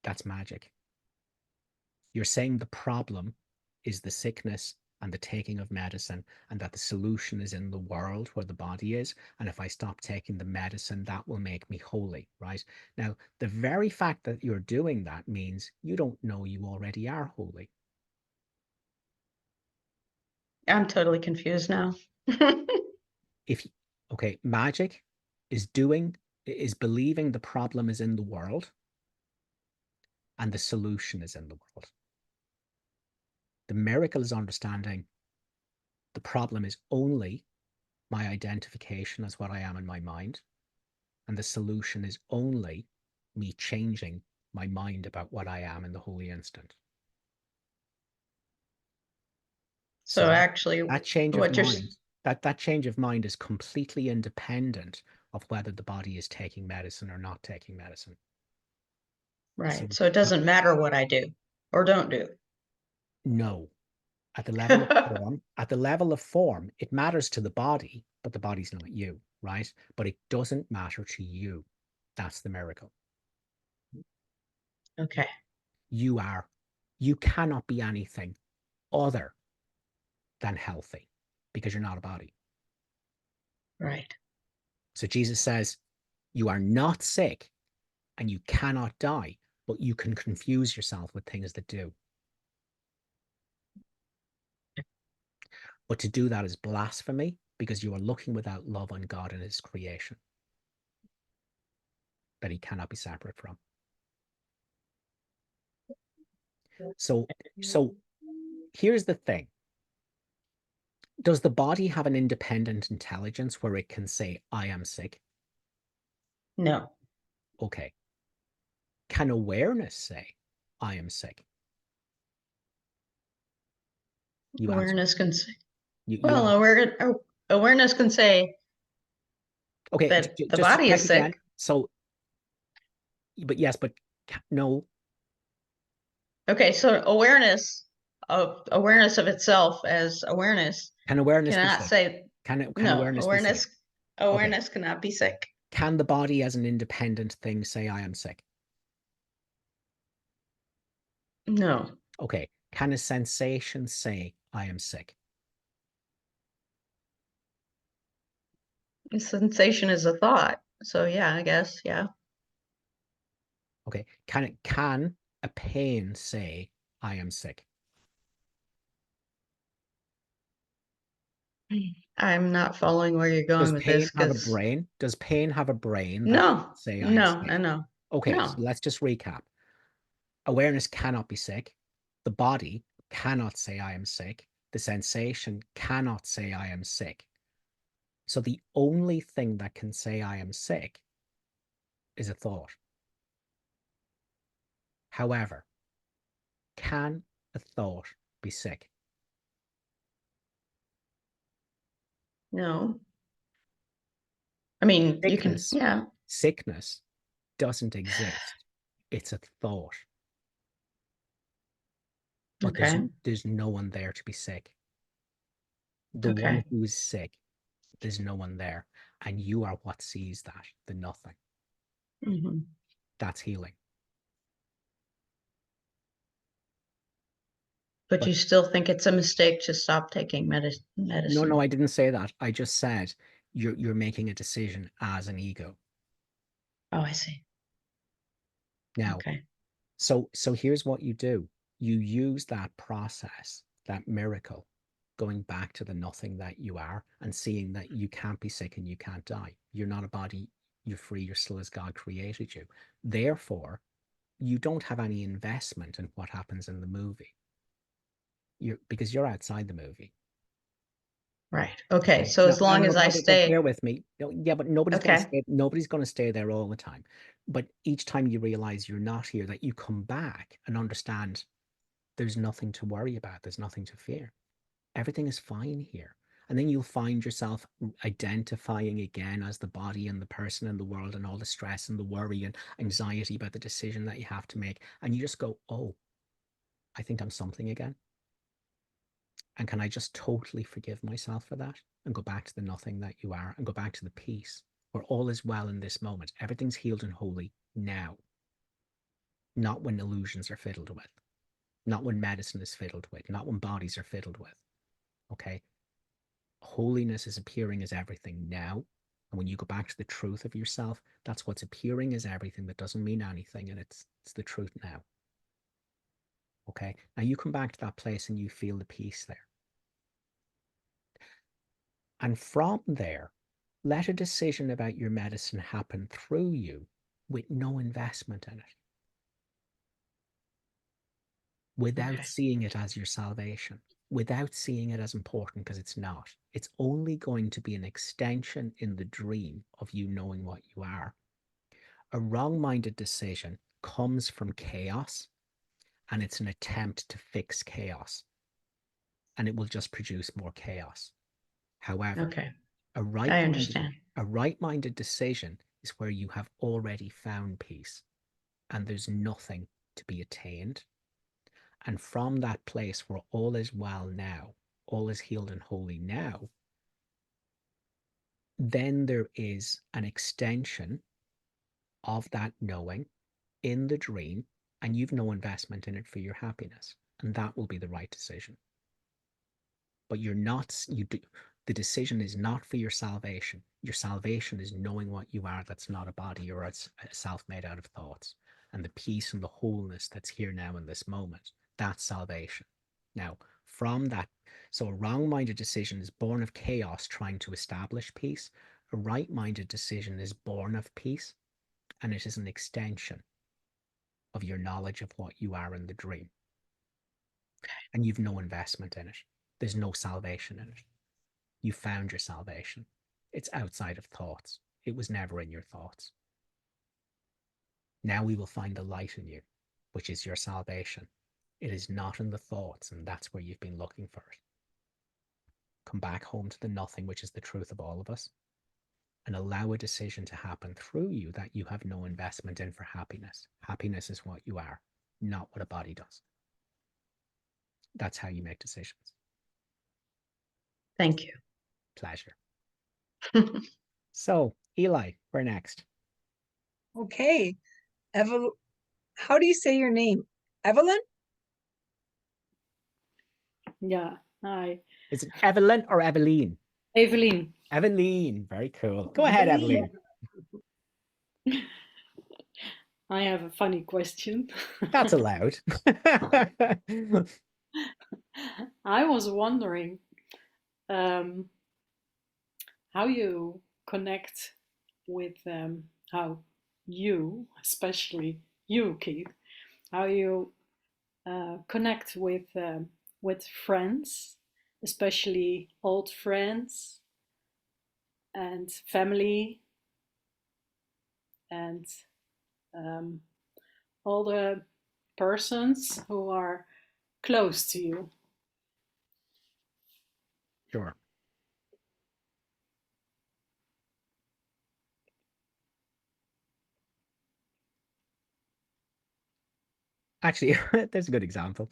that's magic. You're saying the problem is the sickness and the taking of medicine, and that the solution is in the world where the body is. And if I stop taking the medicine, that will make me holy, right? Now, the very fact that you're doing that means you don't know you already are holy. I'm totally confused now. Okay, magic is believing the problem is in the world and the solution is in the world. The miracle is understanding the problem is only my identification as what I am in my mind, and the solution is only me changing my mind about what I am in the holy instant. So actually, that change of what you're mind, that change of mind is completely independent of whether the body is taking medicine or not taking medicine. right. So it doesn't matter what I do or don't do. No. At the level of form, it matters to the body, but the body's not you, right? But it doesn't matter to you. That's the miracle. Okay. You cannot be anything other than healthy because you're not a body. Right. So Jesus says, you are not sick and you cannot die, but you can confuse yourself with things that do. But to do that is blasphemy because you are looking without love on God and his creation that he cannot be separate from. So here's the thing. Does the body have an independent intelligence where it can say, I am sick? No. Okay. Can awareness say, I am sick? You Awareness answer. can say, You well, answer. awareness can say Okay, that the just to body check is again. sick. So, but yes, but no. Okay, so awareness of itself as awareness Can awareness be cannot sick? say Can no. awareness be sick? Okay. Awareness cannot be sick. Can the body as an independent thing say, I am sick? No. Okay. Can a sensation say, I am sick? The sensation is a thought. So yeah, I guess, yeah. Okay. Can a pain say, I am sick? I'm not following where you're going Does with pain this have a because brain? Does pain have a brain that no, say, I am no, sick? no, no, Okay, so no. let's just recap. Awareness cannot be sick. The body cannot say, I am sick. The sensation cannot say, I am sick. So the only thing that can say, I am sick is a thought. However, can a thought be sick? No. I mean, you can, Sickness, yeah. sickness doesn't exist. It's a thought. But Okay. there's no one there to be sick. The Okay. one who is sick, there's no one there. And you are what sees that, the nothing. Mhm. That's healing. But But you still think it's a mistake to stop taking no, medicine? I didn't say that. I just said you're making a decision as an ego. Oh, I see. Now, Okay. so here's what you do. You use that process, that miracle, going back to the nothing that you are and seeing that you can't be sick and you can't die. You're not a body, you're free, you're still as God created you. Therefore, you don't have any investment in what happens in the movie. Because you're outside the movie. Right. Okay. So No, as long as I but stay. bear with me. No, yeah, but nobody's going to Okay. stay. Nobody's going to stay there all the time. But each time you realize you're not here, that you come back and understand there's nothing to worry about. There's nothing to fear. Everything is fine here. And then you'll find yourself identifying again as the body and the person and the world and all the stress and the worry and anxiety about the decision that you have to make. And you just go, oh, I think I'm something again. And can I just totally forgive myself for that and go back to the nothing that you are and go back to the peace where all is well in this moment? Everything's healed and holy now, not when illusions are fiddled with, not when medicine is fiddled with, not when bodies are fiddled with. Okay? Holiness is appearing as everything now. And when you go back to the truth of yourself, that's what's appearing as everything that doesn't mean anything. And it's the truth now. Okay? Now you come back to that place and you feel the peace there. And from there, let a decision about your medicine happen through you with no investment in it, without Okay. seeing it as your salvation, without seeing it as important, because it's not. It's only going to be an extension in the dream of you knowing what you are. A wrong-minded decision comes from chaos, and it's an attempt to fix chaos, and it will just produce more chaos. However, Okay. a I right-minded understand. decision is where you have already found peace and there's nothing to be attained. And from that place where all is well now, all is healed and holy now, then there is an extension of that knowing in the dream, and you've no investment in it for your happiness. And that will be the right decision. But you're not, the decision is not for your salvation. Your salvation is knowing what you are, that's not a body or a self made out of thoughts. And the peace and the wholeness that's here now in this moment, that's salvation. Now, from that, so a wrong minded decision is born of chaos trying to establish peace. A right minded decision is born of peace, and it is an extension of your knowledge of what you are in the dream. And you've no investment in it, there's no salvation in it. You found your salvation. It's outside of thoughts. It was never in your thoughts. Now we will find the light in you, which is your salvation. It is not in the thoughts, and that's where you've been looking for it. Come back home to the nothing, which is the truth of all of us, and allow a decision to happen through you that you have no investment in for happiness. Happiness is what you are, not what a body does. That's how you make decisions. Thank you. Pleasure. So, Eli, we're next. Okay. How do you say your name? Evelyn? Yeah, hi. Is it Evelyn or Eveline? Evelien. Eveline, very cool. Go ahead, Eveline. I have a funny question. That's allowed. I was wondering how you connect with how you, especially you, Keith, how you connect with friends, especially old friends and family and all the persons who are close to you. Sure. Actually, there's a good example.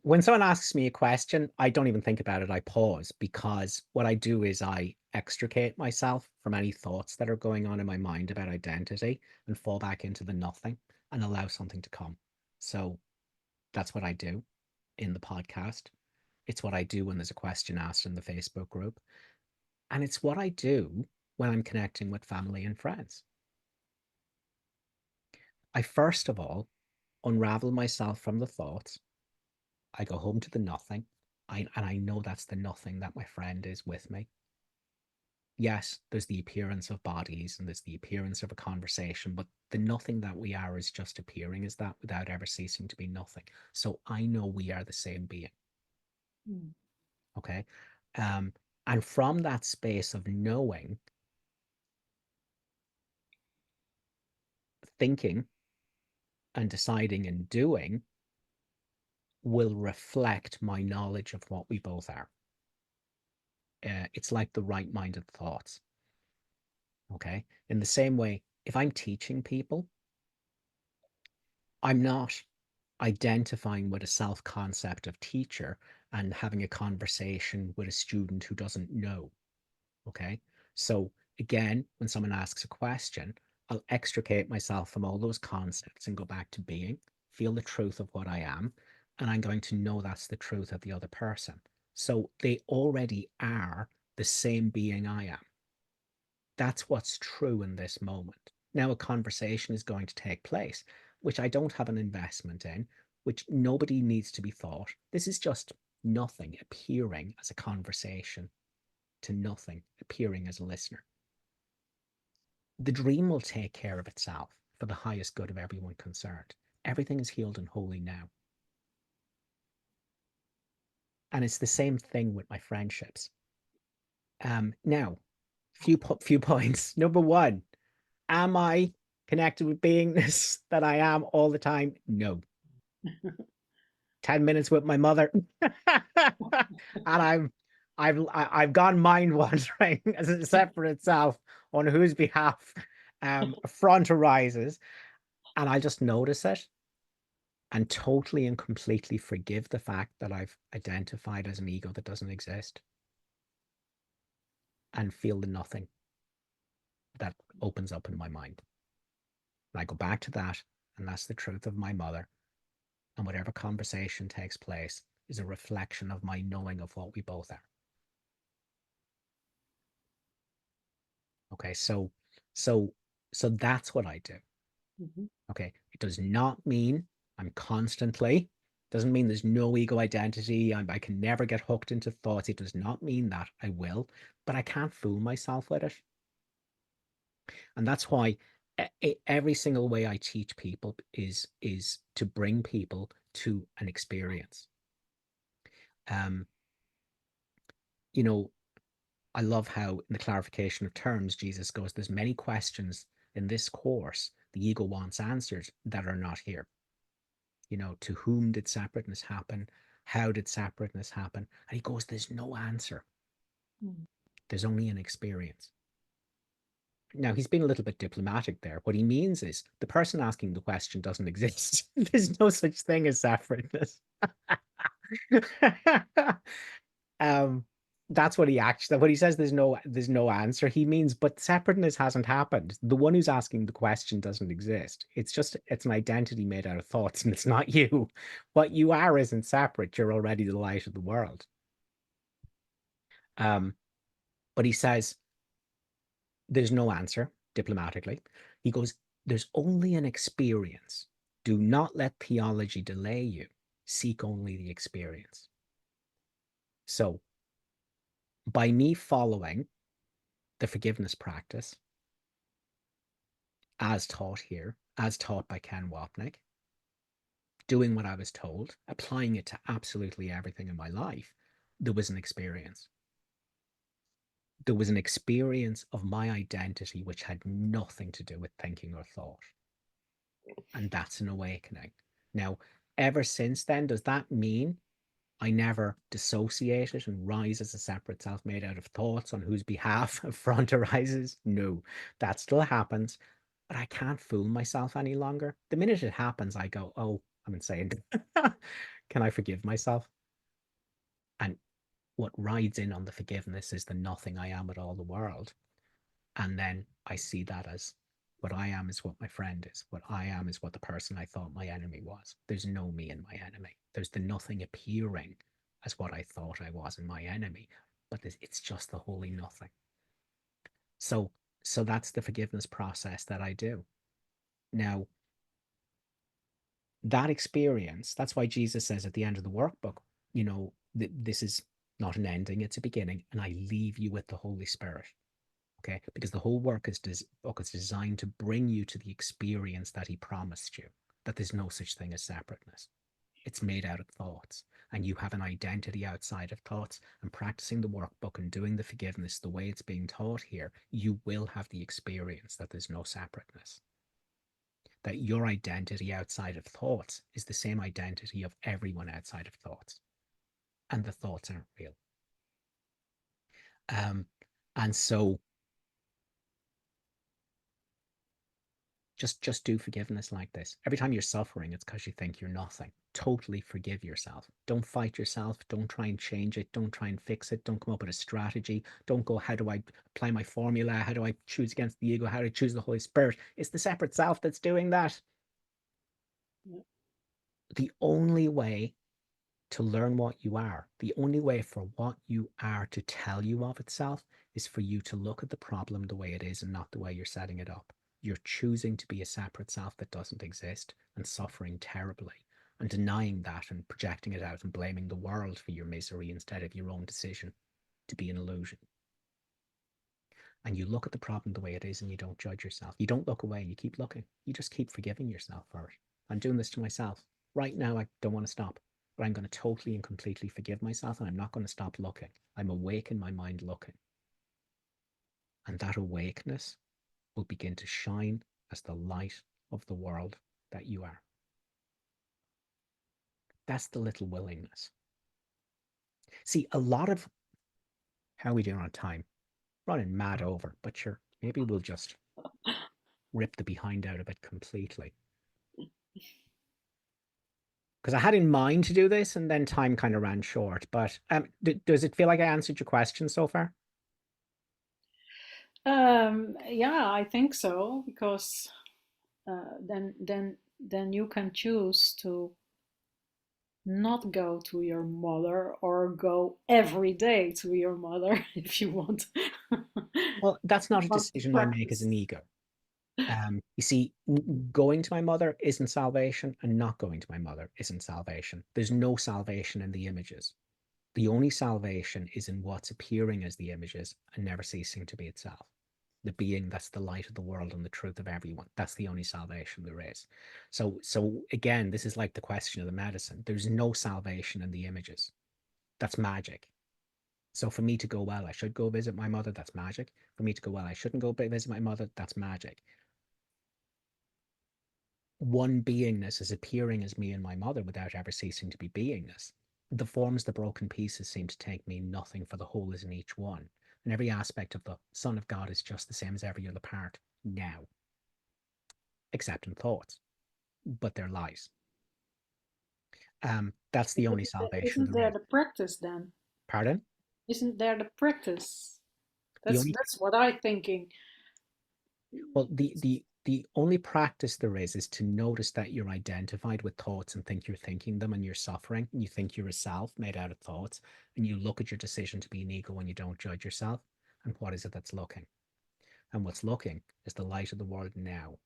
When someone asks me a question, I don't even think about it. I pause, because what I do is I extricate myself from any thoughts that are going on in my mind about identity and fall back into the nothing and allow something to come. So that's what I do in the podcast. It's what I do when there's a question asked in the Facebook group. And it's what I do when I'm connecting with family and friends. I first of all unravel myself from the thoughts. I go home to the nothing. And I know that's the nothing that my friend is with me. Yes, there's the appearance of bodies and there's the appearance of a conversation, but the nothing that we are is just appearing as that without ever ceasing to be nothing. So I know we are the same being. Mm. Okay. And from that space of knowing, thinking and deciding and doing will reflect my knowledge of what we both are. It's like the right-minded thoughts. Okay. In the same way, if I'm teaching people, I'm not identifying with a self-concept of teacher and having a conversation with a student who doesn't know. Okay. So again, when someone asks a question, I'll extricate myself from all those concepts and go back to being, feel the truth of what I am, and I'm going to know that's the truth of the other person. So they already are the same being I am. That's what's true in this moment. Now, a conversation is going to take place, which I don't have an investment in, which nobody needs to be thought. This is just nothing appearing as a conversation to nothing appearing as a listener. The dream will take care of itself for the highest good of everyone concerned. Everything is healed and holy now. And it's the same thing with my friendships. Now, few points. Number one, am I connected with beingness that I am all the time? No. 10 minutes with my mother. And I've gone mind wandering as a separate self on whose behalf front arises. And I just notice it and totally and completely forgive the fact that I've identified as an ego that doesn't exist, and feel the nothing that opens up in my mind. And I go back to that, and that's the truth of my mother. And whatever conversation takes place is a reflection of my knowing of what we both are. Okay, so that's what I do. Mhm. Okay, it does not mean I'm constantly, doesn't mean there's no ego identity. I can never get hooked into thoughts. It does not mean that. I will, but I can't fool myself with it. And that's why every single way I teach people is to bring people to an experience. You know, I love how in the clarification of terms, Jesus goes, there's many questions in this course the ego wants answered that are not here. You know, to whom did separateness happen? How did separateness happen? And he goes, there's no answer. There's only an experience. Now, he's been a little bit diplomatic there. What he means is the person asking the question doesn't exist. There's no such thing as separateness. That's what he says, there's no answer. He means, but separateness hasn't happened. The one who's asking the question doesn't exist. It's an identity made out of thoughts, and it's not you. What you are isn't separate. You're already the light of the world. But he says there's no answer diplomatically. He goes, there's only an experience. Do not let theology delay you. Seek only the experience. So by me following the forgiveness practice as taught here, as taught by Ken Wapnick, doing what I was told, applying it to absolutely everything in my life, there was an experience. There was an experience of my identity which had nothing to do with thinking or thought. And that's an awakening. Now, ever since then, does that mean I never dissociated and rise as a separate self made out of thoughts on whose behalf a front arises? No, that still happens, but I can't fool myself any longer. The minute it happens, I go, oh, and saying, can I forgive myself? And what rides in on the forgiveness is the nothing I am with all the world. And then I see that as what I am is what my friend is. What I am is what the person I thought my enemy was. There's no me in my enemy. There's the nothing appearing as what I thought I was in my enemy. But it's just the holy nothing. So that's the forgiveness process that I do. Now, that experience, that's why Jesus says at the end of the workbook, this is not an ending, it's a beginning, and I leave you with the Holy Spirit. Okay, because the whole book is designed to bring you to the experience that he promised you, that there's no such thing as separateness. It's made out of thoughts, and you have an identity outside of thoughts. And practicing the workbook and doing the forgiveness the way it's being taught here, you will have the experience that there's no separateness. That your identity outside of thoughts is the same identity of everyone outside of thoughts. And the thoughts aren't real. And so just do forgiveness like this. Every time you're suffering, it's because you think you're nothing. Totally forgive yourself. Don't fight yourself. Don't try and change it. Don't try and fix it. Don't come up with a strategy. Don't go, how do I apply my formula? How do I choose against the ego? How do I choose the Holy Spirit? It's the separate self that's doing that. Yeah. The only way to learn what you are, the only way for what you are to tell you of itself is for you to look at the problem the way it is and not the way you're setting it up. You're choosing to be a separate self that doesn't exist and suffering terribly and denying that and projecting it out and blaming the world for your misery instead of your own decision to be an illusion. And you look at the problem the way it is and you don't judge yourself. You don't look away, you keep looking. You just keep forgiving yourself for it. I'm doing this to myself. Right now, I don't want to stop, but I'm going to totally and completely forgive myself and I'm not going to stop looking. I'm awake in my mind looking. And that awakeness will begin to shine as the light of the world that you are. That's the little willingness. See, a lot of, how are we doing on time? Running mad over, but sure, maybe we'll just rip the behind out of it completely. Because I had in mind to do this and then time kind of ran short, but does it feel like I answered your question so far? Yeah, I think so, because then you can choose to not go to your mother or go every day to your mother if you want. Well, that's not a Want to decision I make as practice. an ego. You see, going to my mother isn't salvation, and not going to my mother isn't salvation. There's no salvation in the images. The only salvation is in what's appearing as the images and never ceasing to be itself. The being that's the light of the world and the truth of everyone. That's the only salvation there is. So again, this is like the question of the medicine. There's no salvation in the images. That's magic. So for me to go, well, I should go visit my mother, that's magic. For me to go, well, I shouldn't go visit my mother, that's magic. One beingness is appearing as me and my mother without ever ceasing to be beingness. The forms, the broken pieces seem to take me nothing, for the whole is in each one. And every aspect of the Son of God is just the same as every other part now, except in thoughts, but they're lies. That's the only salvation Isn't there there is. the practice then? Pardon? Isn't there the practice? The only That's what I'm thinking. Well, the only practice there is to notice that you're identified with thoughts and think you're thinking them and you're suffering, and you think you're a self made out of thoughts, and you look at your decision to be an ego and you don't judge yourself. And what is it that's looking? And what's looking is the light of the world now,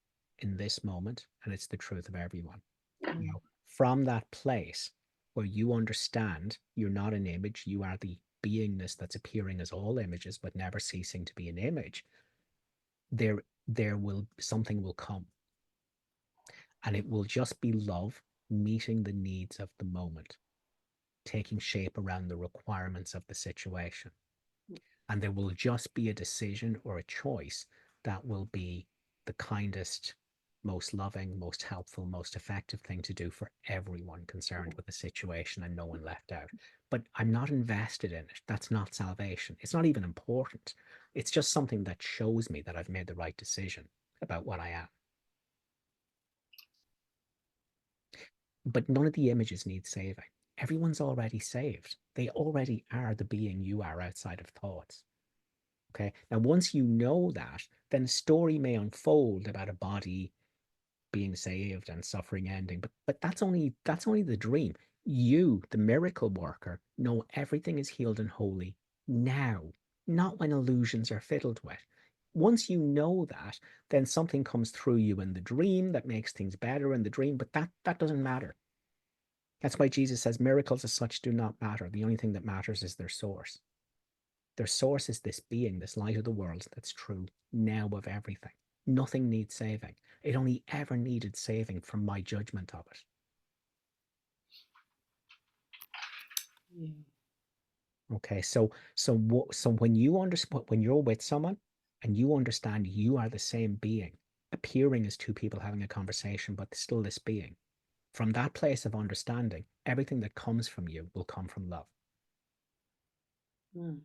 in this moment, and it's the truth of everyone. Now, from that place where you understand you're not an image, you are the beingness that's appearing as all images, but never ceasing to be an image, there will something will come, and it will just be love meeting the needs of the moment, taking shape around the requirements of the situation. And there will just be a decision or a choice that will be the kindest, most loving, most helpful, most effective thing to do for everyone concerned with the situation and no one left out. But I'm not invested in it. That's not salvation. It's not even important. It's just something that shows me that I've made the right decision about what I am. But none of the images need saving. Everyone's already saved. They already are the being you are outside of thoughts. Okay. Now, once you know that, then the story may unfold about a body being saved and suffering ending. But that's only the dream. You, the miracle worker, know everything is healed and holy now, not when illusions are fiddled with. Once you know that, then something comes through you in the dream that makes things better in the dream, but that doesn't matter. That's why Jesus says miracles as such do not matter. The only thing that matters is their source. Their source is this being, this light of the world that's true now of everything. Nothing needs saving. It only ever needed saving from my judgment of it. Yeah. Okay, so when you understand, when you're with someone and you understand you are the same being, appearing as two people having a conversation, but still this being, from that place of understanding, everything that comes from you will come from love. Mm.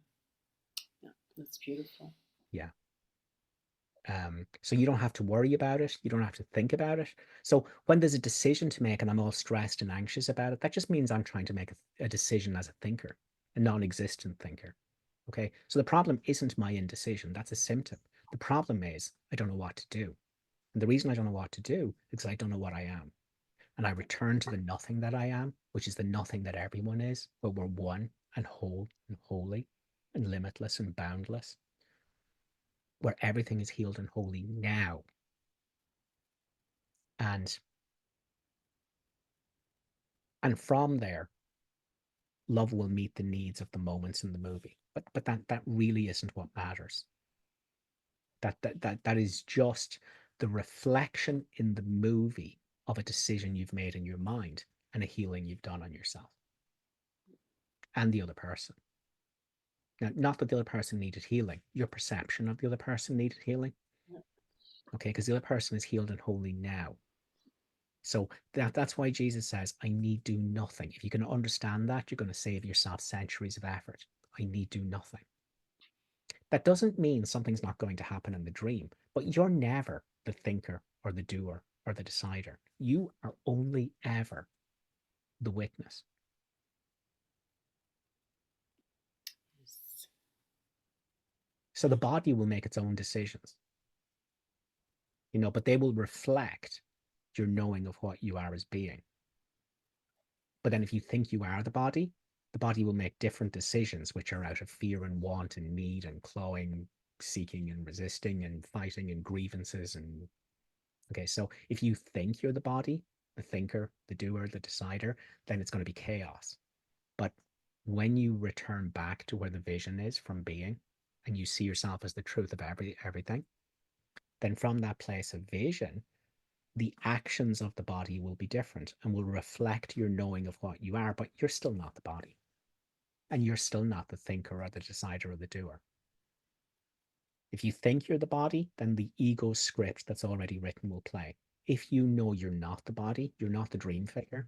Yeah, that's beautiful. Yeah. So you don't have to worry about it. You don't have to think about it. So when there's a decision to make and I'm all stressed and anxious about it, that just means I'm trying to make a decision as a thinker, a non-existent thinker. Okay. So the problem isn't my indecision. That's a symptom. The problem is I don't know what to do. And the reason I don't know what to do is because I don't know what I am. And I return to the nothing that I am, which is the nothing that everyone is, where we're one and whole and holy and limitless and boundless, where everything is healed and holy now. And from there, love will meet the needs of the moments in the movie. But that really isn't what matters. That is just the reflection in the movie of a decision you've made in your mind and a healing you've done on yourself and the other person. Now, not that the other person needed healing, your perception of the other person needed healing. Okay, because the other person is healed and holy now. So that's why Jesus says, I need do nothing. If you can understand that, you're going to save yourself centuries of effort. I need do nothing. That doesn't mean something's not going to happen in the dream, but you're never the thinker or the doer or the decider. You are only ever the witness. Yes. So the body will make its own decisions, but they will reflect your knowing of what you are as being. But then if you think you are the body will make different decisions, which are out of fear and want and need and clawing, seeking and resisting and fighting and grievances. And okay, so if you think you're the body, the thinker, the doer, the decider, then it's going to be chaos. But when you return back to where the vision is from being, and you see yourself as the truth of everything, then from that place of vision, the actions of the body will be different and will reflect your knowing of what you are, but you're still not the body. And you're still not the thinker or the decider or the doer. If you think you're the body, then the ego script that's already written will play. If you know you're not the body, you're not the dream figure,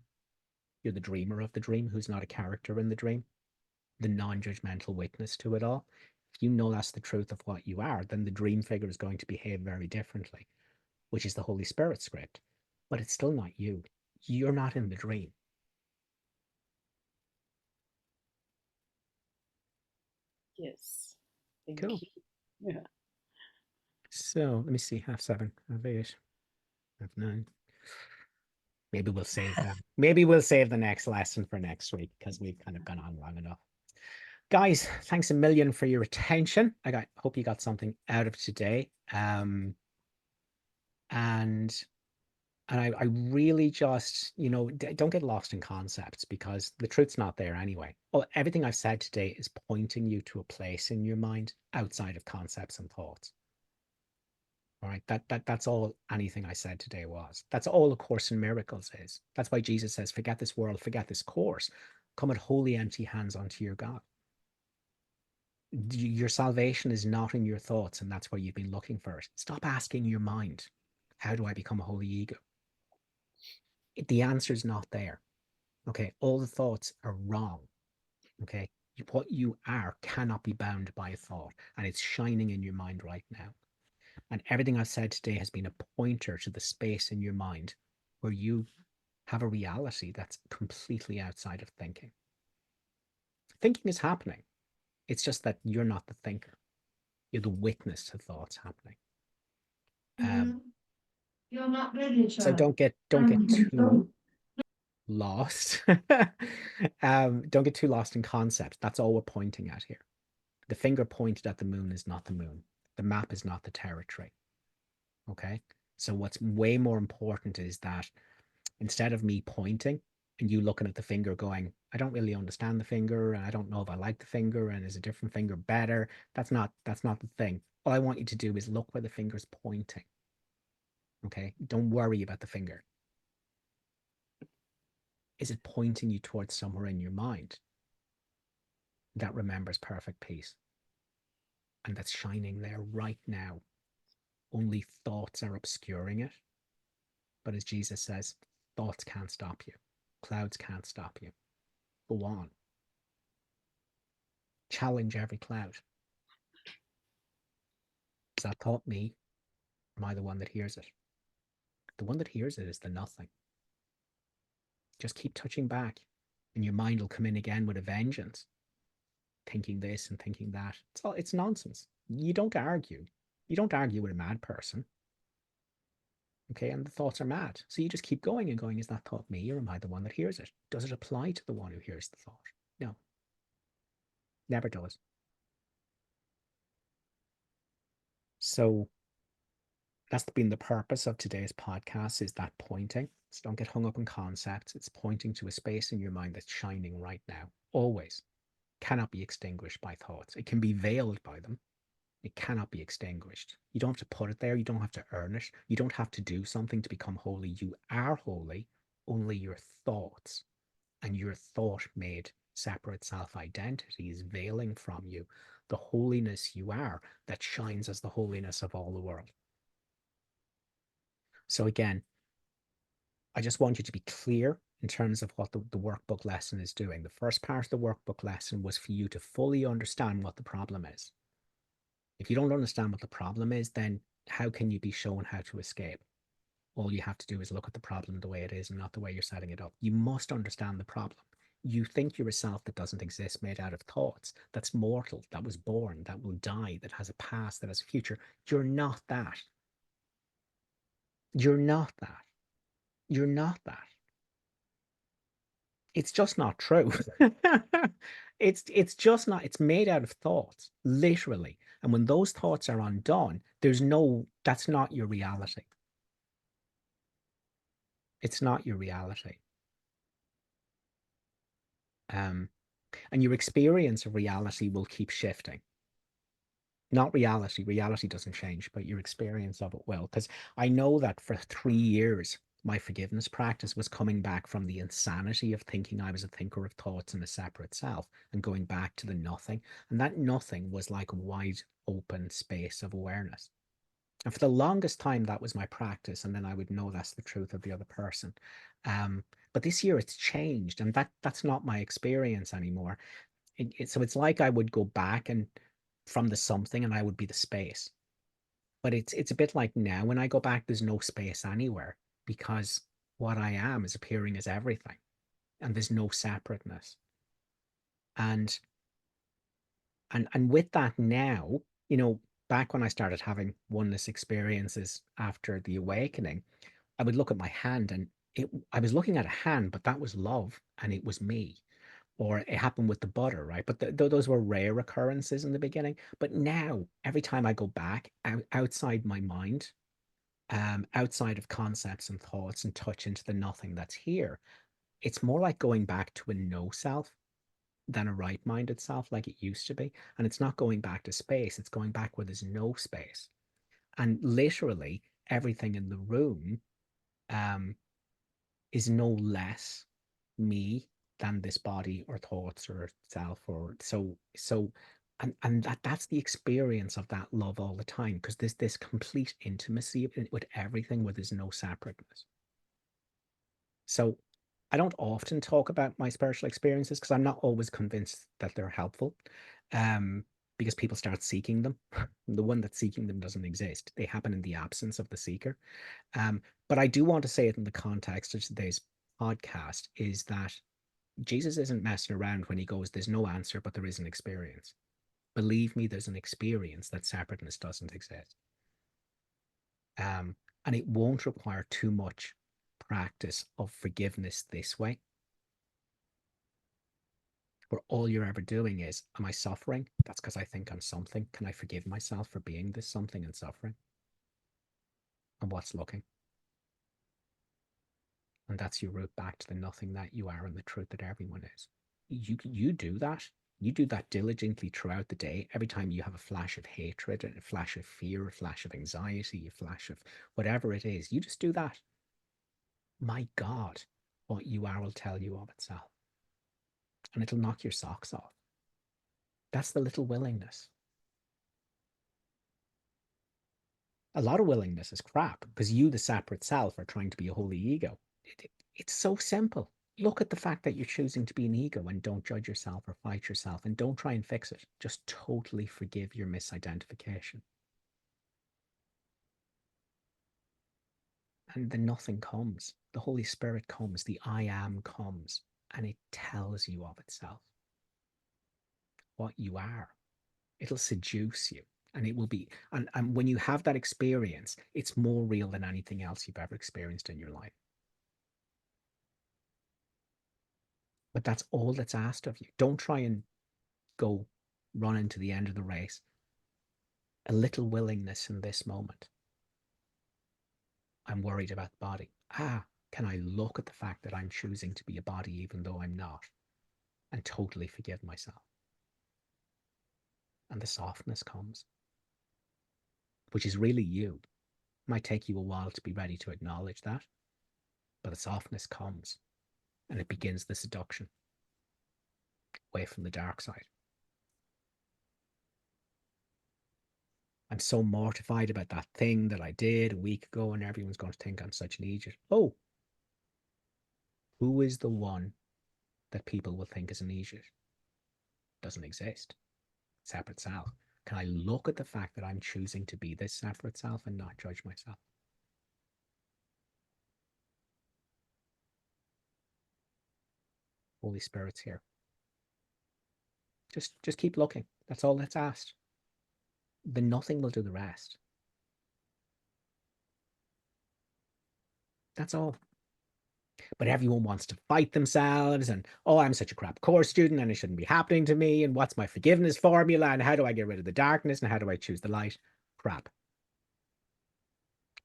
you're the dreamer of the dream who's not a character in the dream, the non-judgmental witness to it all. If you know that's the truth of what you are, then the dream figure is going to behave very differently, which is the Holy Spirit script. But it's still not you. You're not in the dream. Yes. Thank Cool. you. Yeah. So let me see, 7:30, 8:30, 9:30. Maybe we'll save that. Maybe we'll save the next lesson for next week because we've kind of gone on long enough. Guys, thanks a million for your attention. Hope you got something out of today. And I really just, don't get lost in concepts because the truth's not there anyway. Well, everything I've said today is pointing you to a place in your mind outside of concepts and thoughts. All right, that's all anything I said today was. That's all A Course in Miracles is. That's why Jesus says, forget this world, forget this course. Come with wholly empty hands unto your God. Your salvation is not in your thoughts, and that's where you've been looking for it. Stop asking your mind, how do I become a holy ego? The answer is not there. Okay, all the thoughts are wrong. Okay, what you are cannot be bound by a thought, and it's shining in your mind right now. And everything I've said today has been a pointer to the space in your mind where you have a reality that's completely outside of thinking. Thinking is happening. It's just that you're not the thinker. You're the witness to thoughts happening. You're not ready, So child. don't get too lost. Don't get too lost in concepts. That's all we're pointing at here. The finger pointed at the moon is not the moon. The map is not the territory. Okay? So what's way more important is that instead of me pointing and you looking at the finger going, I don't really understand the finger, and I don't know if I like the finger, and is a different finger better? That's not the thing. All I want you to do is look where the finger's pointing. Okay? Don't worry about the finger. Is it pointing you towards somewhere in your mind that remembers perfect peace? And that's shining there right now. Only thoughts are obscuring it. But as Jesus says, thoughts can't stop you. Clouds can't stop you. Go on. Challenge every cloud. Is that thought me? Or am I the one that hears it? The one that hears it is the nothing. Just keep touching back, and your mind will come in again with a vengeance, thinking this and thinking that. It's nonsense. You don't argue. You don't argue with a mad person. Okay, and the thoughts are mad. So you just keep going and going, is that thought me, or am I the one that hears it? Does it apply to the one who hears the thought? No. Never does. So that's been the purpose of today's podcast, is that pointing. So don't get hung up on concepts. It's pointing to a space in your mind that's shining right now. Always. Cannot be extinguished by thoughts. It can be veiled by them. It cannot be extinguished. You don't have to put it there. You don't have to earn it. You don't have to do something to become holy. You are holy. Only your thoughts and your thought-made separate self-identity is veiling from you the holiness you are that shines as the holiness of all the world. So again, I just want you to be clear in terms of what the workbook lesson is doing. The first part of the workbook lesson was for you to fully understand what the problem is. If you don't understand what the problem is, then how can you be shown how to escape? All you have to do is look at the problem the way it is and not the way you're setting it up. You must understand the problem. You think you're a self that doesn't exist, made out of thoughts, that's mortal, that was born, that will die, that has a past, that has a future. You're not that. You're not that. You're not that. It's just not true. It's just not. It's made out of thoughts, literally. And when those thoughts are undone, that's not your reality. It's not your reality. And your experience of reality will keep shifting. Not reality. Reality doesn't change, but your experience of it will. Because I know that for 3 years, my forgiveness practice was coming back from the insanity of thinking I was a thinker of thoughts and a separate self, and going back to the nothing. And that nothing was like a wide open space of awareness. And for the longest time, that was my practice. And then I would know that's the truth of the other person. But this year it's changed, and that's not my experience anymore. So it's like I would go back and from the something, and I would be the space. But it's a bit like now when I go back, there's no space anywhere, because what I am is appearing as everything, and there's no separateness. And with that now, back when I started having oneness experiences after the awakening, I would look at my hand, and I was looking at a hand, but that was love, and it was me. Or it happened with the butter, right? But those were rare occurrences in the beginning. But now, every time I go back outside my mind, outside of concepts and thoughts, and touch into the nothing that's here, it's more like going back to a no self than a right-minded self like it used to be. And it's not going back to space. It's going back where there's no space. And literally everything in the room is no less me than this body or thoughts or self, or so and that's the experience of that love all the time, because there's this complete intimacy with everything, where there's no separateness. So I don't often talk about my spiritual experiences, because I'm not always convinced that they're helpful, because people start seeking them. The one that's seeking them doesn't exist. They happen in the absence of the seeker. But I do want to say it in the context of today's podcast is that Jesus isn't messing around when he goes, there's no answer, but there is an experience. Believe me, there's an experience that separateness doesn't exist. And it won't require too much practice of forgiveness this way, where all you're ever doing is, am I suffering? That's because I think I'm something. Can I forgive myself for being this something and suffering? And what's looking? And that's your route back to the nothing that you are and the truth that everyone is. You do that. You do that diligently throughout the day. Every time you have a flash of hatred, a flash of fear, a flash of anxiety, a flash of whatever it is, you just do that. My God, what you are will tell you of itself. And it'll knock your socks off. That's the little willingness. A lot of willingness is crap because you, the separate self, are trying to be a holy ego. It's so simple. Look at the fact that you're choosing to be an ego and don't judge yourself or fight yourself and don't try and fix it. Just totally forgive your misidentification. And the nothing comes. The Holy Spirit comes. The I am comes. And it tells you of itself. What you are. It'll seduce you. And it will be, and when you have that experience, it's more real than anything else you've ever experienced in your life. But that's all that's asked of you. Don't try and go run into the end of the race. A little willingness in this moment. I'm worried about the body. Can I look at the fact that I'm choosing to be a body even though I'm not, and totally forgive myself? And the softness comes, which is really you. It might take you a while to be ready to acknowledge that, but the softness comes, and it begins the seduction away from the dark side. I'm so mortified about that thing that I did a week ago, and everyone's going to think I'm such an idiot. Oh, who is the one that people will think is an idiot? Doesn't exist. Separate self. Can I look at the fact that I'm choosing to be this separate self and not judge myself? Holy Spirit's here. Just keep looking. That's all that's asked. The nothing will do the rest. That's all. But everyone wants to fight themselves and, oh, I'm such a crap course student and it shouldn't be happening to me. And what's my forgiveness formula? And how do I get rid of the darkness? And how do I choose the light? Crap.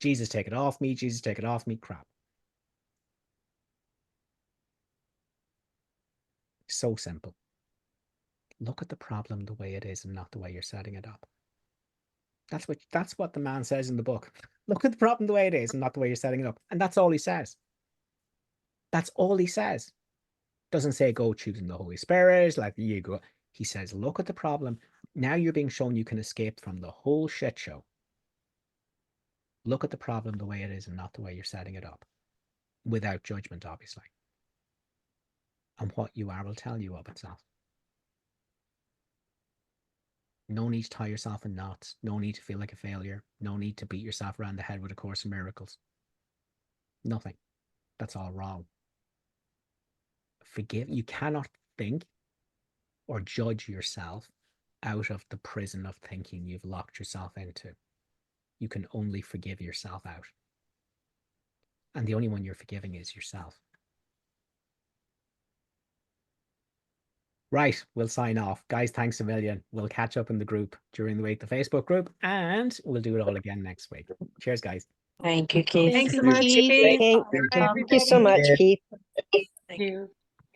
Jesus, take it off me. Jesus, take it off me. Crap. So simple. Look at the problem the way it is and not the way you're setting it up. That's what the man says in the book. Look at the problem the way it is and not the way you're setting it up. And that's all he says. That's all he says. Doesn't say go choosing the Holy Spirit, like you go. He says, look at the problem. Now you're being shown you can escape from the whole shit show. Look at the problem the way it is and not the way you're setting it up. Without judgment, obviously. And what you are will tell you of itself. No need to tie yourself in knots. No need to feel like a failure. No need to beat yourself around the head with A Course in Miracles. Nothing. That's all wrong. Forgive. You cannot think or judge yourself out of the prison of thinking you've locked yourself into. You can only forgive yourself out. And the only one you're forgiving is yourself. Right, we'll sign off. Guys, thanks a million. We'll catch up in the group during the week, the Facebook group, and we'll do it all again next week. Cheers, guys. Thank you, Keith. Thanks so much, Keith. Keith. Thank Bye, you so much, everybody. Keith. Thank you.